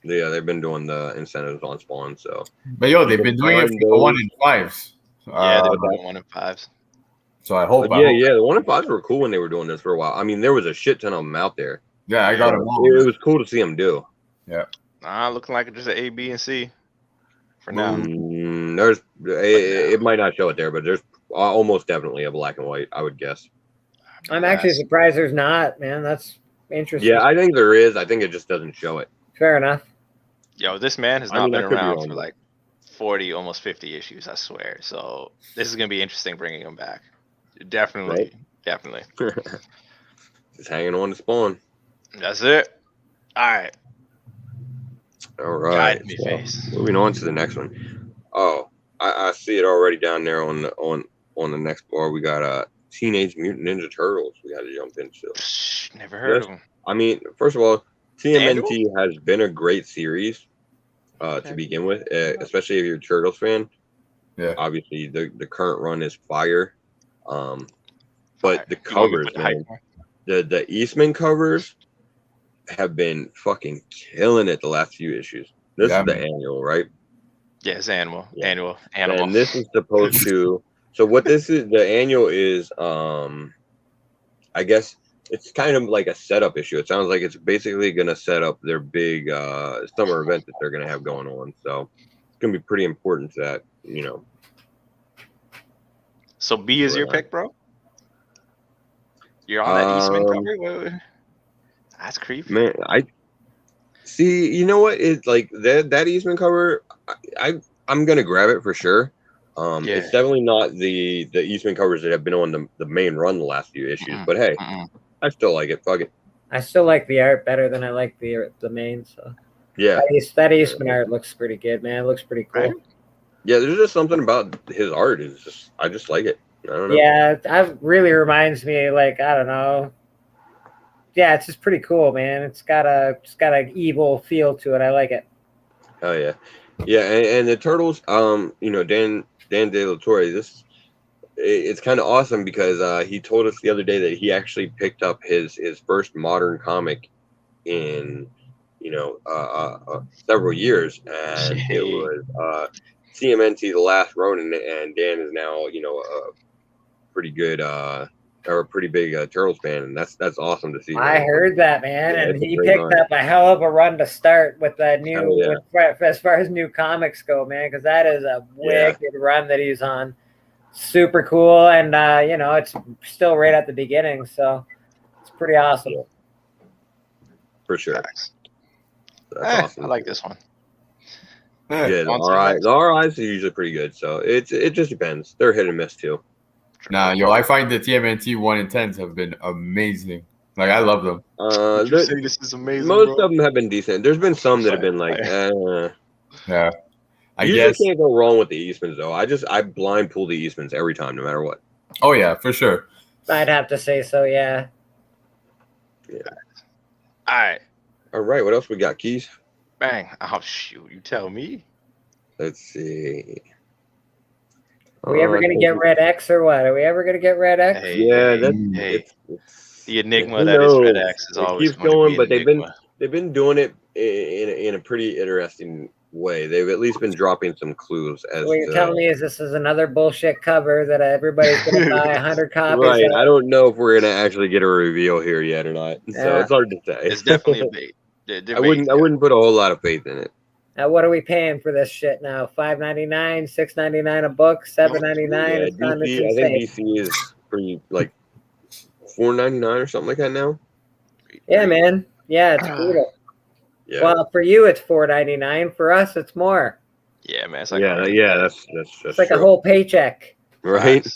Yeah, they've been doing the incentives on Spawn, so But yo, they've been doing it for the 1 in 5s. Yeah, they Uh, were doing 1 in 5s. so I hope. but yeah, the 1 in 5s were cool when they were doing this for a while. I mean, there was a shit ton of them out there. Yeah, I got them all. It was cool to see them do. Looking like just an A, B, and C for now. There's it might not show it there, but there's almost definitely a black and white, I would guess. I'm actually surprised there's not, man. That's interesting. Yeah, I think there is. I think it just doesn't show it. Fair enough. Yo, this man has I not mean, I been could be around wrong, for but- like 40, almost 50 issues, I swear. So this is gonna be interesting bringing him back. Definitely, definitely. Just hanging on to Spawn. That's it. All right. All right. Guide me, so, face. moving on to the next one. Oh, I see it already down there on the next bar. We got Teenage Mutant Ninja Turtles. We got to jump into. Psh, never heard of him. I mean, first of all, Daniel? TMNT has been a great series to begin with, especially if you're a Turtles fan. Yeah. Obviously, the current run is fire. But Fire. the You want me to covers, put the hype man, on? the Eastman covers have been fucking killing it the last few issues. This Yeah, is the man. annual, right? Yeah, it's animal. Yeah. Animal. And this is supposed to. So what this is, the annual is, I guess it's kind of like a setup issue. It sounds like it's basically going to set up their big summer event that they're going to have going on. So it's going to be pretty important to that, you know. So B is your pick, bro? You're on that Eastman cover? Wait. That's creepy. Man, I see. You know what? It's like that Eastman cover. I'm gonna grab it for sure. It's definitely not the Eastman covers that have been on the main run the last few issues. But hey, I still like it. Fuck it. I still like the art better than I like the main. So yeah, that Eastman art looks pretty good, man. It looks pretty cool. Right? Yeah, there's just something about his art. I just like it. I don't know. Yeah, that really reminds me, like, I don't know. Yeah, it's just pretty cool, man. It's got an evil feel to it. I like it. Oh yeah, yeah, and the Turtles. You know, Dan De La Torre. It's kind of awesome because he told us the other day that he actually picked up his first modern comic in, you know, several years, and it was CMNT The Last Ronin, and Dan is now, you know, a pretty good or a pretty big Turtles fan, and that's awesome to see. I heard that, man, Yeah, and he great picked up a hell of a run to start with that new, yeah. as far as new comics go, man, because that is a wicked run that he's on. Super cool, and you know, it's still right at the beginning, so it's pretty awesome. Yeah. For sure. That's awesome. I like this one. Yeah, the RIs are usually pretty good, so it just depends. They're hit and miss too. Nah, yo, I find the TMNT 1 and 10s have been amazing. Like, I love them. You say this is amazing. Most of them have been decent. There's been some that have been like, yeah. I guess can't go wrong with the Eastmans though. I blind pull the Eastmans every time, no matter what. Oh yeah, for sure. I'd have to say so. Yeah. Yeah. All right. What else we got? Keys. Bang. Oh shoot! You tell me. Let's see. Are we ever gonna get Red X or what? Are we ever gonna get Red X? Yeah, it's the enigma that is Red X is always keeps going, but they've been doing it in a pretty interesting way. They've at least been dropping some clues. As what you're telling me is this is another bullshit cover that everybody's gonna buy 100 copies. Right. Of. I don't know if we're gonna actually get a reveal here yet or not. So it's hard to say. It's definitely a bait. I wouldn't put a whole lot of faith in it. Now, what are we paying for this shit now? $5.99, $6.99 a book, $7.99. Yeah, DC, I think DC is pretty like $4.99 or something like that now. Yeah, man. Yeah, it's brutal. Yeah. Well, for you, it's $4.99. For us, it's more. Yeah, man. It's like that's it's like a whole paycheck. Right.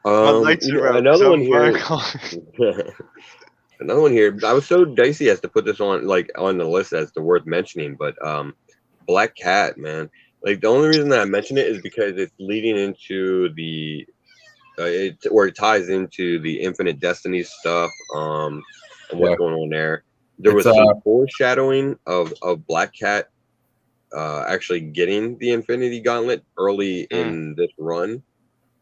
Another one here. Another one here. I was so dicey as to put this on the list as to worth mentioning, but Black Cat, man. Like the only reason that I mention it is because it's leading into the it ties into the Infinite Destiny stuff and what's going on there. There was some foreshadowing of Black Cat actually getting the Infinity Gauntlet early in this run,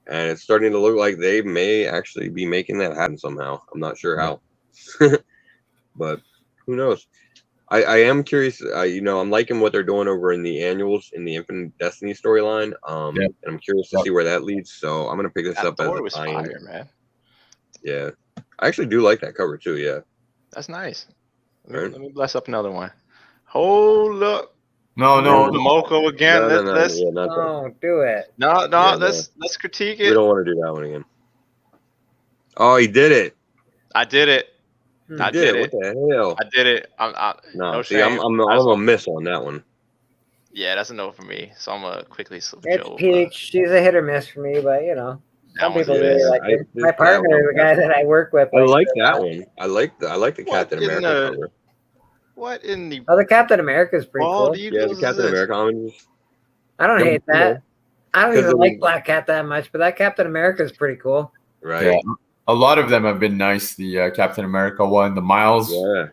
and it's starting to look like they may actually be making that happen somehow. I'm not sure how. But who knows? I am curious. I'm liking what they're doing over in the annuals in the Infinite Destiny storyline. And I'm curious to see where that leads. So I'm gonna pick this up as a fire, man. Yeah, I actually do like that cover too. Yeah, that's nice. Let me bless up another one. Hold up. No, the Moco again. Don't do it. No, let's critique it. We don't want to do that one again. Oh, he did it. I did it. I did it. What the hell? I did it. No, see, I'm a miss on that one. Yeah, that's a no for me. So I'm gonna quickly switch it's over. Peach. She's a hit or miss for me, but some people really like it. My partner, the guy that I work with. I like that one. I like the Captain America cover. What in the? Oh, the Captain America is pretty cool. Yeah, the Captain America. I don't hate that. I don't even like Black Cat that much, but that Captain America is pretty cool. Right. Yeah. A lot of them have been nice. The Captain America one, the Miles. Yeah,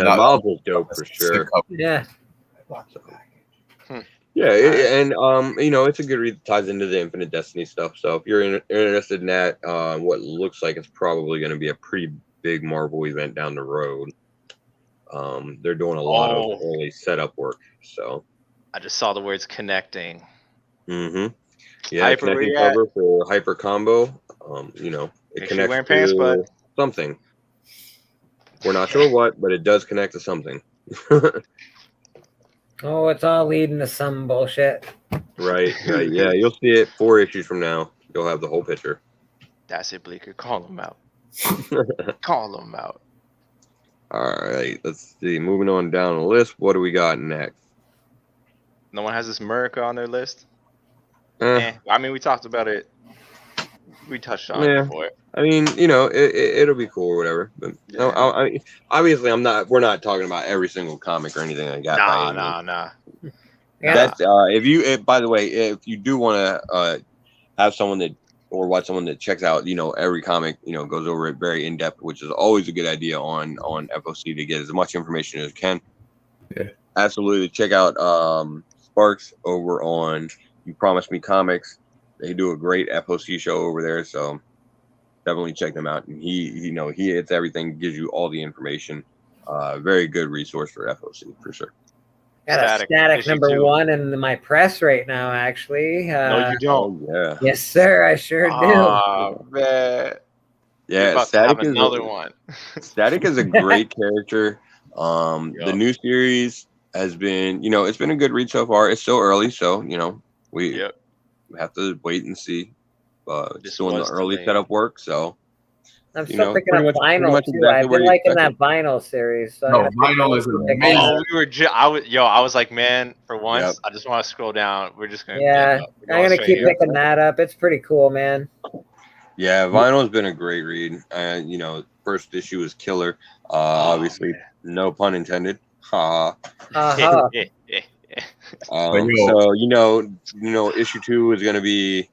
the Miles was dope for sure. Yeah. Yeah, and it's a good read. Ties into the Infinite Destiny stuff. So if you're interested in that, what looks like it's probably going to be a pretty big Marvel event down the road. They're doing a lot of early setup work. So I just saw the words connecting. yeah, Hyper, connecting where you cover for Hyper Combo. It Make sure you're connects wearing pants, to bud. something. We're not sure what, but it does connect to something. Oh, it's all leading to some bullshit. Right. Yeah, you'll see it 4 issues from now. You'll have the whole picture. That's it, Bleeker. Call them out. Call them out. All right, let's see. Moving on down the list, what do we got next? No one has this America on their list. Eh, I mean, we talked about it. We touched on Yeah. it before. I mean, it'll be cool or whatever. But no, obviously, we're not talking about every single comic or anything like that. Nah. Yeah. That's by the way, if you do want to have someone that or watch someone that checks out, every comic, goes over it very in depth, which is always a good idea on FOC to get as much information as can. Yeah. Absolutely, check out Sparks over on You Promised Me Comics. They do a great FOC show over there, so definitely check them out. And he hits everything, gives you all the information. Very good resource for FOC for sure. Got a static issue number 2. 1 in my press right now, actually. No, you don't. Oh, yeah. Yes, sir. I sure do. Oh, man. You're Yeah, about to have another one. Static is a great character. The new series has been, it's been a good read so far. It's still early, so we have to wait and see. Just doing the early setup work, so I'm still picking up vinyl too. exactly I've where been you liking expected. that vinyl series. So No, vinyl is amazing. I was like, man, for once, I just want to scroll down. We're just gonna. Yeah, I'm gonna keep picking that up. It's pretty cool, man. Yeah, vinyl has been a great read. First issue is killer. Obviously, no pun intended. Ha. Uh-huh. So issue 2 is gonna be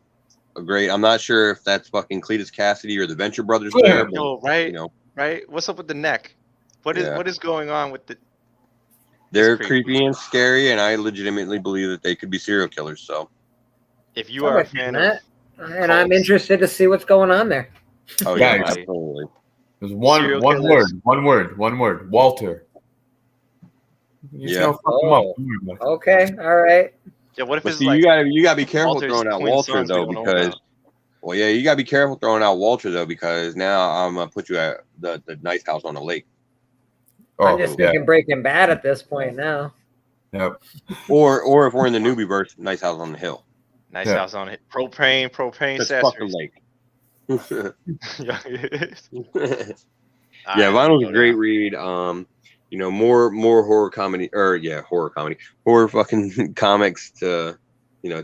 a great. I'm not sure if that's fucking Cletus Cassidy or the Venture Brothers there. But, right. What's up with the neck? What is going on with the? They're creepy and scary, and I legitimately believe that they could be serial killers. So, if you are a fan of, and I'm interested to see what's going on there. Oh yeah, absolutely. There's one word. Walter. Okay, all right. Yeah, what if it's you gotta be careful throwing out Walter though, because you gotta be careful throwing out Walter though, because now I'm gonna put you at the nice house on the lake. I'm just thinking Breaking Bad at this point now. Yep. Or if we're in the newbie verse, nice house on the hill. Nice house on it. Propane Fuck the lake. Yeah, Vinyl's a great read. More horror comedy horror fucking comics to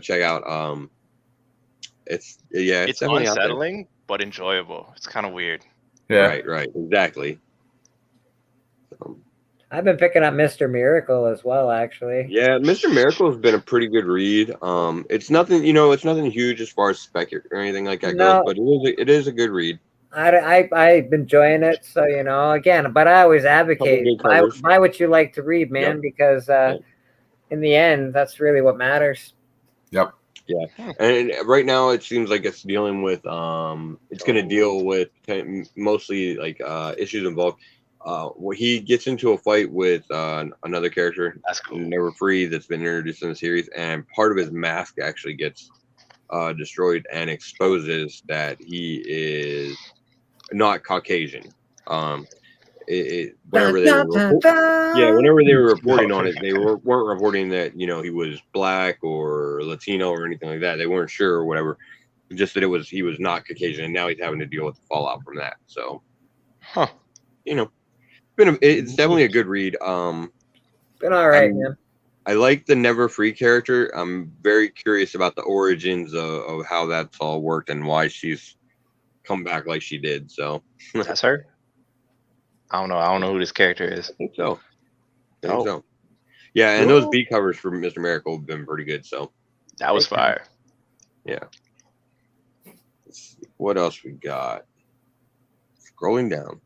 check out. It's definitely unsettling but enjoyable. It's kind of weird. Yeah, right, exactly. I've been picking up Mr. Miracle as well, actually. Yeah, Mr. Miracle has been a pretty good read. It's nothing, it's nothing huge as far as Spec or anything like that goes, but it is a good read. I'm enjoying it, so again, but I always advocate buy what you like to read, man, because in the end, that's really what matters. Yep. Yeah, and right now it seems like it's dealing with it's going to deal with mostly like issues involved. Where he gets into a fight with another character, that's cool. Never Free, that's been introduced in the series, and part of his mask actually gets destroyed and exposes that he is not Caucasian. Whenever they were reporting on it, they weren't reporting that he was black or Latino or anything like that. They weren't sure or whatever. Just that he was not Caucasian, and now he's having to deal with the fallout from that. So, it's definitely a good read. Been all right, man. I like the Never Free character. I'm very curious about the origins of how that's all worked and why she's come back like she did. So that's her. I don't know who this character is. I think so. Yeah, and those B covers for Mr. Miracle have been pretty good. So that was fire. Yeah. Let's see what else we got? Scrolling down.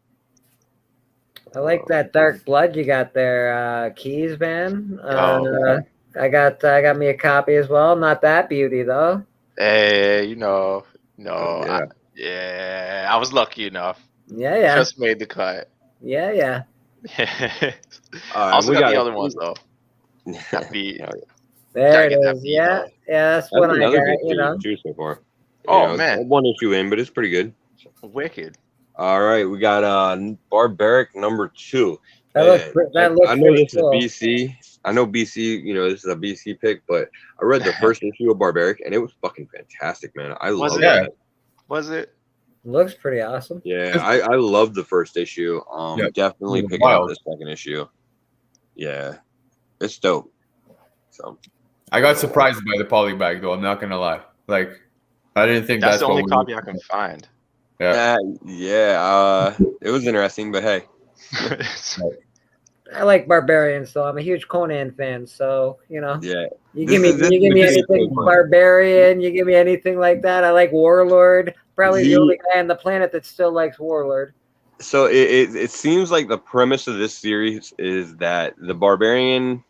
I like that dark blood you got there, Keys, man. I got me a copy as well. Not that beauty though. Hey, I was lucky enough. Yeah. Just made the cut. Yeah. Also we got the got other ones though. That beat. There Gotta it get that is. beat, Yeah. though. Yeah, that's That's what I another got, good you know. series too so far. Oh, man. one issue in, but it's pretty good. Wicked. All right, we got Barbaric number 2. That looks I know pretty this cool. is BC. I know BC, this is a BC pick, but I read the first issue of Barbaric and it was fucking fantastic, man. I Was love it? that. Was it? Looks pretty awesome. Yeah, I love the first issue. Yeah, Definitely it was picking up wild. the second issue. Yeah, it's dope. So I got surprised by the polybag though. I'm not gonna lie. Like, I didn't think That's the only what copy I can find. Yeah. it was interesting, but hey, I like Barbarian, so I'm a huge Conan fan. So yeah, you This give me is- this you is give a me good anything one. Barbarian, you give me anything like that. I like Warlord. Probably He- the only guy on the planet that still likes Warlord. so it seems like the premise of this series is that the Barbarian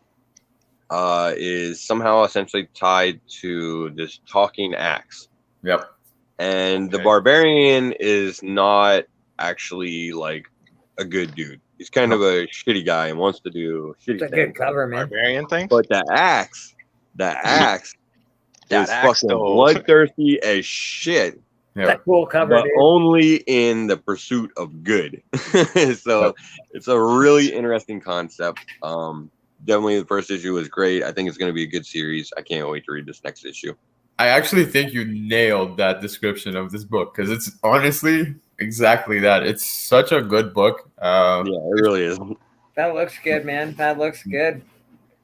is somehow essentially tied to this talking axe. Yep. And the Okay. Barbarian is not actually like a good dude. He's kind of a shitty guy and wants to do shitty It's a things. good cover, man. Barbarian thing? But the axe That is axe, fucking though. bloodthirsty as shit, It's Yeah. a cool cover, but dude. only in the pursuit of good. So it's a really interesting concept. Definitely the first issue was great. I think it's going to be a good series. I can't wait to read this next issue. I actually think you nailed that description of this book because it's honestly exactly that. It's such a good book. Yeah, it really is. That looks good, man. That looks good.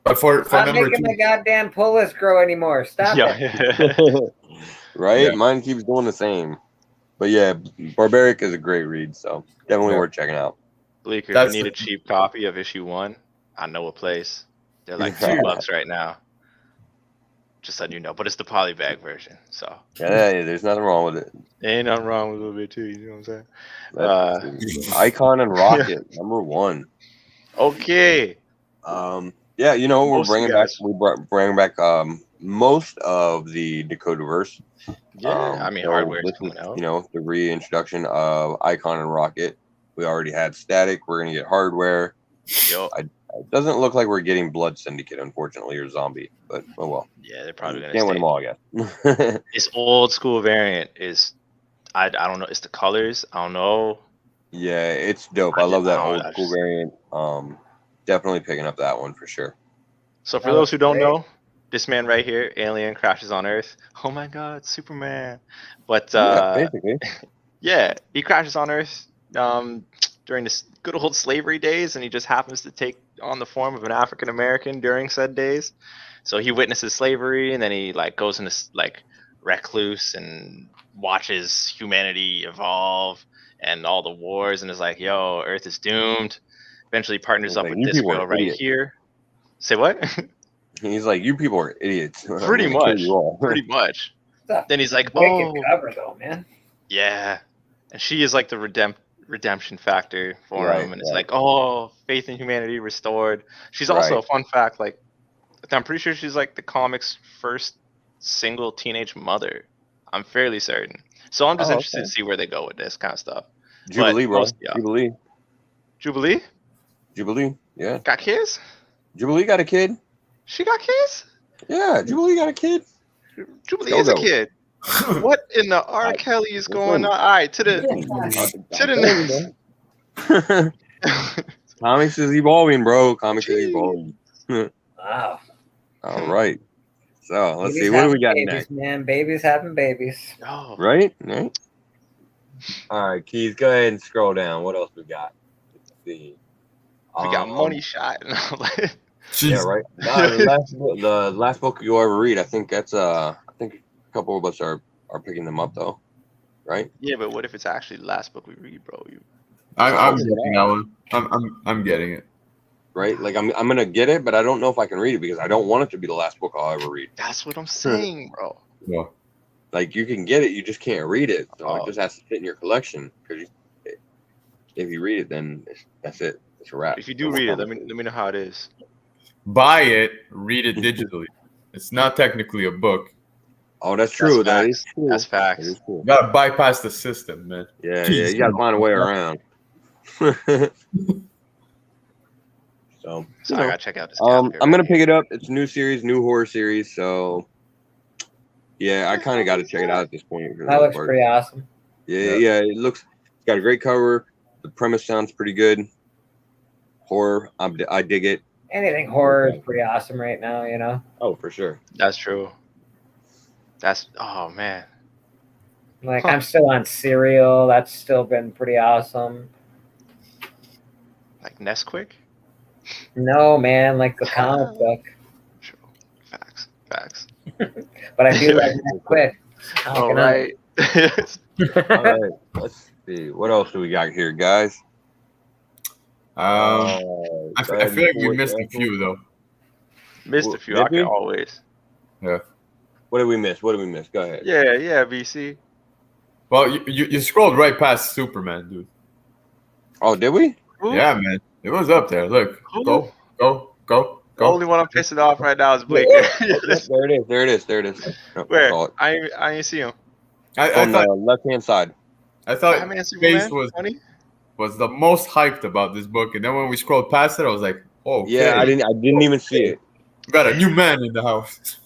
But for Not number making 2, the goddamn pull list grow anymore. Stop it. Yeah. Right? Yeah. Mine keeps doing the same. But yeah, Barbaric is a great read, so definitely Yeah. worth checking out. Bleeker, if That's you need the- a cheap copy of issue 1, I know a place. They're like Yeah. $2 right now. Just letting you know. But it's the polybag version. So Yeah, there's nothing wrong with it. ain't nothing wrong with a little bit too, you know what I'm saying? Let's see. Icon and Rocket, number 1. Okay. Yeah, we're Most bringing of back guys. bringing back most of the Decoderverse. Yeah, I mean, so hardware's this coming is, out. the reintroduction of Icon and Rocket. We already had Static. We're gonna get hardware. Yo, It doesn't look like we're getting Blood Syndicate, unfortunately, or Zombie, but oh well. yeah, they're probably gonna Can't win stay. them all, I guess. This old school variant is, I don't know. It's the colors. I don't know. Yeah, it's dope. I love that old school variant. Definitely picking up that one for sure. So for That those looks who don't great. know, this man right here, alien crashes on Earth. Oh my God, Superman! But Yeah, basically. yeah, he crashes on Earth during this good old slavery days, and he just happens to take on the form of an African American during said days. So he witnesses slavery, and then he goes into recluse and watches humanity evolve and all the wars, and is like, "Yo, Earth is doomed." Eventually, partners He's up like, with "You this people girl are right idiots." here. Say what? He's like, "You people are idiots." I'm Pretty gonna kill much. you all. Pretty much. It's Then he's like, a wicked "Oh, cover, though, man. yeah," and she is like the redemption factor for Right, him, and it's right. like, "Oh, faith in humanity restored." She's also a Right. fun fact. I'm pretty sure she's like the comic's first single teenage mother. I'm fairly certain. So I'm just Oh, interested okay. to see where they go with this kind of stuff. Jubilee, bro. yeah. Jubilee. Jubilee Yeah. got kids? Jubilee got a kid. She got kids? Yeah, Jubilee got a kid. Jubilee is a Go-go. kid. What in the R. Kelly is going on? All right, to the Comics is evolving, bro. Comics is evolving. Wow. All right. So let's Babies see. What do we having got babies, next? man. Babies having babies. Oh, Right? All right, Keith, go ahead and scroll down. What else we got? Let's see. we got money shot. And all that. Yeah, right. The last book you'll ever read. I think that's I think a couple of us are picking them up though, right? Yeah, but what if it's actually the last book we read, bro? I'm getting that one. I'm getting it. Right? Like I'm gonna get it, but I don't know if I can read it because I don't want it to be the last book I'll ever read. That's what I'm saying, bro. Yeah. Like you can get it, you just can't read it. So Oh. it just has to fit in your collection. Because if you read it, then that's it. It's a wrap. If you do read it, let me know how it is. Buy it, read it digitally. It's not technically a book. Oh, that's true. That is true. That's That facts. is true. You gotta bypass the system, man. Yeah, Jeez. you gotta find a way around. So, So I gotta check out this. I'm calendar. gonna pick it up. It's a new series, new horror series. So, yeah, I kind of got to check it out at this point. for the That most looks part. pretty awesome. Yeah. It looks. It's got a great cover. The premise sounds pretty good. Horror, I dig it. Anything horror is pretty awesome right now, you know. Oh, for sure. That's true. Oh man. Like I'm still on Serial. That's still been pretty awesome. Like Nesquik. No, man, like the comic book. True. Facts. But I do like that quick. All right. All right. Let's see. What else do we got here, guys? I feel like we missed a few though. Missed a few. Did I can we? always. What did we miss? Go ahead. Yeah, VC. Well, you scrolled right past Superman, dude. Oh, did we? Who? Yeah, man, it was up there. Look, Who? go. The only one I'm pissing off right now is Bleeker. There it is. No, Where? I saw it. I ain't see him. I On thought the left-hand side. Batman, Space Superman, funny. was the most hyped about this book, and then when we scrolled past it, I was like, oh, okay. Yeah, I didn't even see it. We got a new man in the house.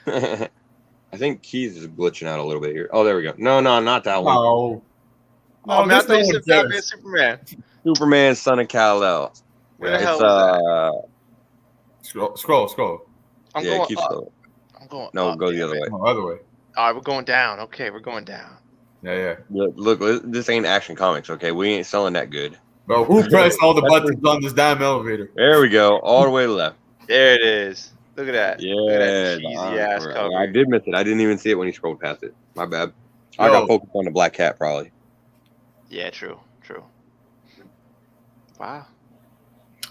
I think Keys is glitching out a little bit here. Oh, there we go. No, not that one. Oh, Oh man, I this thought you no said one Batman, cares. Superman. Superman, son of Kal-El. Where the It's, hell was that? Scroll. I'm yeah, going keep up. scrolling. I'm going. No, up, go the damn other it. way. Oh, other way. All right, we're going down. Okay, we're going down. Yeah. Look, this ain't Action Comics, okay? We ain't selling that good. Bro, who pressed all the buttons on this damn elevator? There we go, all the way left. There it is. Look at that. Yeah, Look at that cheesy ass cover. I did miss it. I didn't even see it when you scrolled past it. My bad. I got focused on the black cat, probably. Yeah, true. Wow.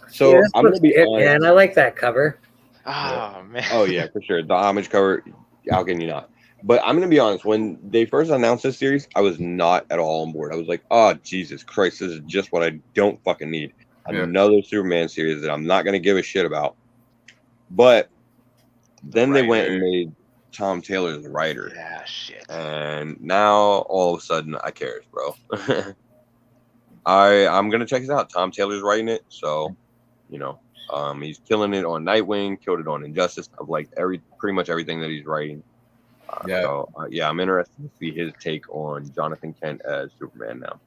So Yeah, this I'm gonna looks be good, honest. man. I like that cover. Oh man. Oh yeah, for sure. The homage cover. How can you not? But I'm gonna be honest. When they first announced this series, I was not at all on board. I was like, "Oh Jesus Christ, this is just what I don't fucking need." Yeah. Another Superman series that I'm not gonna give a shit about. But then they went and made Tom Taylor the writer, Yeah, shit. and now all of a sudden I cares, bro. I'm gonna check this out. Tom Taylor's writing it, so he's killing it on Nightwing, killed it on Injustice. I've liked pretty much everything that he's writing. I'm interested to see his take on Jonathan Kent as Superman now.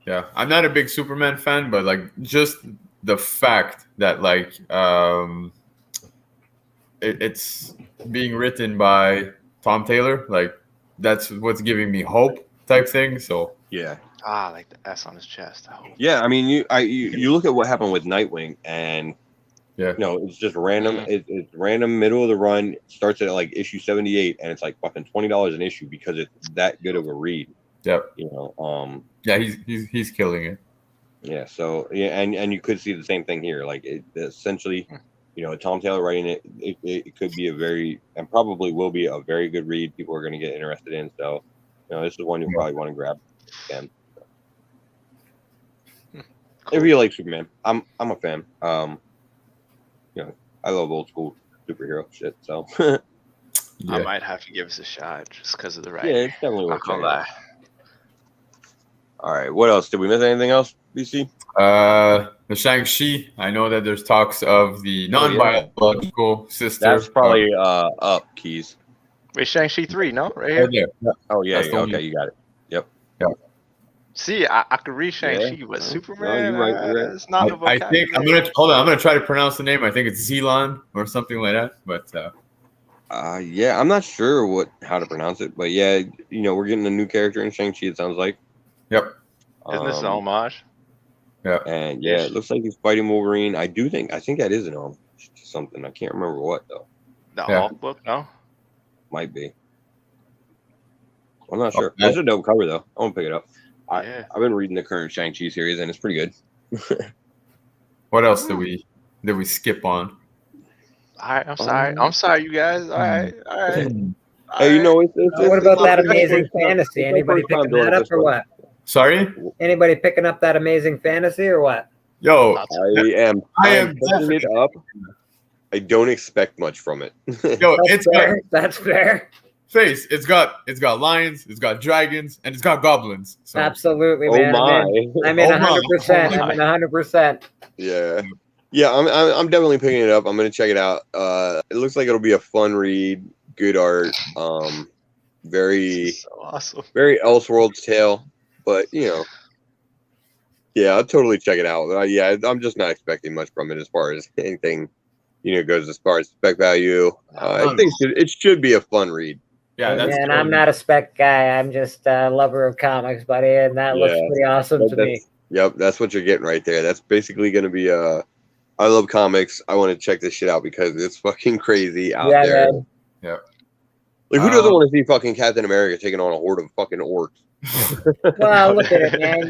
Yeah, I'm not a big Superman fan, but like just the fact that like it's being written by Tom Taylor, like that's what's giving me hope type thing. So Yeah. Like the S on his chest. Oh. Yeah, I mean, you look at what happened with Nightwing, and it's just random. It's random, middle of the run. Starts at like issue 78, and it's like fucking $20 an issue because it's that good of a read. Yep. Yeah, he's killing it. Yeah. So and you could see the same thing here. Like essentially, Tom Taylor writing it. It could be a very and probably will be a very good read. People are going to get interested in. So, this is one you probably want to grab again. If you like Superman, I'm a fan. I love old school superhero shit. So I might have to give this a shot just because of the writing. yeah, it's definitely Not worth gonna checking out. lie. All right, what else? Did we miss anything else, BC? The Shang-Chi. I know that there's talks of the non-biological sister. That's probably up, Keys. Wait, Shang-Chi 3, no? Right here? right there. Yeah. Oh yeah, That's the okay, one. you got it. Yep. See, I could read Shang-Chi, but No, Superman, you're right. it's not the I think I'm gonna try to pronounce the name. I think it's Zelan or something like that. But Yeah, I'm not sure how to pronounce it, but yeah, we're getting a new character in Shang-Chi. It sounds like. yep. Isn't this an homage? Yeah. And yeah, it looks like he's fighting Wolverine. I think that is an homage to something. I can't remember what though. The Yeah. Hulk book, no? Might be. I'm not sure. Okay. That's a dope cover though. I want to pick it up. Yeah. I've been reading the current Shang-Chi series and it's pretty good. What else did we skip on? All right, I'm sorry, you guys. All right. Hey, What about that Amazing it's our Fantasy? Anybody first time picking doing that up this or one. what? Sorry. Anybody picking up that Amazing Fantasy or what? Yo, I am I am picking it up. I don't expect much from it. Yo, That's it's got fair. That's fair. face. It's got lions. It's got dragons, and it's got goblins. So Absolutely, Oh man. my! I'm in Oh my. 100%. I'm in 100%. Yeah, yeah. I'm definitely picking it up. I'm gonna check it out. It looks like it'll be a fun read. Good art. Very So awesome. very Elseworlds tale, but yeah, I'll totally check it out. Yeah, I'm just not expecting much from it as far as anything, goes as far as spec value. I think it should be a fun read. yeah, that's And totally- I'm not a spec guy. I'm just a lover of comics, buddy, and that looks Yeah. pretty awesome to me. Yep, that's what you're getting right there. That's basically going to be I love comics. I want to check this shit out because it's fucking crazy out Yeah, there. man. Yeah. Like, who doesn't want to see fucking Captain America taking on a horde of fucking orcs? Well, look at it, man.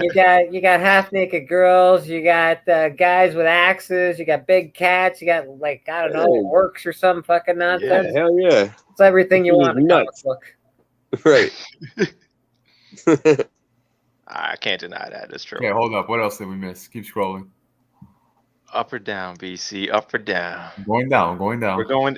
You got half naked girls. You got guys with axes. You got big cats. You got I don't know, Hey. orcs or some fucking Yeah, nonsense. hell yeah. It's everything you This want is in a comic nuts. book. Right. I can't deny that. It's true. Okay, hold up. What else did we miss? Keep scrolling. Up or down, BC? Up or down? Going down. Going down. We're going.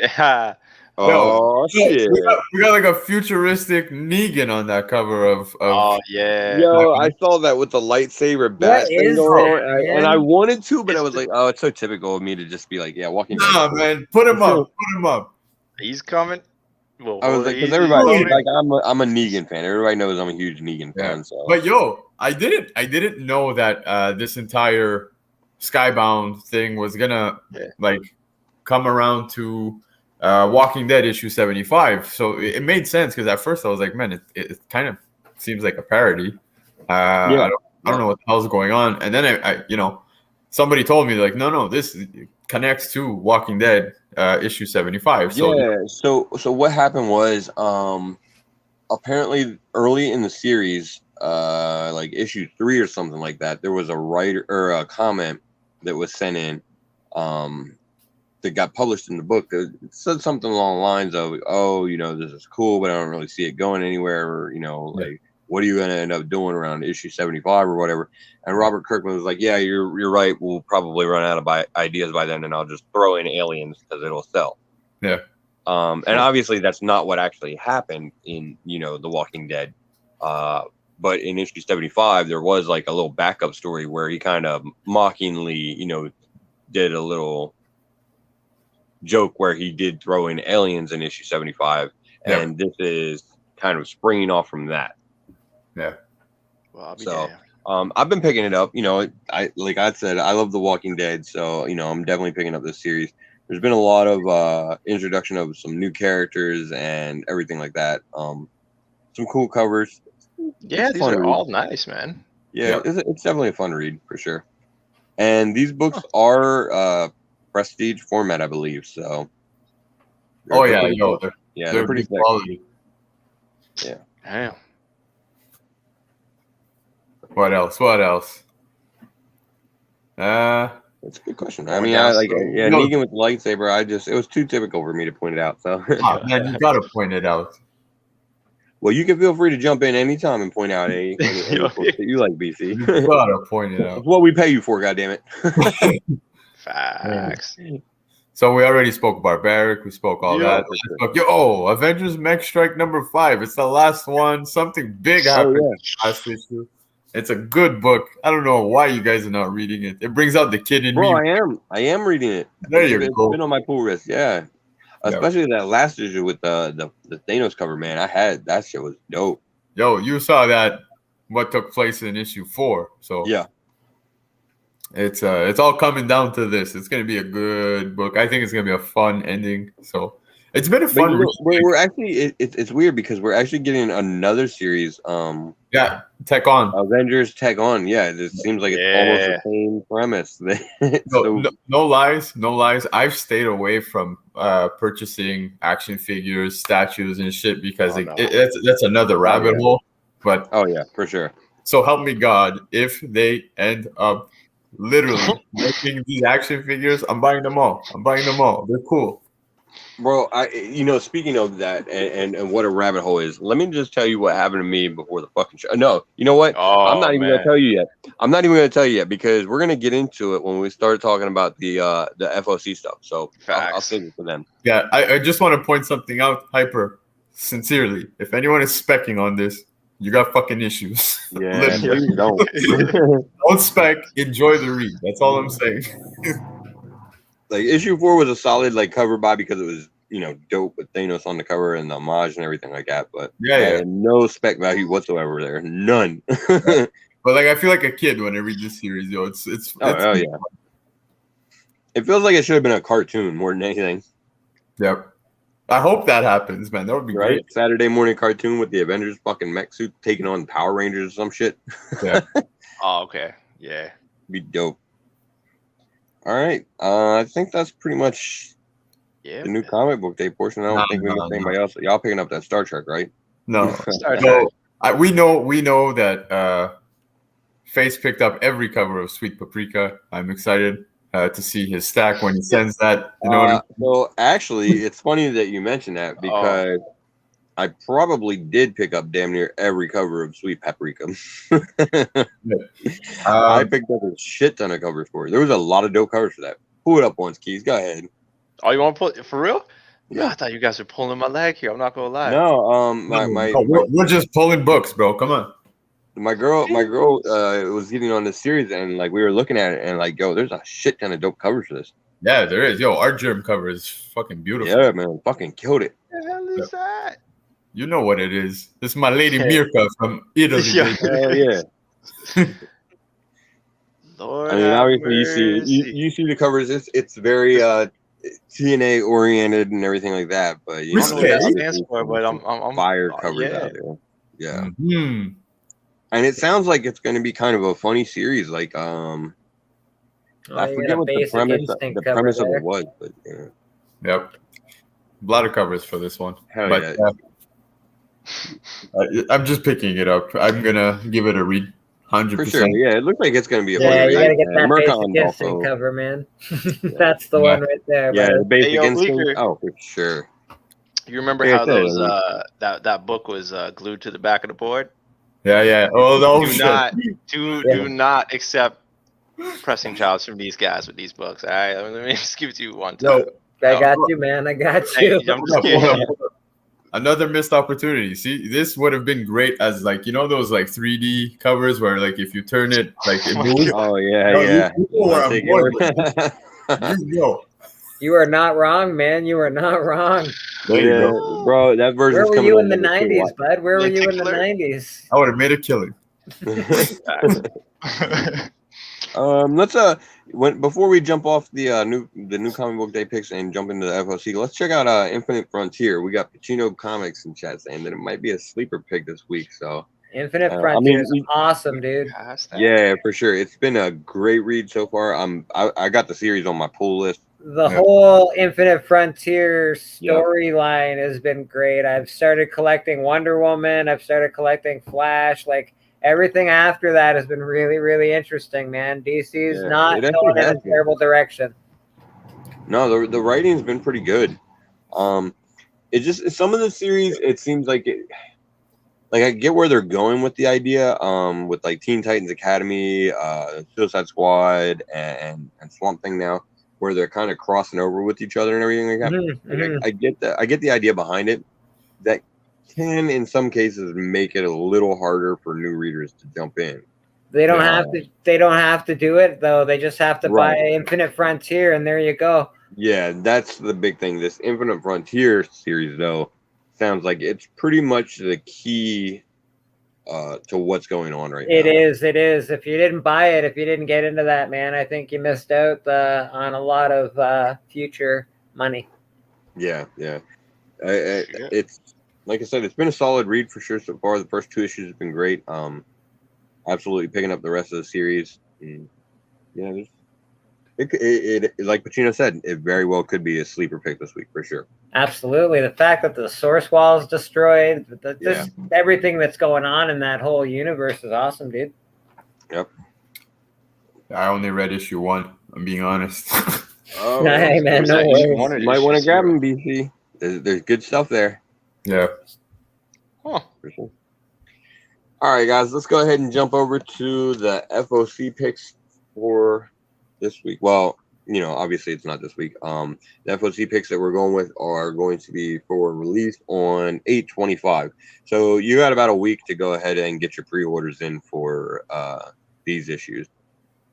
Oh, shit. We got like a futuristic Negan on that cover of Oh yeah. Yo, I saw that with the lightsaber bat thing is going that, on, and man? I wanted to, but I was like, oh, it's so typical of me to just be like, yeah, walking. Nah, man. Put him up. Put him up. He's coming. Well, I was like, because he's everybody, coming. like, I'm a Negan fan. Everybody knows I'm a huge Negan fan. So, But yo, I didn't know that this entire Skybound thing was gonna come around to Walking Dead issue 75. So it made sense because at first I was like, man, it kind of seems like a parody. I don't know what the hell's going on. And then I somebody told me like, no, this connects to Walking Dead issue 75. So yeah. So what happened was, apparently early in the series, like issue 3 or something like that, there was a writer or a comment that was sent in, that got published in the book. It said something along the lines of, oh, this is cool, but I don't really see it going anywhere, or like, what are you going to end up doing around issue 75 or whatever? And Robert Kirkman was like, yeah, you're right. We'll probably run out of ideas by then, and I'll just throw in aliens because it'll sell. Yeah. And obviously that's not what actually happened in, The Walking Dead. But in issue 75, there was like a little backup story where he kind of mockingly, did a little joke where he did throw in aliens in issue 75. Yeah. And this is kind of springing off from that. Yeah. Well, I'll be So, damned. I've been picking it up. Like I said, I love The Walking Dead, so I'm definitely picking up this series. There's been a lot of introduction of some new characters and everything like that. Some cool covers. Yeah, It's these fun are read. all nice, man. Yeah, it's definitely a fun read for sure. And these books are prestige format, I believe. So. Oh they're yeah, pretty yo, thick. they're They're pretty good thick. quality. Damn. What else? That's a good question. I Going mean, down I like slow. Negan with the lightsaber. It was too typical for me to point it out. So. Man, you gotta point it out. Well, you can feel free to jump in anytime and point out any books that you like, BC. You gotta point it That's out. what we pay you for, goddammit. Facts. So we already spoke Barbaric. We spoke all Yeah. that. Let's spoke- Avengers Mech Strike number 5. It's the last one. Something big happened in the last issue. It's a good book. I don't know why you guys are not reading it. It brings out the kid in Bro, me. I am reading it. There you It's go. been on my pull list, yeah. Especially that last issue with the Thanos cover, man. That shit was dope. Yo, you saw that what took place in issue 4. So Yeah. it's all coming down to this. It's gonna be a good book. I think it's gonna be a fun ending. So it's been a But fun we're actually it's weird because we're actually getting another series. yeah, Tech On. Avengers Tech On. Yeah, it seems like it's almost the same premise. No lies. I've stayed away from purchasing action figures, statues, and shit because that's another rabbit hole. But oh yeah, for sure. so help me God, if they end up literally making these action figures, I'm buying them all. They're cool. Bro, speaking of that and what a rabbit hole is, let me just tell you what happened to me before the fucking show. No, you know what? I'm not even gonna tell you yet. I'm not even gonna tell you yet because we're gonna get into it when we start talking about the FOC stuff. So I'll save it for them. Yeah, I just want to point something out, Hyper, sincerely. If anyone is specking on this, you got fucking issues. Yeah, please don't. Don't spec. Enjoy the read. That's all I'm saying. Like issue 4 was a solid like cover by because it was dope with Thanos on the cover and the homage and everything like that. But yeah. No spec value whatsoever there, none. But like I feel like a kid when I read this series, yo. It's hell yeah. It feels like it should have been a cartoon more than anything. Yep. I hope that happens, man. That would be great. Saturday morning cartoon with the Avengers fucking mech suit taking on Power Rangers or some shit. Yeah. Oh, okay. Yeah. Be dope. All right. I think that's pretty much the new comic book day portion. I don't think we missed anybody else. Y'all picking up that Star Trek, right? No. Star Trek. We know that Face picked up every cover of Sweet Paprika. I'm excited to see his stack when he sends that. You know what I mean? Well, actually, it's funny that you mentioned that because I probably did pick up damn near every cover of Sweet Paprika. I picked up a shit ton of covers for it. There was a lot of dope covers for that. Pull it up once, Keys. Go ahead. Oh, you want to pull it for real? Yeah, I thought you guys were pulling my leg here. I'm not gonna lie. No, we're just pulling books, bro. Come on. My girl was getting on this series and like we were looking at it and like, yo, there's a shit ton of dope covers for this. Yeah, there is. Yo, Art Germ cover is fucking beautiful. Yeah, man, fucking killed it. What the hell is that? You know what it is. This is my lady Mirka from Italy. Hell yeah. Lord, I mean, obviously you see the covers. It's very TNA oriented and everything like that. But you don't know what that stands for, but I'm fire covers out there. Yeah. Mm-hmm. And it sounds like it's going to be kind of a funny series. Like I forget what the premise of it was, but yeah. Yep. A lot of covers for this one. Hell but, yeah. I'm just picking it up. I'm gonna give it a read. 100%. For sure. Yeah, it looks like it's gonna be a Yeah, funny you gotta get that Mercon Basic Instinct cover, man. That's the one right there. Yeah, brother. the Basic Bleeker. Instinct. Oh, for sure. You remember how those that book was glued to the back of the board? Yeah. Oh no! Do not accept pressing jobs from these guys with these books. All right, let me just give it to you one time. I got you, man. I got you. I'm just kidding. Another missed opportunity. See, this would have been great as like those like 3D covers where like if you turn it like it moves. Oh yeah. You are not wrong, man. You are not wrong. Yeah, bro, that version. Where were you in the 90s, bud? Where were you in the 90s? I would have made a killing. Let's before we jump off the new comic book day picks and jump into the FOC, let's check out Infinite Frontier. We got Pacino Comics in chat saying that it might be a sleeper pick this week. So Infinite Frontier is awesome, dude. Yeah, for sure. It's been a great read so far. I got the series on my pull list. The whole Infinite Frontier storyline has been great. I've started collecting Wonder Woman. I've started collecting Flash. Like everything after that has been really, really interesting, man. DC's not going in a terrible direction. No, the writing's been pretty good. It just some of the series, it seems like I get where they're going with the idea. With like Teen Titans Academy, Suicide Squad, and Swamp Thing now, where they're kind of crossing over with each other and everything like that. Mm-hmm. I get that. I get the idea behind it. That can, in some cases, make it a little harder for new readers to jump in. They don't have to. They don't have to do it though. They just have to buy Infinite Frontier, and there you go. Yeah, that's the big thing. This Infinite Frontier series, though, sounds like it's pretty much the key to what's going on right now. It is. If you didn't buy it, if you didn't get into that, man, I think you missed out on a lot of future money. Yeah. It's like I said, it's been a solid read for sure so far. The first 2 issues have been great. Absolutely picking up the rest of the series. And, it like Pacino said, it very well could be a sleeper pick this week for sure. Absolutely. The fact that the source wall is destroyed, everything that's going on in that whole universe is awesome, dude. Yep. I only read issue 1. I'm being honest. Oh, Hey, man, There's no that issue worries. one or you might want to issue grab zero? them, BC. There's good stuff there. Yeah. Huh. For sure. All right, guys, let's go ahead and jump over to the FOC picks for this week. Well, obviously it's not this week. The FOC picks that we're going with are going to be for release on 8/25. So you got about a week to go ahead and get your pre-orders in for these issues.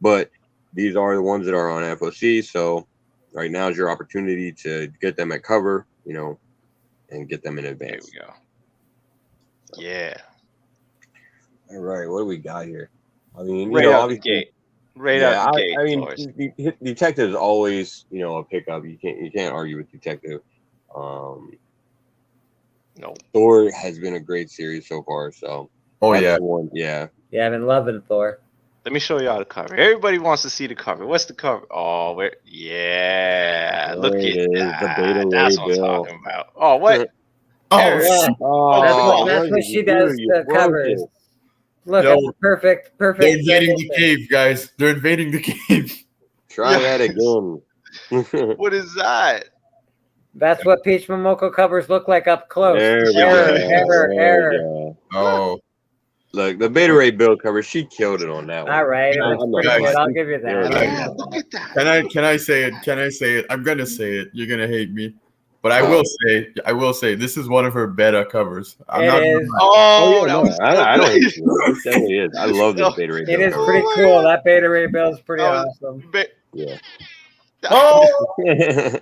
But these are the ones that are on FOC. So right now is your opportunity to get them at cover, and get them in There advance. we go. Yeah. All right, what do we got here? I mean, Right out the obviously, gate. Right yeah. out the gate. I mean, Doors. Detective is always, a pickup. You can't argue with Detective. No. Thor has been a great series so far. So, Oh that's yeah. the one. Yeah. Yeah, I've been loving Thor. Let me show y'all the cover. Everybody wants to see the cover. What's the cover? Oh, yeah. There Look it at is, the that. Beta That's Ray what I'm Bill. talking about. Oh, what? Oh, There. Yeah, Oh, that's what she does to covers. Look, Yo, it's perfect. they're invading the rendition. cave, guys. They're invading the cave. Try Yes. that again. What is that? That's what Peach Momoko covers look like up close. There we Error, go. error, There we error. go. Oh, Look, the Beta Ray Bill cover, she killed it on that one. All right, it Guys, looks pretty guys, good. I'll give you that. yeah. Yeah, look at that. can I say it? Can I say it? I'm gonna say it. You're gonna hate me, but I will say this is one of her beta covers. It is. Oh, yeah, that no, was I don't good. hate you. It definitely is. I love this Beta Ray Bill. It is cover. pretty Oh, cool. man. That Beta Ray Bill is pretty That was- awesome. Yeah. Oh,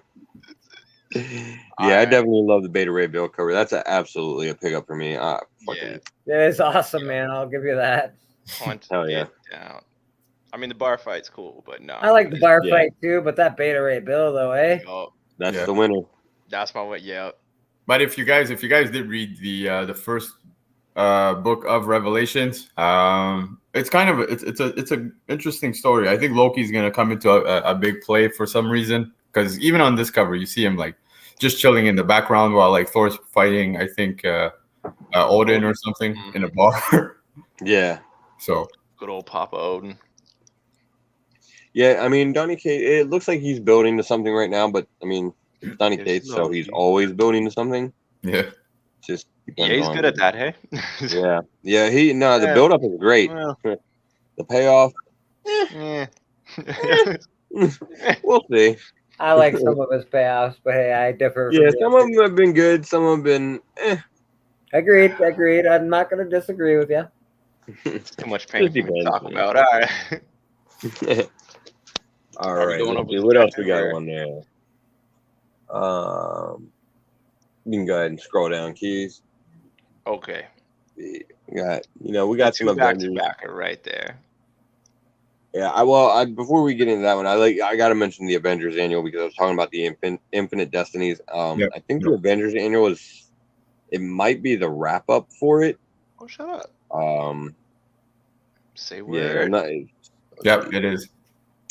Yeah, I Alright. definitely love the Beta Ray Bill cover. That's absolutely a pickup for me. Yeah. Fucking It is awesome, man. I'll give you that. Hunt Hell yeah. it down. I mean, the bar fight's cool, but no. I like the bar Yeah. fight too, but that Beta Ray Bill though, eh? Oh, that's Yeah. the winner. that's my way. Yeah. but if you guys did read the first book of Revelations, it's kind of it's a interesting story. I think Loki's gonna come into a big play for some reason, because even on this cover you see him like just chilling in the background while like Thor's fighting, I think Odin or something in a bar. Yeah. So Good old Papa Odin. Yeah, I mean, Donny Cates, it looks like he's building to something right now, but I mean, it's Donny It's Cates, so he's Loki. always building to something. yeah, Just Yeah, depends he's on- good at that, hey? Yeah. Yeah, the Yeah. build up is great. Well, The payoff, yeah. we'll see. I like some of his payoffs, but hey, I differ. Yeah, from some of them have been good, some have been Agreed. I'm not gonna disagree with you. It's too much pain Just for me to depends, talk man. about. All right. All Are we right, going let's over see the what else we detective, got or- on there. You can go ahead and scroll down, Keys. Okay. We got some Two back to Avengers. back are right there. Yeah, before we get into that one, I got to mention the Avengers annual because I was talking about the Infinite Destinies. Yep. I think the Avengers annual it might be the wrap up for it. Oh, shut up. Say Yeah, word. yep, it is.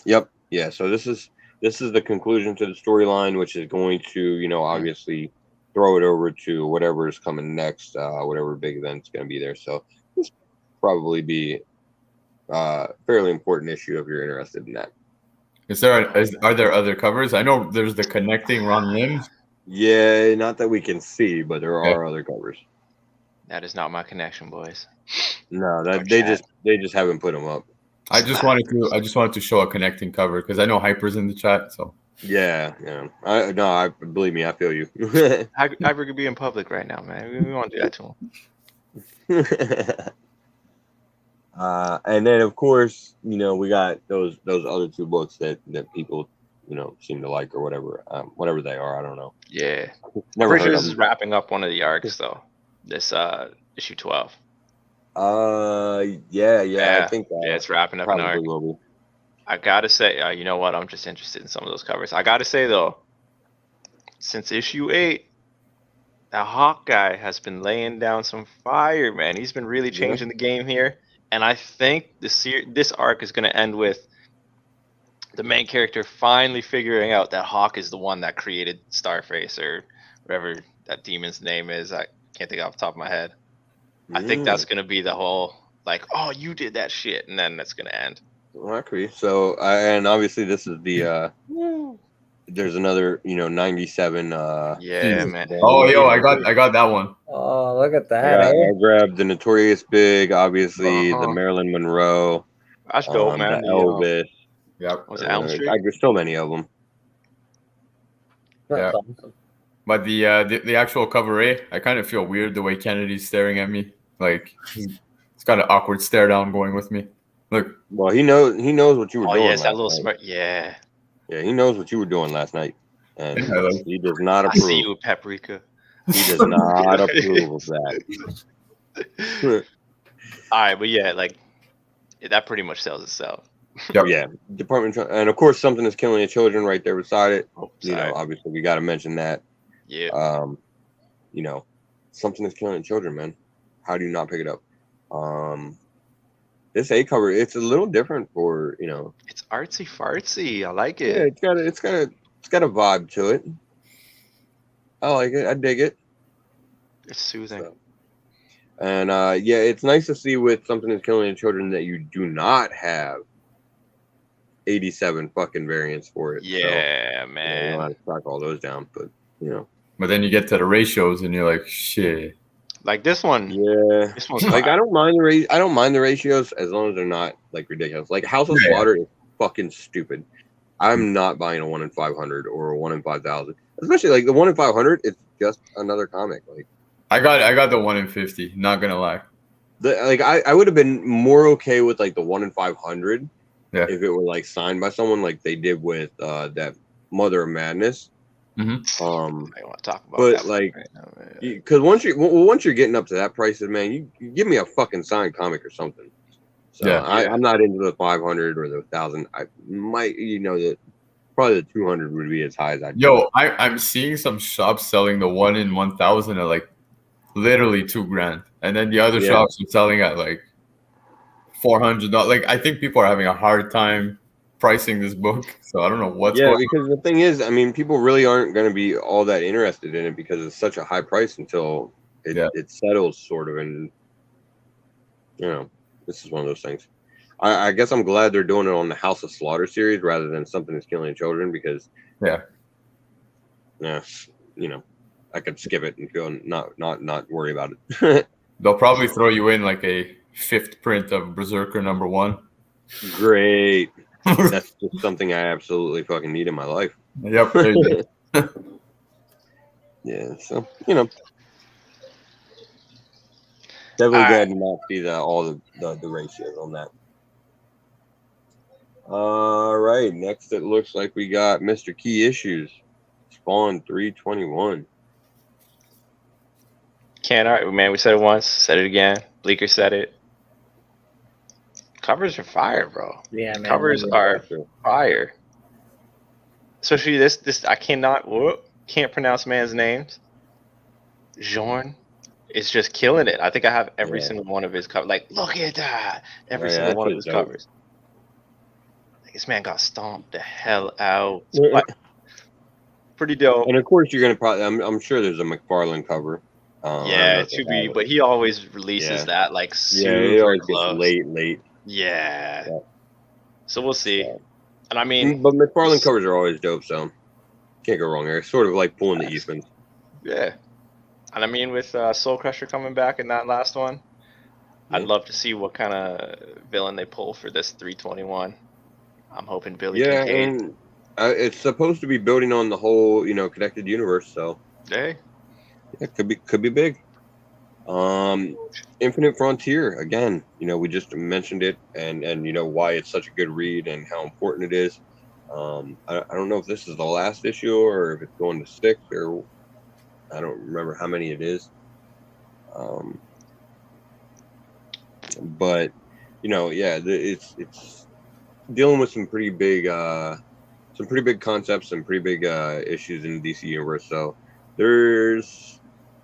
Yep. Yeah. So this is the conclusion to the storyline, which is going to, obviously throw it over to whatever is coming next, whatever big event's going to be there. So this probably be fairly important issue if you're interested in that. Are there other covers? I know there's the connecting Ron Limbs. Yeah, not that we can see, but there Yeah. are other covers. That is not my connection, boys. No, Or that they chat. just haven't put them up. I just wanted to show a connecting cover because I know Hyper's in the chat. So Yeah. I believe me, I feel you. Hyper could be in public right now, man. We won't do that to him. And then of course, we got those other two books that people, seem to like or whatever they are. I don't know. Yeah. Never Pretty sure heard this of is wrapping up one of the arcs, though. This issue 12. Yeah, I Yeah. think that Yeah, it's wrapping up an arc. probably will be. I gotta say, you know what? I'm just interested in some of those covers. I gotta say though, since issue 8, that Hawk guy has been laying down some fire, man. He's been really changing the game here, and I think this arc is gonna end with the main character finally figuring out that Hawk is the one that created Starface or whatever that demon's name is. I can't think off the top of my head. I think that's gonna be the whole like, oh, you did that shit, and then that's gonna end. Well, that could be. So, and obviously this is the there's another, 97. Yeah, Jesus. man. Oh, yo, I got that one. Oh, look at I that. Eh? grabbed the Notorious Big, obviously the Uh-huh. Marilyn Monroe, That's dope, man. the The, Elvis. Yep. was it Elm Street? There's so many of them. That's Yeah. awesome. But the actual cover A, I kind of feel weird the way Kennedy's staring at me. Like it's got an awkward stare down going with me. Look. Well, he knows what you were Oh doing. yeah, it's that last little night. smart. Yeah. Yeah, he knows what you were doing last night, and Yeah, like- he does not I approve. see you, Paprika. He does not approve of that. All right, but yeah, like that pretty much sells itself. Yep. Yeah, Department, and of course, Something Is Killing Your Children right there beside it. Oh, You sorry. know, obviously, we got to mention that. Yeah. Something Is Killing Your Children, man. How do you not pick it up? This A cover, it's a little different for It's artsy fartsy. I like Yeah, it. it's got a vibe to it. I like it. I dig it. It's soothing. So. And yeah, it's nice to see with Something Is Killing Your Children that you do not have 87 fucking variants for it. Yeah, So, man. you don't have to track all those down, but But then you get to the ratios and you're like, shit. Like this one. yeah. This one's Like fire. I don't mind the ratios as long as they're not like ridiculous. Like House of Yeah. Slaughter is fucking stupid. I'm not buying a 1 in 500 or a 1 in 5,000. Especially like the 1 in 500, it's just another comic. Like I got the 1 in 50, not gonna lie. I would have been more okay with like the 1 in 500 Yeah. if it were like signed by someone like they did with that Mother of Madness. Mm-hmm. I want to talk about but, that like, right now, man. Because once you're getting up to that prices, man, you give me a fucking signed comic or something. So Yeah. I'm not into the 500 or the 1,000. I might, that probably the 200 would be as high as I'd Yo, I'm seeing some shops selling the 1 in 1,000 at like literally $2,000, and then the other Yeah. shops are selling at like $400. Like I think people are having a hard time pricing this book, so I don't know what's Yeah, going on. because the thing is, I mean, people really aren't going to be all that interested in it because it's such a high price until it settles, sort of. And this is one of those things. I guess I'm glad they're doing it on the House of Slaughter series rather than Something Is Killing Children because I could skip it and feel not worry about it. They'll probably throw you in like a 5th print of Berserker #1. Great. That's just something I absolutely fucking need in my life. Yep. There you go. Yeah, so definitely glad to not see all the ratios on that. All right, next it looks like we got Mr. Key Issues, Spawn 321. Can't art, man. We said it once, said it again. Bleeker said it. Covers are fire, bro. Yeah, man. Covers are fire. Especially this I can't pronounce man's names. Jorn is just killing it. I think I have every single one of his covers. Like, look at that. Every single one of his covers. Like, this man got stomped the hell out. Pretty dope. And of course, you're gonna probably. I'm sure there's a McFarlane cover. Yeah, to be, but he always releases that like super he always close. gets late. Yeah. Yeah. So we'll see. And I mean, But McFarlane covers are always dope, so can't go wrong there. It's sort of like pulling the Eastman. yeah. And I mean, with Soul Crusher coming back in that last one, I'd love to see what kind of villain they pull for this 321. I'm hoping Billy. Yeah, Kincaid. and it's supposed to be building on the whole, connected universe. So Hey. it could be big. Infinite Frontier again. We just mentioned it, and why it's such a good read and how important it is. I don't know if this is the last issue or if it's going to 6 or I don't remember how many it is. But it's dealing with some pretty big concepts and pretty big issues in the DC universe. So there's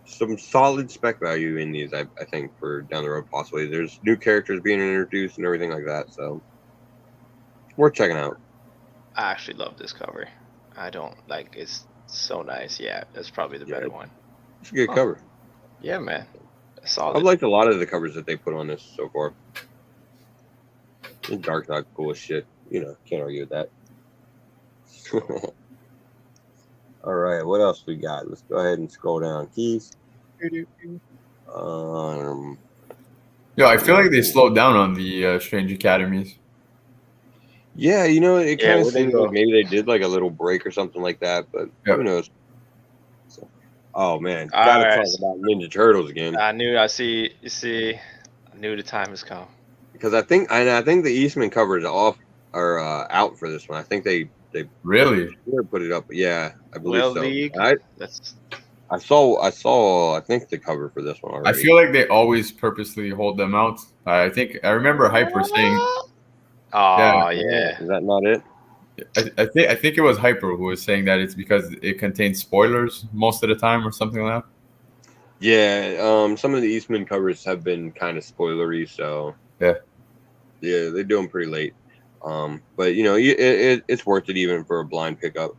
some solid spec value in these, I think, for down the road possibly. There's new characters being introduced and everything like that, so worth checking out. I actually love this cover. I don't like it's so nice. Yeah, that's probably the better one. It's a good cover. Yeah, man. Solid. I've liked a lot of the covers that they put on this so far. The Dark Knight, cool as shit. Can't argue with that. All right, what else we got? Let's go ahead and scroll down. Keys. Yo, I feel like they slowed down on the Strange Academies. Yeah, it Yeah, kind of where'd they seems go? like maybe they did like a little break or something like that, but Yep. who knows? So, oh man, All gotta right. talk about Ninja Turtles again I knew the time has come. because I think the Eastman covers are out for this one. I think they Really? put it up. Yeah, I believe Well, so. League, that's I saw I think the cover for this one I already. feel like they always purposely hold them out. I remember Hyper saying, oh yeah. Is that not it? I think it was Hyper who was saying that it's because it contains spoilers most of the time or something like that. Yeah, some of the Eastman covers have been kind of spoilery, so Yeah. they do them pretty late. But it's worth it even for a blind pickup.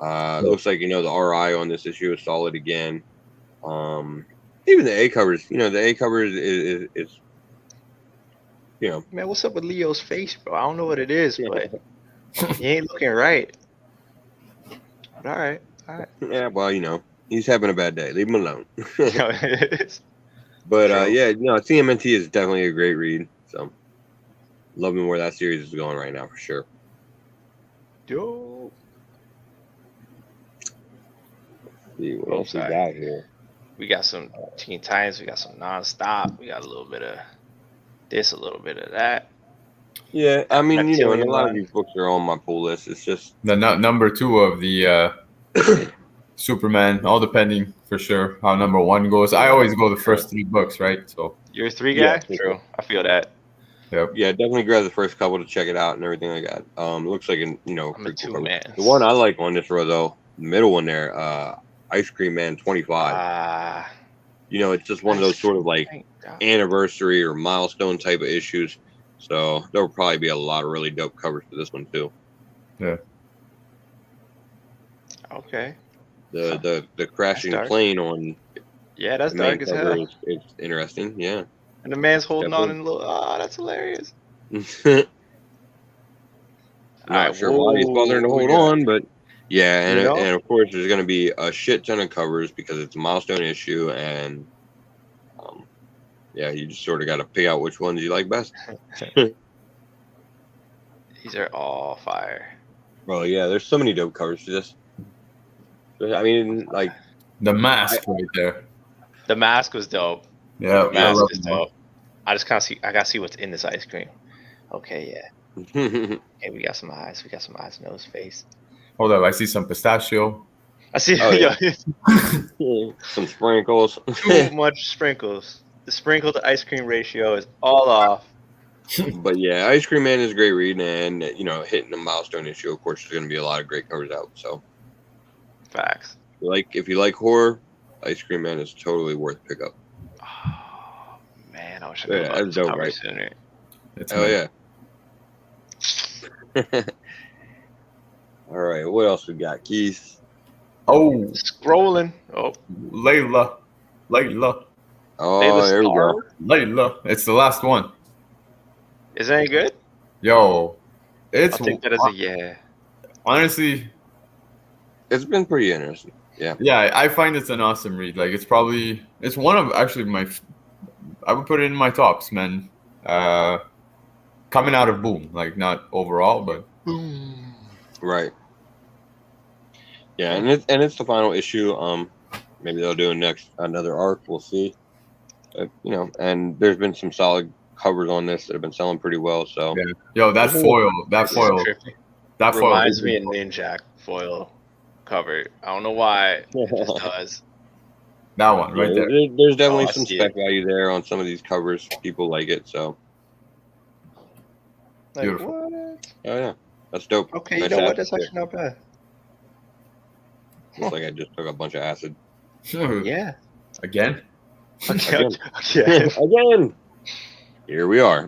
It looks like the RI on this issue is solid again. Even the A covers, the A covers is Man, what's up with Leo's face, bro? I don't know what it is, but he ain't looking right. But all right. yeah. Well, he's having a bad day. Leave him alone. It's But True. TMNT is definitely a great read. So loving where that series is going right now for sure. dope. See what else we Sorry. got here. We got some Teen Titans. We got some nonstop. We got a little bit of this, a little bit of that. Yeah, I mean, and a Reptilian lot of Run. these books are on my pull list. It's just The number 2 of the Superman, all depending for sure how number 1 goes. I always go the first 3 books, right? So You're a 3 Yeah, guy? for True. I feel that. yeah, definitely grab the first couple to check it out and everything like that. It looks like I'm a pretty cool 2 cover. man. The one I like on this row though, the middle one there, Ice Cream Man 25. It's just one of those sort of like anniversary or milestone type of issues. So there will probably be a lot of really dope covers for this one too. Okay. The crashing dark. plane on Yeah, that's the main dark as cover hell. is interesting. Yeah. And the man's holding on Definitely. in a little. Oh, that's hilarious. Not Alright, sure why he's bothering to what we hold got? on, but yeah, and You know? and of course there's going to be a shit ton of covers because it's a milestone issue, and you just sort of got to pick out which ones you like best. These are all fire. Well, yeah, there's so many dope covers for this. I mean, like, the mask right there. The mask was dope. Yeah, The I mask love is that. dope. I just I gotta see what's in this ice cream. Okay, yeah. Okay, we got some eyes, nose, face. Hold up, I see some pistachio. I see. Oh, yeah. Yo, some sprinkles. too much sprinkles. The sprinkle to ice cream ratio is all off. But yeah, Ice Cream Man is a great read, and hitting a milestone issue, of course, there's going to be a lot of great covers out. So, Facts. if you like horror, Ice Cream Man is totally worth pickup. Oh man, I wish I Yeah, could have that's this dope, cover right? sooner. It's Oh yeah. All right, what else we got, Keith? Oh, Scrolling. Oh, Layla. Oh, Layla there we Star? go. Layla. It's the last one. Is that any good? Yo, it's I'll take that as a yeah. honestly, It's been pretty interesting. Yeah. yeah, I find it's an awesome read. Like it's one of actually I would put it in my tops, man. Coming out of Boom, like not overall, but Right. Yeah, and it's the final issue. Maybe they'll do another arc. We'll see. And there's been some solid covers on this that have been selling pretty well. So yeah. Yo, that foil Reminds me of Ninjak foil cover. I don't know why. It just does. that one right there. There's definitely Oh, I some see spec it. value there on some of these covers. People like it. So Like, Beautiful. what? oh yeah, that's dope. Okay, you Nice know what? acid That's there. actually not bad. Looks like I just took a bunch of acid. Yeah. Again. Again. Yeah. Again. Here we are.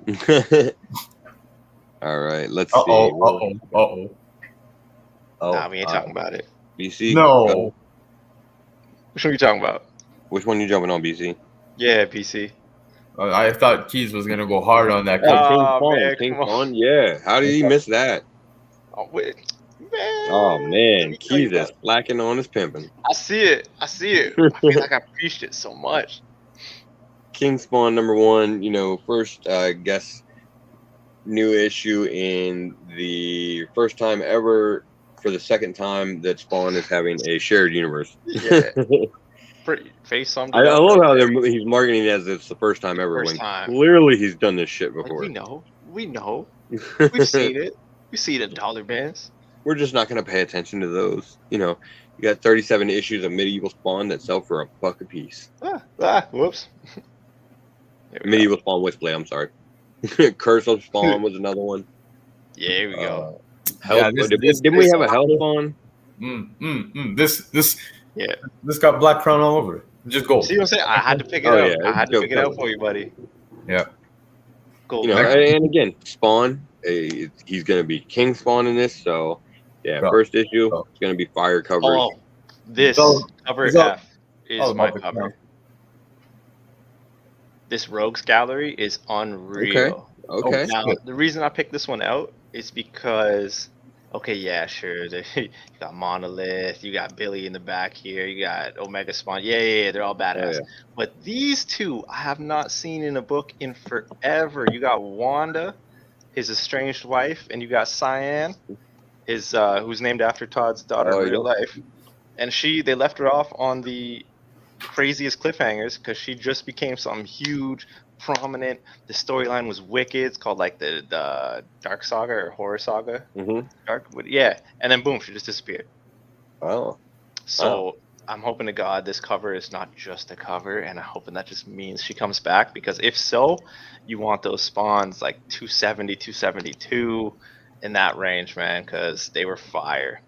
All right, let's see. Uh-oh. Oh, Nah, we ain't talking about it. BC. No. Which one are you talking about? Which one you jumping on, BC? Yeah, PC. I thought Keys was gonna go hard on that. Oh, King Kong. man, King come on. Kong. Yeah. How did he miss that? Oh, wait. Man, Oh let man, me tell you Keys is about it. slacking on his pimping. I see it. I feel like I preached it so much. King Spawn #1. First guess new issue in the first time ever for the second time that Spawn is having a shared universe. Yeah. Pretty face summed I it up love right how there. he's marketing it as it's the first time ever First when time. clearly he's done this shit Like, before. we know. We've seen it. We see the dollar bins. We're just not going to pay attention to those. You got 37 issues of Medieval Spawn that sell for $1 a piece. Whoops. There we Medieval Spawn Witchblade, I'm sorry. Curse of Spawn was another one. Yeah, here we go. Hell, Yeah, didn't we have a Hell Spawn? This Yeah. this got Black Crown all over it. Just gold. See what I'm saying? I had to pick it Oh, up. yeah, I had to it's pick it dope. out for you, buddy. Yeah. Gold. And again, Spawn, he's going to be King Spawn in this, so yeah, Bro. first issue, Bro. it's going to be fire coverage. Oh, this So- cover so- F is Oh, my about the cover. crown. This Rogues Gallery is unreal. Okay. Now, the reason I picked this one out is because, okay, yeah, sure. You got Monolith, you got Billy in the back here, you got Omega Spawn. Yeah, they're all badass. Yeah. But these two I have not seen in a book in forever. You got Wanda, his estranged wife, and you got Cyan, who's named after Todd's daughter Oh, in real yeah. life. And they left her off on the craziest cliffhangers because she just became something huge, prominent. The storyline was wicked. It's called like the Dark Saga or Horror Saga. Mm-hmm. Yeah. And then boom, she just disappeared. Oh. So I'm hoping to God this cover is not just a cover, and I'm hoping that just means she comes back, because if so, you want those spawns like 270, 272 in that range, man, because they were fire.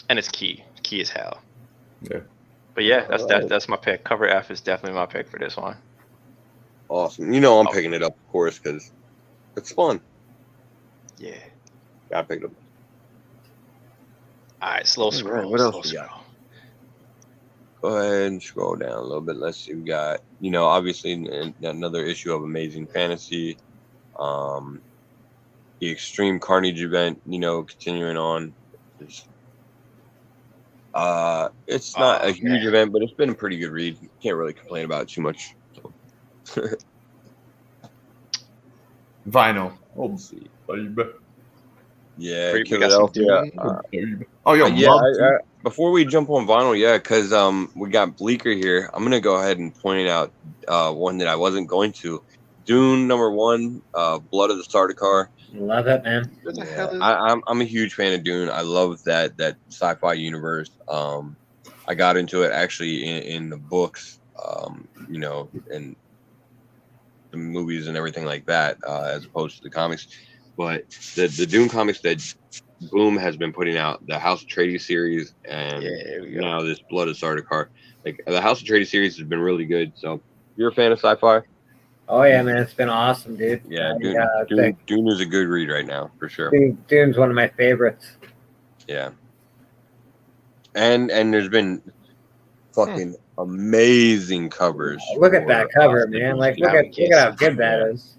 And it's key as hell. Yeah. But yeah, that's my pick. Cover F is definitely my pick for this one. Awesome. I'm picking it up, of course, because it's fun. Yeah. I picked it up. All right, slow scroll. what else slow we got? scroll. Go ahead and scroll down a little bit. Let's see. We got, obviously another issue of Amazing Fantasy. The Extreme Carnage event, continuing on. It's not a huge event, but it's been a pretty good read. Can't really complain about it too much. So. Vinyl. Oh, Let's see. baby. Yeah, We got some Philadelphia. Oh, yo, Yeah, before we jump on vinyl, because we got Bleeker here. I'm gonna go ahead and point out one that I wasn't going to. Dune #1, Blood of the Sardaukar. Love it, man. What the hell is I'm a huge fan of Dune. I love that sci-fi universe. I got into it actually in the books, and the movies and everything like that, as opposed to the comics. But the Dune comics that Boom has been putting out, the House of Atreides series, and here we go. now this Blood of Sardaukar. Like the House of Atreides series has been really good. So if you're a fan of sci-fi, Oh yeah, man, it's been awesome, dude. yeah, I, Dune is a good read right now for sure. Dune's one of my favorites. Yeah. And there's been fucking amazing covers. Look at for, that cover, man. Like, look at how good that is.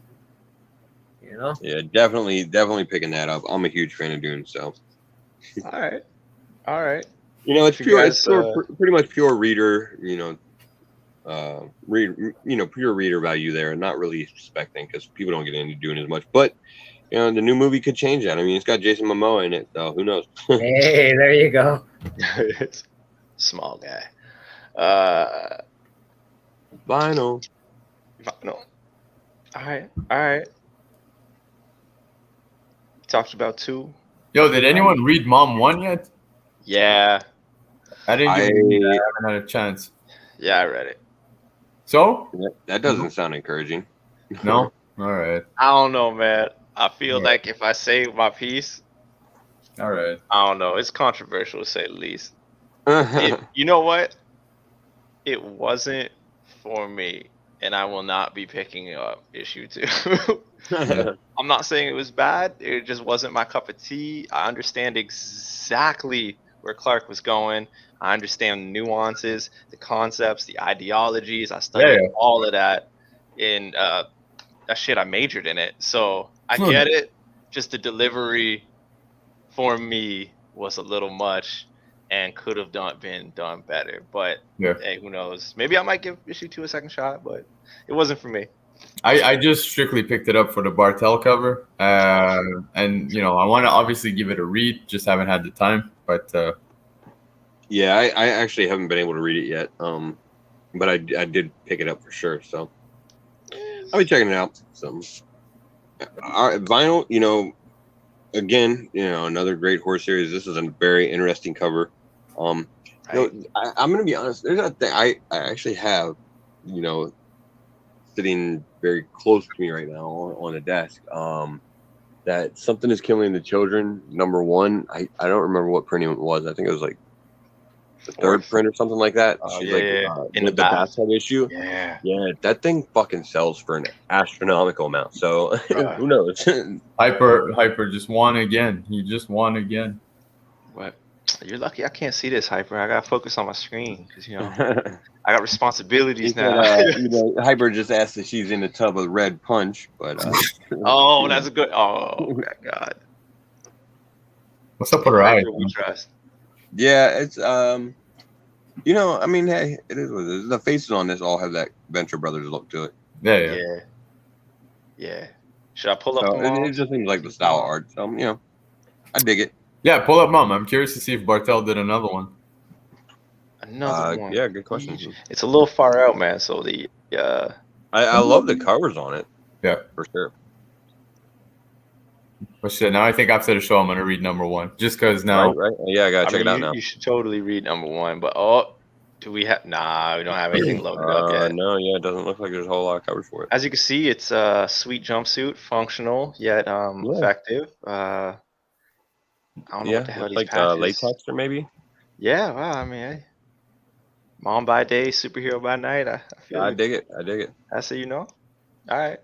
Yeah, definitely picking that up. I'm a huge fan of Dune, so. All right. It's You pure. guys, It's pretty much pure reader. Pure reader value there, and not really expecting because people don't get into Dune as much. But the new movie could change that. I mean, it's got Jason Momoa in it, so who knows? Hey, there you go. Small guy. Vinyl. No. All right. Talked about 2. Yo, did anyone read Mom 1 yet? Yeah. I didn't get to read that. I haven't had a chance. Yeah, I read it. So? That doesn't sound encouraging. No? All right. I don't know, man. I feel Yeah. like if I say my piece, All right. I don't know. It's controversial to say the least. Yeah. You know what? It wasn't for me, and I will not be picking up issue 2. I'm not saying it was bad. It just wasn't my cup of tea. I understand exactly where Clark was going. I understand the nuances, the concepts, the ideologies. I studied all of that in that shit. I majored in it, so I get it. Just the delivery for me was a little much and could have been done better. But hey, who knows? Maybe I might give issue 2 a second shot, but it wasn't for me. I just strictly picked it up for the Bartel cover, and I want to obviously give it a read. Just haven't had the time, but yeah, I actually haven't been able to read it yet. But I did pick it up for sure. So I'll be checking it out. So vinyl, again, another great horse series. This is a very interesting cover. I'm gonna be honest. There's a thing I actually have, sitting very close to me right now on a desk. That Something Is Killing the Children, #1. I don't remember what printing it was. I think it was like the 3rd print or something like that. She's in the bathtub issue. Yeah, that thing fucking sells for an astronomical amount. So who knows? Hyper just won again. He just won again. What? You're lucky I can't see this, Hyper. I gotta focus on my screen because I got responsibilities now. Hyper just asked if she's in the tub of Red Punch, but oh, that's a good. Oh my God. What's up with her eyes? Yeah, it's hey, it is what it is. The faces on this all have that Venture Brothers look to it. Yeah. Should I pull up? It just seems like the style of art. So I dig it. Yeah, pull up Mom. I'm curious to see if Bartel did another one. Another one. Yeah, good question. It's a little far out, man. So I love the covers on it. Yeah, for sure. But shit, now I think after the show I'm gonna read #1 just because now. Right. Yeah, I gotta check it out now. You should totally read #1. But do we have? Nah, we don't have anything loaded up yet. No, it doesn't look like there's a whole lot of covers for it. As you can see, it's a sweet jumpsuit, functional yet effective. I don't know what the hell these like patches. latex or maybe. Yeah, wow. I mean, hey, mom by day, superhero by night. I feel. I dig it. That's how All right.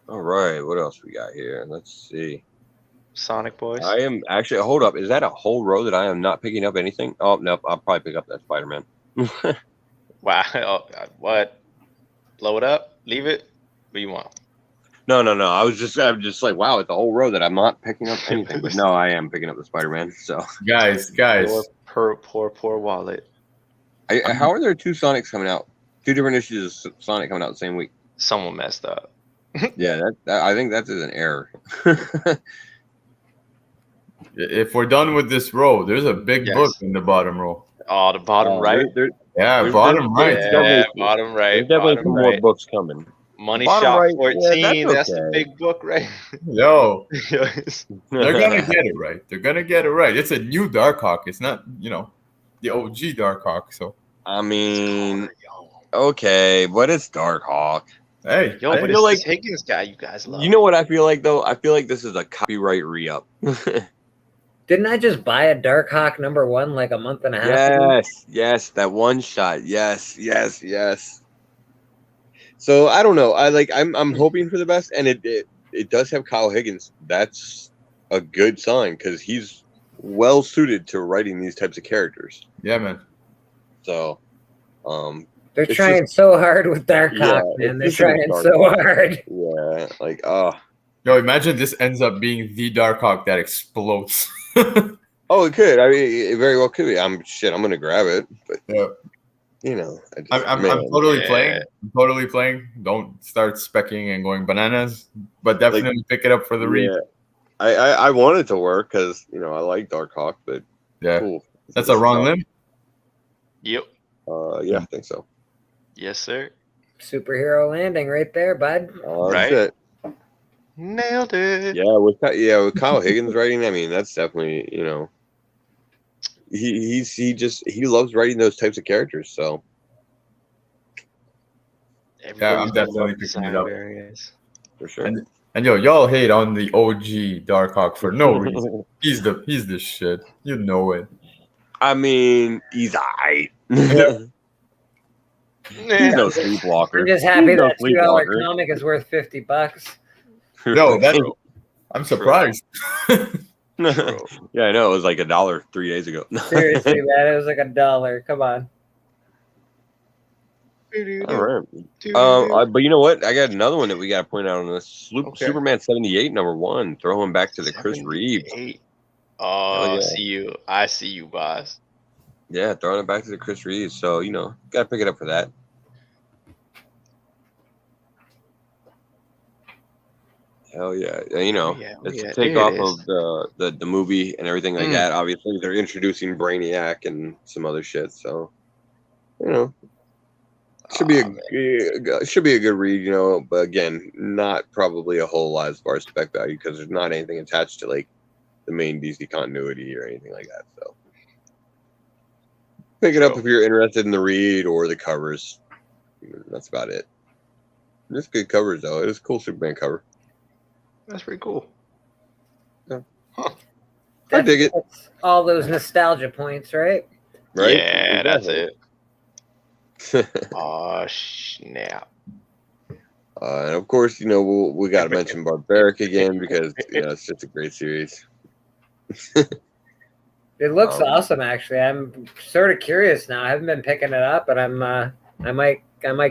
All right. What else we got here? Let's see. Sonic Boys. I am actually. Hold up. Is that a whole row that I am not picking up anything? Oh nope. I'll probably pick up that Spider-Man. Wow. Oh, what? Blow it up. Leave it. What do you want? No. I'm just like, wow, it's a whole row that I'm not picking up anything. But no, I am picking up the Spider-Man. So guys, your poor wallet. How are there 2 Sonics coming out? 2 different issues of Sonic coming out the same week. Someone messed up. Yeah, I think that is an error. If we're done with this row, there's a big book in the bottom row. Oh, the bottom right. Bottom right. Yeah, bottom right. There's definitely some more books coming. Money Bottom Shop right, 14. That's the big book, right? Yo, they're gonna get it right. They're gonna get it right. It's a new Darkhawk. It's not, the OG Darkhawk. So I mean, okay, but it's Darkhawk. Hey, but it's like Higgins guy you guys love. You know what I feel like though? I feel like this is a copyright re-up. Didn't I just buy a Darkhawk #1 like a month and a half ago? Yes, that one shot. Yes. So I don't know. I'm hoping for the best, and it does have Kyle Higgins. That's a good sign because he's well suited to writing these types of characters. Yeah, man. So, they're trying so hard with Darkhawk, man. They're trying so hard. Yeah, Yo, imagine this ends up being the Darkhawk that explodes. Oh, it could. I mean, it very well could be. I'm gonna grab it, but I'm totally playing. I'm totally playing. Don't start specking and going bananas, but definitely pick it up for the read. I want it to work because I like Darkhawk, but cool. That's a wrong limb. Yep. Yeah, I think so. Yes, sir. Superhero landing right there, bud. Right. That's it. Nailed it. Yeah, with Kyle Higgins writing, I mean, that's definitely he loves writing those types of characters. So I'm definitely picking it up for sure. And y'all hate on the OG Darkhawk for no reason. he's the shit. You know it. I mean, he's alright. He's no sleepwalker. I'm just happy that $2 comic is worth $50. No, I'm surprised. Yeah, I know. It was like $1 3 days ago. Seriously, man, it was like $1. Come on. All right. But you know what? I got another one that we got to point out on this. Superman 78, #1. Throw him back to the Chris Reeves. Oh, yeah. I see you, boss. Yeah, throwing it back to the Chris Reeves. So, got to pick it up for that. Hell yeah. It's a takeoff of the movie and everything like that. Obviously, they're introducing Brainiac and some other shit. So, should be a good read, but again, not probably a whole lot as far as spec value because there's not anything attached to like the main DC continuity or anything like that. So pick it up if you're interested in the read or the covers. That's about it. It's good covers though. It's a cool Superman cover. That's pretty cool. Yeah. Huh. I dig it. All those nostalgia points, right? Right? Yeah, that's it. Oh snap! And of course, we got to mention Barbaric again because it's just a great series. It looks awesome, actually. I'm sort of curious now. I haven't been picking it up, but I might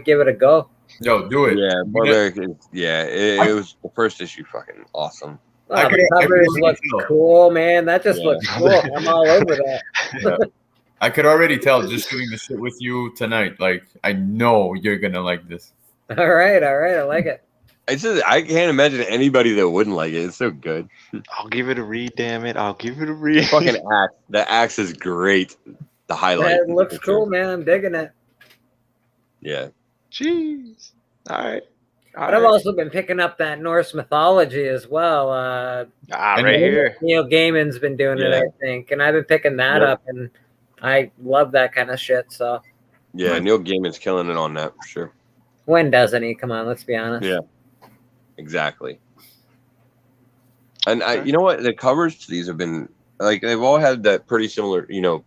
give it a go. Yo, do it. Yeah, Barbaric. It was the first issue. Fucking awesome. Oh, the covers look cool, man. That just looks cool. I'm all over that. Yeah. I could already tell just doing the shit with you tonight. Like, I know you're gonna like this. All right. I like it. I can't imagine anybody that wouldn't like it. It's so good. I'll give it a read, damn it. I'll give it a read. Fucking axe. The axe is great. The highlight. Yeah, it looks cool, man. I'm digging it. Yeah. Jeez. All right. But I've also been picking up that Norse mythology as well. Right here. Neil Gaiman's been doing it, I think. And I've been picking that up, and I love that kind of shit. So yeah, Neil Gaiman's killing it on that for sure. When doesn't he? Come on, let's be honest. Yeah, exactly. And you know what? The covers to these have been like they've all had that pretty similar, similar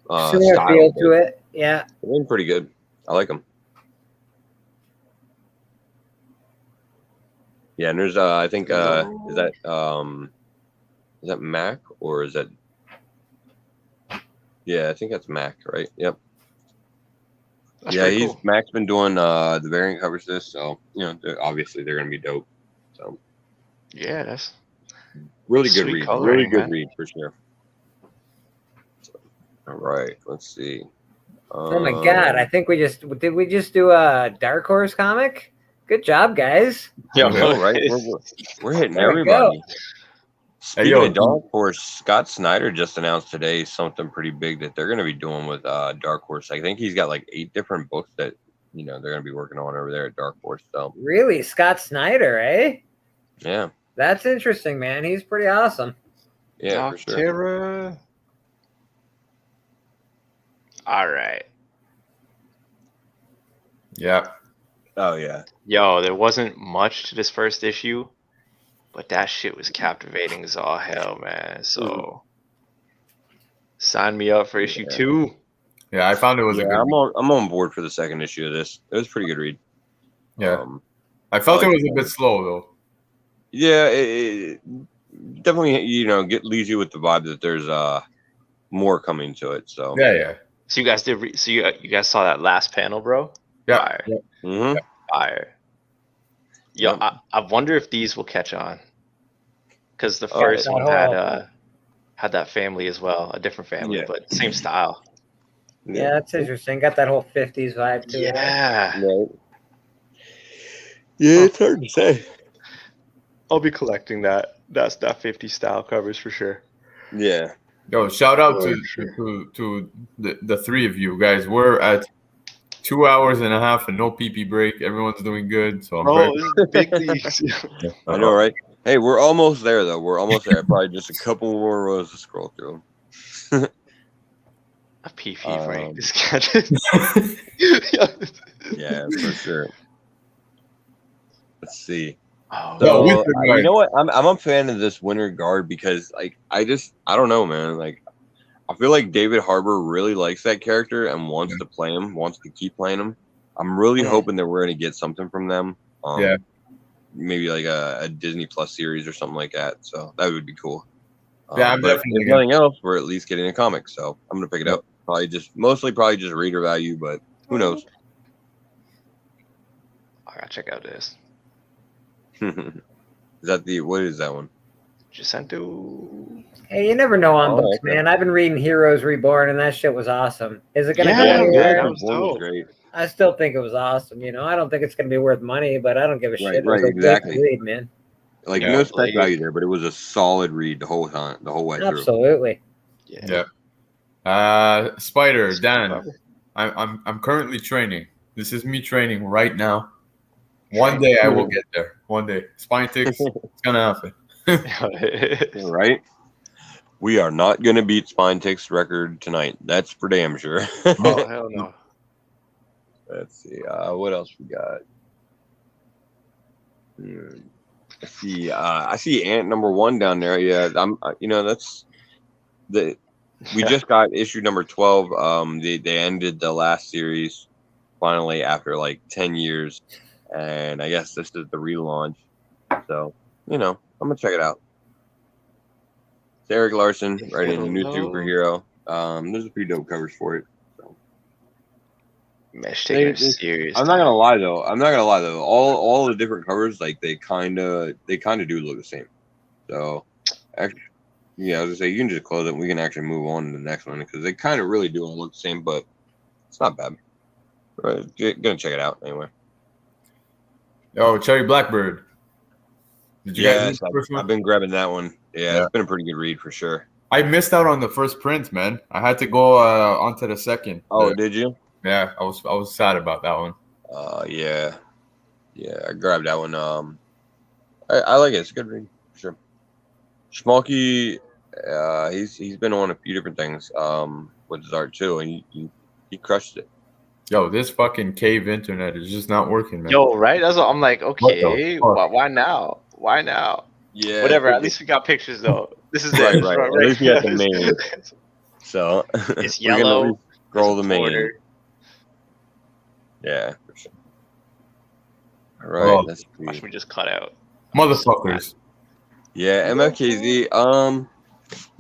style feel to it. Yeah, they've been pretty good. I like them. Yeah, and there's I think is that Mac or is that? Yeah, I think that's Mac, right? Yep. That's cool. Mac's been doing the variant covers to this, so obviously they're gonna be dope. So yeah, that's really good read. Really good read for sure. So, all right, let's see. Oh my god, I think we just do a Dark Horse comic? Good job, guys. Yeah, right. We're hitting everybody. Speaking of Dark Horse, Scott Snyder just announced today something pretty big that they're going to be doing with Dark Horse. I think he's got like 8 different books that they're going to be working on over there at Dark Horse. So really, Scott Snyder, eh? Yeah, that's interesting, man. He's pretty awesome. Yeah, for sure. All right. Yeah. Oh yeah. Yo, there wasn't much to this first issue, but that shit was captivating as all hell, man. So sign me up for issue 2. Yeah, I found it was a good I'm on board for the second issue of this. It was a pretty good read. Yeah. I felt it was a bit slow though. Yeah, it definitely leaves you with the vibe that there's more coming to it. So yeah. So you guys did. So you guys saw that last panel, bro? Yeah. Fire. Yeah. Mm-hmm. Fire. Yo, I wonder if these will catch on, because the first one had that family as well, a different family, but same style. Yeah, that's interesting. Got that whole 50s vibe too. Yeah. Right? Yeah, it's hard to say. I'll be collecting that 50 style covers for sure. Yeah. Yo, shout out to the 3 of you guys. We're at 2 hours and a half and no pee break. Everyone's doing good. So this is big leagues. I know, right? Hey, we're almost there though. We're almost there. Probably just a couple more rows to scroll through. A pee break. This guy. Yeah, for sure. Let's see. Oh, So, you know what? I'm a fan of this Winter Guard because I don't know, man. Like I feel like David Harbour really likes that character and wants to play him, wants to keep playing him. I'm really hoping that we're going to get something from them. Maybe like a Disney Plus series or something like that. So that would be cool. Yeah, I'm but definitely. If nothing else, we're at least getting a comic. So I'm going to pick it up. Mostly probably just reader value, but who knows? gotta check out this. Is that what is that one? Jacinto. Hey, you never know on Oh, books, okay. man. I've been reading Heroes Reborn, and that shit was awesome. Is it gonna Yeah, go man, anywhere? that was One was dope. great. I still think it was awesome. You know, I don't think it's gonna be worth money, but I don't give a Right, shit. It right, was a exactly. good read, man. Like Yeah, no spec like- value there, but it was a solid read the whole time, the whole way through. Absolutely. Yeah. Spider, Dan. I'm currently training. This is me training right now. One day I will get there. One day. Spine ticks, it's gonna happen. Yeah, right? We are not gonna beat Spine Tick's record tonight. That's for damn sure. Oh hell no. Let's see. What else we got? Let's see. I see Ant #1 down there. Yeah, I'm. That's the. We just got issue number 12. They ended the last series finally after like 10 years, and I guess this is the relaunch. So I'm gonna check it out. It's Eric Larson writing a new superhero. There's a few dope covers for it. So. Mesh taking it serious. I'm not gonna lie though. All the different covers, like they kind of do look the same. So, actually, yeah, I was gonna say you can just close it. And we can actually move on to the next one because they kind of really do all look the same, but it's not bad. Right, gonna check it out anyway. Oh, Cherry Blackbird. Did you guys read Yes, the first one? I've been grabbing that one. Yeah, Yeah. It's been a pretty good read for sure. I missed out on the first print, man. I had to go onto the second. Oh, did you? Yeah, I was sad about that one. Yeah, I grabbed that one. I like it. It's a good read for sure. Schmalky, he's been on a few different things with his art too, and he crushed it. Yo, this fucking cave internet is just not working, man. Yo, right? That's what I'm like. What Okay, the fuck? why now? Why now? Yeah, Whatever. At least we got pictures though. This is Right, it. right. At least we got the main. So It's we're gonna yellow. scroll There's the a main. border. Yeah, for sure. All right, Oh. let's Watch see. me just cut out. Motherfuckers. Yeah, MFKZ.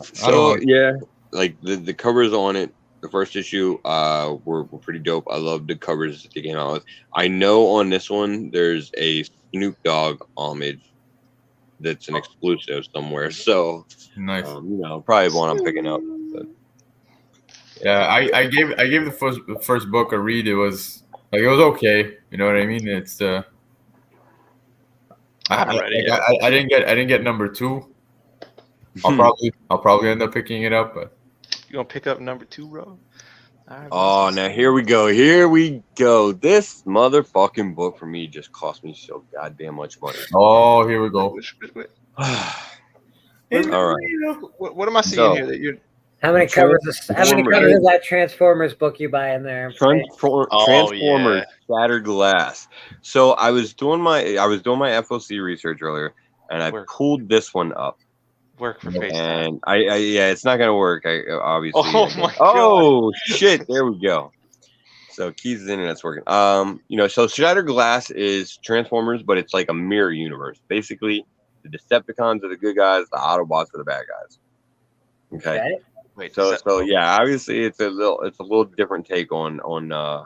So don't like- yeah, like the covers on it, the first issue, were pretty dope. I love the covers that they came out with. I know on this one there's a Snoop Dogg homage that's an exclusive somewhere. So Nice. probably one I'm picking up. But Yeah, I gave the first book a read. It was okay. You know what I mean? It's I didn't get number 2. I'll probably end up picking it up, but You gonna pick up number 2, bro? All right, Oh, now here we go. This motherfucking book for me just cost me so goddamn much money. oh, here we go. All right. What am I seeing So- here that you're? How many covers? How many Transformers. covers is that Transformers book you buy in there? Oh, Transformers Shattered Glass. So I was doing my FOC research earlier, and I Work. pulled this one up. Work for FaceTime. And I it's not gonna work. Obviously. Oh my Oh shit! There we go. So Keys' internet's working. So Shattered Glass is Transformers, but it's like a mirror universe. Basically, the Decepticons are the good guys, the Autobots are the bad guys. Okay. Okay. Wait, So yeah, obviously it's a little different take on the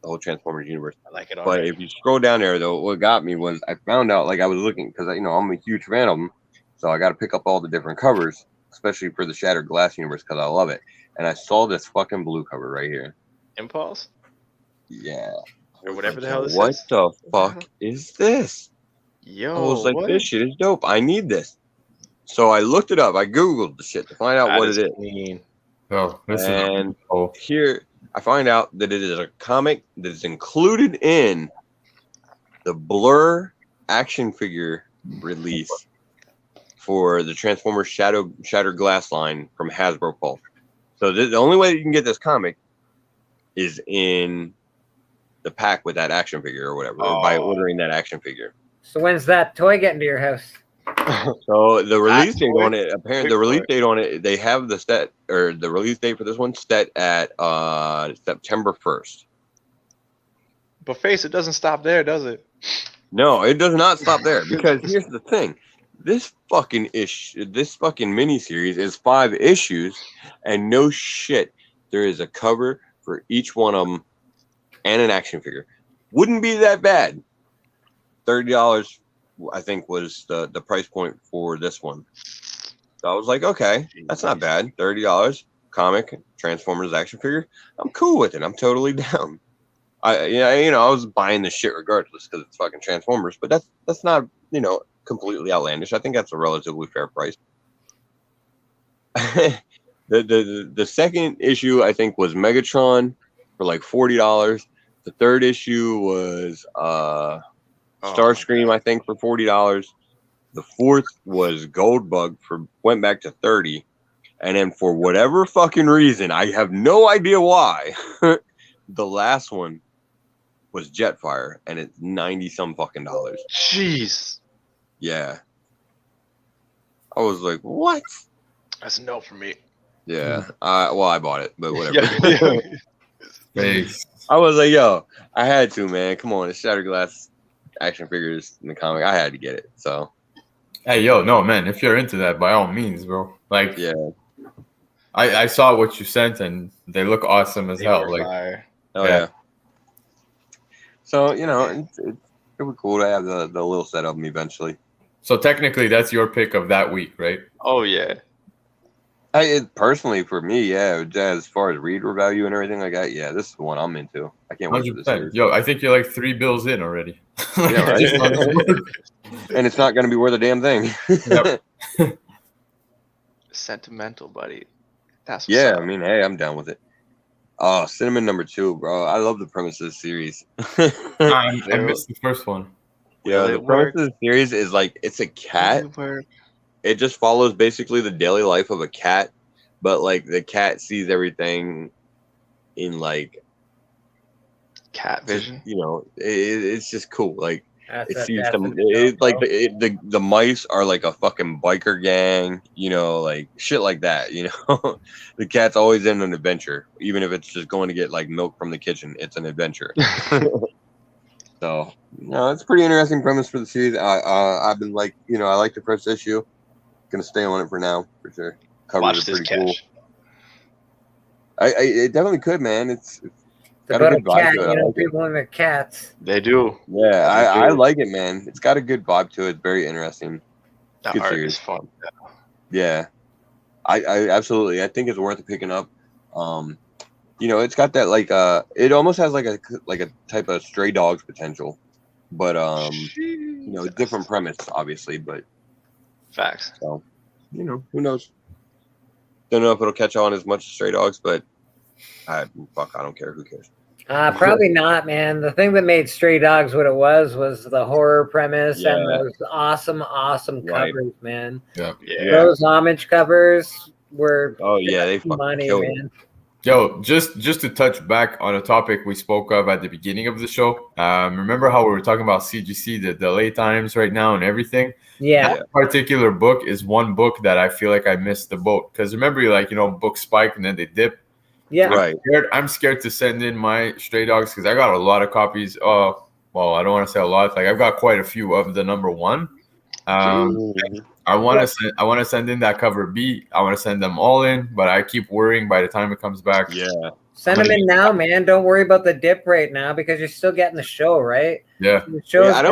whole Transformers universe. I like it But already. if you scroll down there, though, what got me was I found out, like I was looking, because I'm a huge fan of them, so I got to pick up all the different covers, especially for the Shattered Glass universe, because I love it. And I saw this fucking blue cover right here. Impulse Yeah. or whatever the hell this What is. the fuck is this? Yo, I was like, what? this shit is dope. I need this. So I looked it up. I googled the shit to find out That what is it is. clean. Oh, this And is oh, here I find out that it is a comic that is included in the Blur action figure release for the Transformers Shattered Glass line from Hasbro Pulp. So the only way that you can get this comic is in the pack with that action figure or whatever, or by ordering that action figure. So when's that toy getting to your house? So the release date toy? on it, apparently the release date on it, they have the release date for this one set at September 1st. But face, it doesn't stop there, does it? No, it does not stop there because here's the thing. This fucking miniseries is 5 issues, and no shit, there is a cover for each one of them and an action figure. Wouldn't be that bad $30, I think, was the price point for this one. So I was like, okay, that's not bad. $30 comic Transformers action figure. I'm cool with it. I'm totally down. I was buying this shit regardless because it's fucking Transformers, but that's not, completely outlandish. I think that's a relatively fair price. The second issue, I think, was Megatron for like $40. The third issue was Starscream, I think, for $40. The fourth was Goldbug went back to $30. And then for whatever fucking reason, I have no idea why, the last one was Jetfire, and it's $90 some fucking dollars. Jeez. Yeah. I was like, what? That's a no for me. Yeah. I bought it, but whatever. Yeah. Thanks. I was like, yo, I had to, man. Come on, it's Shattered Glass action figures in the comic. I had to get it. So. Hey, yo, no, man. If you're into that, by all means, bro. Like, yeah. I saw what you sent, and they look awesome as hell. Like, oh yeah. So it would be cool to have the little set of them eventually. So technically, that's your pick of that week, right? Oh yeah. Personally, for me, yeah, as far as reader value and everything like that, yeah, this is the one I'm into. I can't wait for this series. Yo, I think you're like 3 bills in already. Yeah, right? And it's not going to be worth a damn thing. Yep. Sentimental, buddy. That's yeah. I mean, hey, I'm down with it. Oh, Cinnamon #2, bro. I love the premise of the series. I missed the first one. Yeah, the premise of the series is like it's a cat. It just follows basically the daily life of a cat, but like the cat sees everything in like cat vision. It's just cool. Like That's it sees them. It's like the mice are like a fucking biker gang. Like shit like that. The cat's always in an adventure, even if it's just going to get like milk from the kitchen. It's an adventure. So it's a pretty interesting premise for the series. I've been like, I like the first issue. Gonna stay on it for now, for sure. Covers are pretty cool. It definitely could, man. It's got a good vibe to it. People and their cats. They do. Yeah, I like it, man. It's got a good vibe to it. It's very interesting. The good art series. is fun. Yeah. I absolutely. I think it's worth picking up. It's got that like it almost has like a type of Stray Dogs potential, but different premise obviously, but facts. So who knows? Don't know if it'll catch on as much as Stray Dogs, but I don't care. Who cares? Probably not, man. The thing that made Stray Dogs what it was the horror premise and those awesome covers, man. Yeah. Those homage covers were they fucking money, killed man. it. Yo, just to touch back on a topic we spoke of at the beginning of the show. Remember how we were talking about CGC, the delay times right now and everything? Yeah. That particular book is one book that I feel like I missed the boat. Because remember, books spike and then they dip. Yeah. Right. I'm scared to send in my Stray Dogs because I got a lot of copies. Well, I don't want to say a lot. Like I've got quite a few of the #1. I want to send in that cover B. I want to send them all in, but I keep worrying by the time it comes back. Yeah. Send them in now, man. Don't worry about the dip right now because you're still getting the show, right? Yeah. The show's I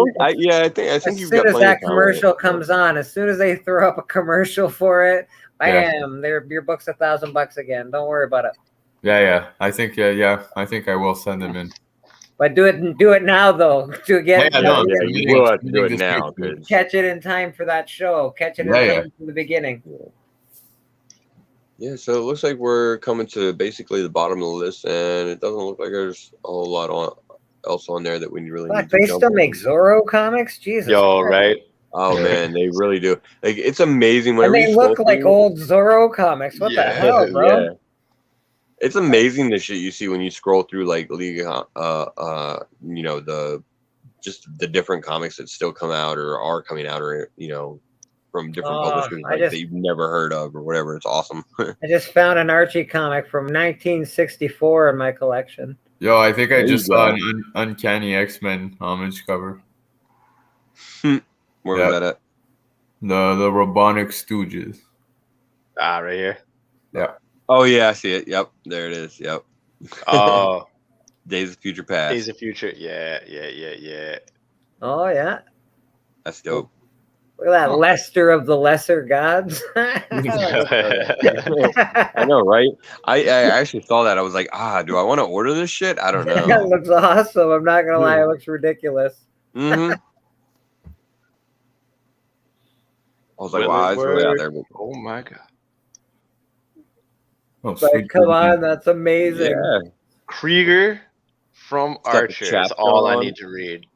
think you've got as soon as plenty that of time. commercial comes on, as soon as they throw up a commercial for it, bam, your book's $1,000 again. Don't worry about it. Yeah. I think I will send them in. But do it now though. You will have to do it now. Catch it in time for that show. Catch it in time from the beginning. Yeah, so it looks like we're coming to basically the bottom of the list, and it doesn't look like there's a whole lot else on there that we really need to they jump still on. make Zorro comics? Jesus. Yo, right? Oh man, they really do. Like it's amazing when they look like old Zorro comics. What the hell, bro? Yeah. It's amazing the shit you see when you scroll through like League, the different comics that still come out or are coming out or from different publishers that you've never heard of or whatever. It's awesome. I just found an Archie comic from 1964 in my collection. Yo, I think I just saw an Uncanny X-Men homage cover. Where was that at? The Robonic Stooges. Right here. Yeah. Oh yeah, I see it. Yep, there it is. Yep. Oh, Days of Future Past. Days of Future. Yeah. Oh yeah. That's dope. Look at that Lester of the Lesser Gods. I know, right? I actually saw that. I was like, do I want to order this shit? I don't That know. looks awesome. I'm not gonna lie, it looks ridiculous. Mm-hmm. I was like, wow, it's really out there. Oh my god. Oh, Like, sweet come baby. on, that's amazing. Yeah. Krieger from It's got the Archer is chapter all I on. need to read.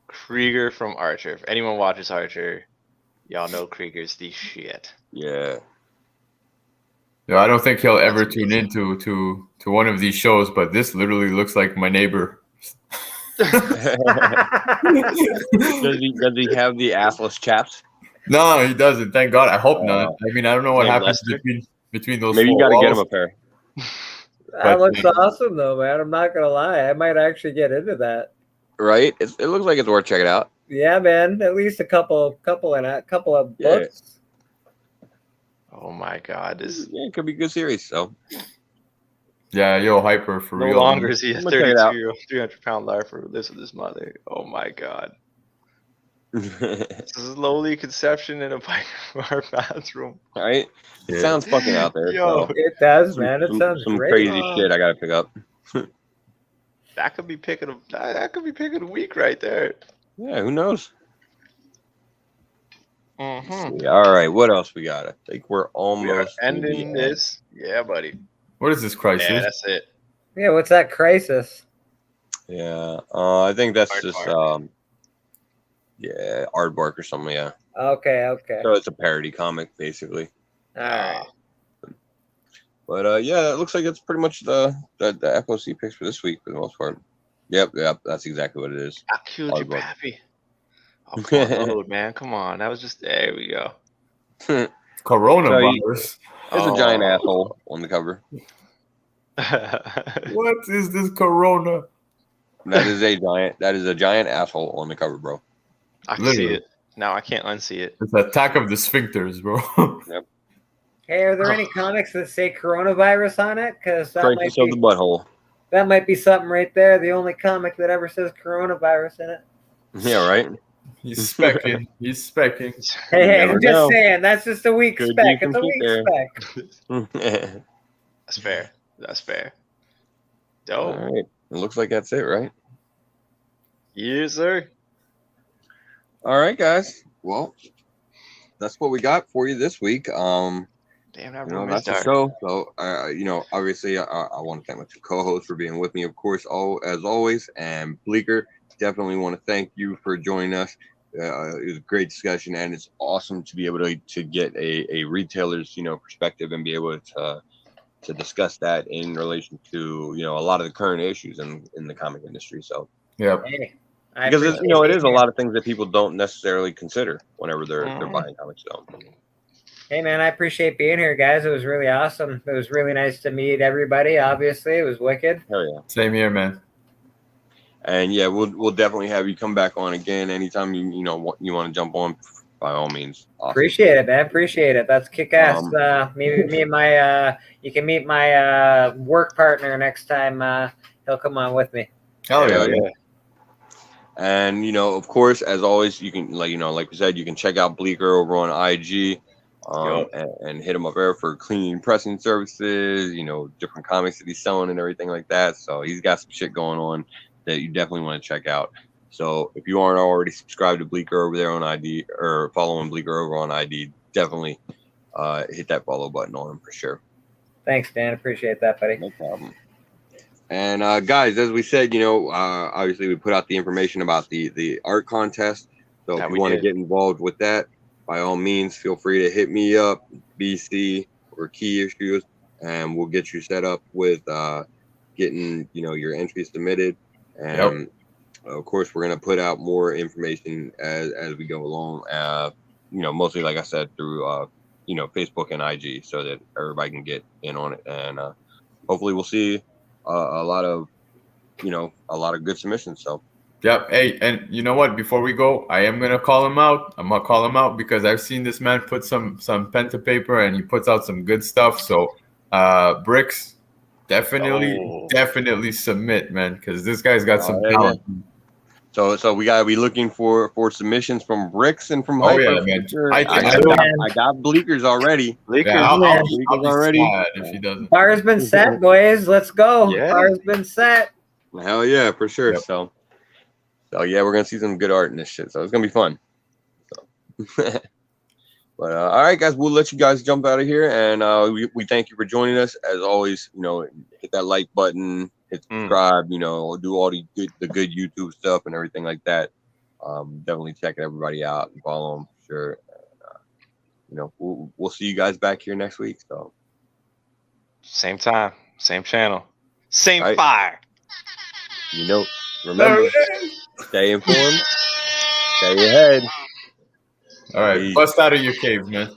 Krieger from Archer. If anyone watches Archer, y'all know Krieger's the shit. Yeah. Yeah, I don't think he'll ever That's tune amazing. into to one of these shows, but this literally looks like my neighbor. Does he have the assless chaps? No, he doesn't. Thank God. I hope not. I mean, I don't know what Name happens Lester? between those. Maybe you four got to get him walls. a pair. That But, looks awesome, though, man. I'm not gonna lie. I might actually get into that. Right? It looks like it's worth checking out. Yeah, man. At least a couple of Yeah. books. Oh my god, this Yeah, it could be a good series. So Yeah, yo, hyper for no real. longer is he a I'm gonna check it out. 32-year-old, 300-pound lifer who lives with his mother. Oh my god. Slowly conception in a our bathroom. right? It Yeah. sounds fucking out there. Yo. So. It does, man. It sounds some great. crazy shit I gotta pick up. That could be picking a week right there. Yeah, who knows? Mm-hmm. Yeah, all right, what else we got? I think we're We are almost to the ending end. this. Yeah, buddy. What is this crisis? Yeah, that's it. Yeah, what's that crisis? Yeah, I think that's Aardvark. just yeah, Aardvark or something. Yeah, Okay. so it's a parody comic basically. All right. But yeah, it looks like it's pretty much the FOC picks for this week for the most part. Yep, that's exactly what it is. I killed you, Aardvark. Pappy. Oh, come on, load, man. Come on. That was just there we go. Coronavirus. There's a giant Oh. asshole on the cover. What is this corona? That is a giant asshole on the cover, bro. I can see Literally. it. Now I can't unsee it. It's Attack of the Sphincters, bro. Hey, are there any comics that say coronavirus on it? Because Crisis of the butthole. that might be something right there. The only comic that ever says coronavirus in it. Yeah, right. He's specking. He's specking. Hey, never I'm just know. saying. That's just a weak Could spec. be It's a weak some spec. That's fair. That's fair. All Dope. right. It looks like that's it, right? Yes, sir. All right, guys. Well, that's what we got for you this week. Damn, that You know, room that's is the dark. show. So, you know, obviously, I want to thank my two co-hosts for being with me, of course, as always. And Bleeker, definitely want to thank you for joining us. It was a great discussion, and it's awesome to be able to get a retailer's, you know, perspective and be able to discuss that in relation to, you know, a lot of the current issues in the comic industry. So, Yeah. Hey, I because it's, appreciate you know, it being is a here. lot of things that people don't necessarily consider whenever they're Mhm. buying comics. So, Hey, man, I appreciate being here, guys. It was really awesome. It was really nice to meet everybody. Obviously, it was wicked. hell yeah. Same here, man. And yeah, we'll definitely have you come back on again anytime you want to jump on, by all means. Awesome. Appreciate it, man. Appreciate it. That's kick ass. Me and my you can meet my work partner next time. He'll come on with me. Hell yeah. Yeah. And you know, of course, as always, you can like we said, you can check out Bleeker over on IG, and hit him up there for cleaning pressing services. You know, different comics that he's selling and everything like that. So he's got some shit going on that you definitely want to check out. So if you aren't already subscribed to Bleeker over there on ID or following Bleeker over on ID, definitely hit that follow button on him for sure. Thanks, Dan. Appreciate that, buddy. No problem. And guys, as we said, you know, obviously we put out the information about the art contest. So Yeah, if we you want to did. get involved with that, by all means, feel free to hit me up, BC or Key Issues, and we'll get you set up with getting, you know, your entry submitted. And of course, we're gonna put out more information as we go along. You know, mostly like I said through you know, Facebook and IG, so that everybody can get in on it. And hopefully, we'll see a lot of good submissions. So Yep. Hey, and you know what? Before we go, I am gonna call him out. I'm gonna call him out because I've seen this man put some pen to paper, and he puts out some good stuff. So, Bricks, definitely submit, man, because this guy's got some yeah, talent. So we gotta be looking for submissions from Bricks and from Oh, Hyper. yeah, man. for sure. I got Bleekers already. Lakers Yeah, I'll win. be Bleekers already. sad if he doesn't. Bar's been set, boys. Let's go. Yeah. Bar's been set. Hell yeah, for sure. Yep. So yeah, we're gonna see some good art in this shit. So it's gonna be fun. So. But all right, guys, we'll let you guys jump out of here, and we thank you for joining us. As always, hit that like button, hit subscribe, do all the good YouTube stuff and everything like that. Definitely checking everybody out and follow them for sure. And, we'll see you guys back here next week. So Same time, same channel, same Right. fire. Remember, stay informed, stay ahead. All right, Peace. bust out of your cave, man.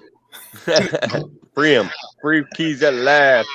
Free him. Free keys at last.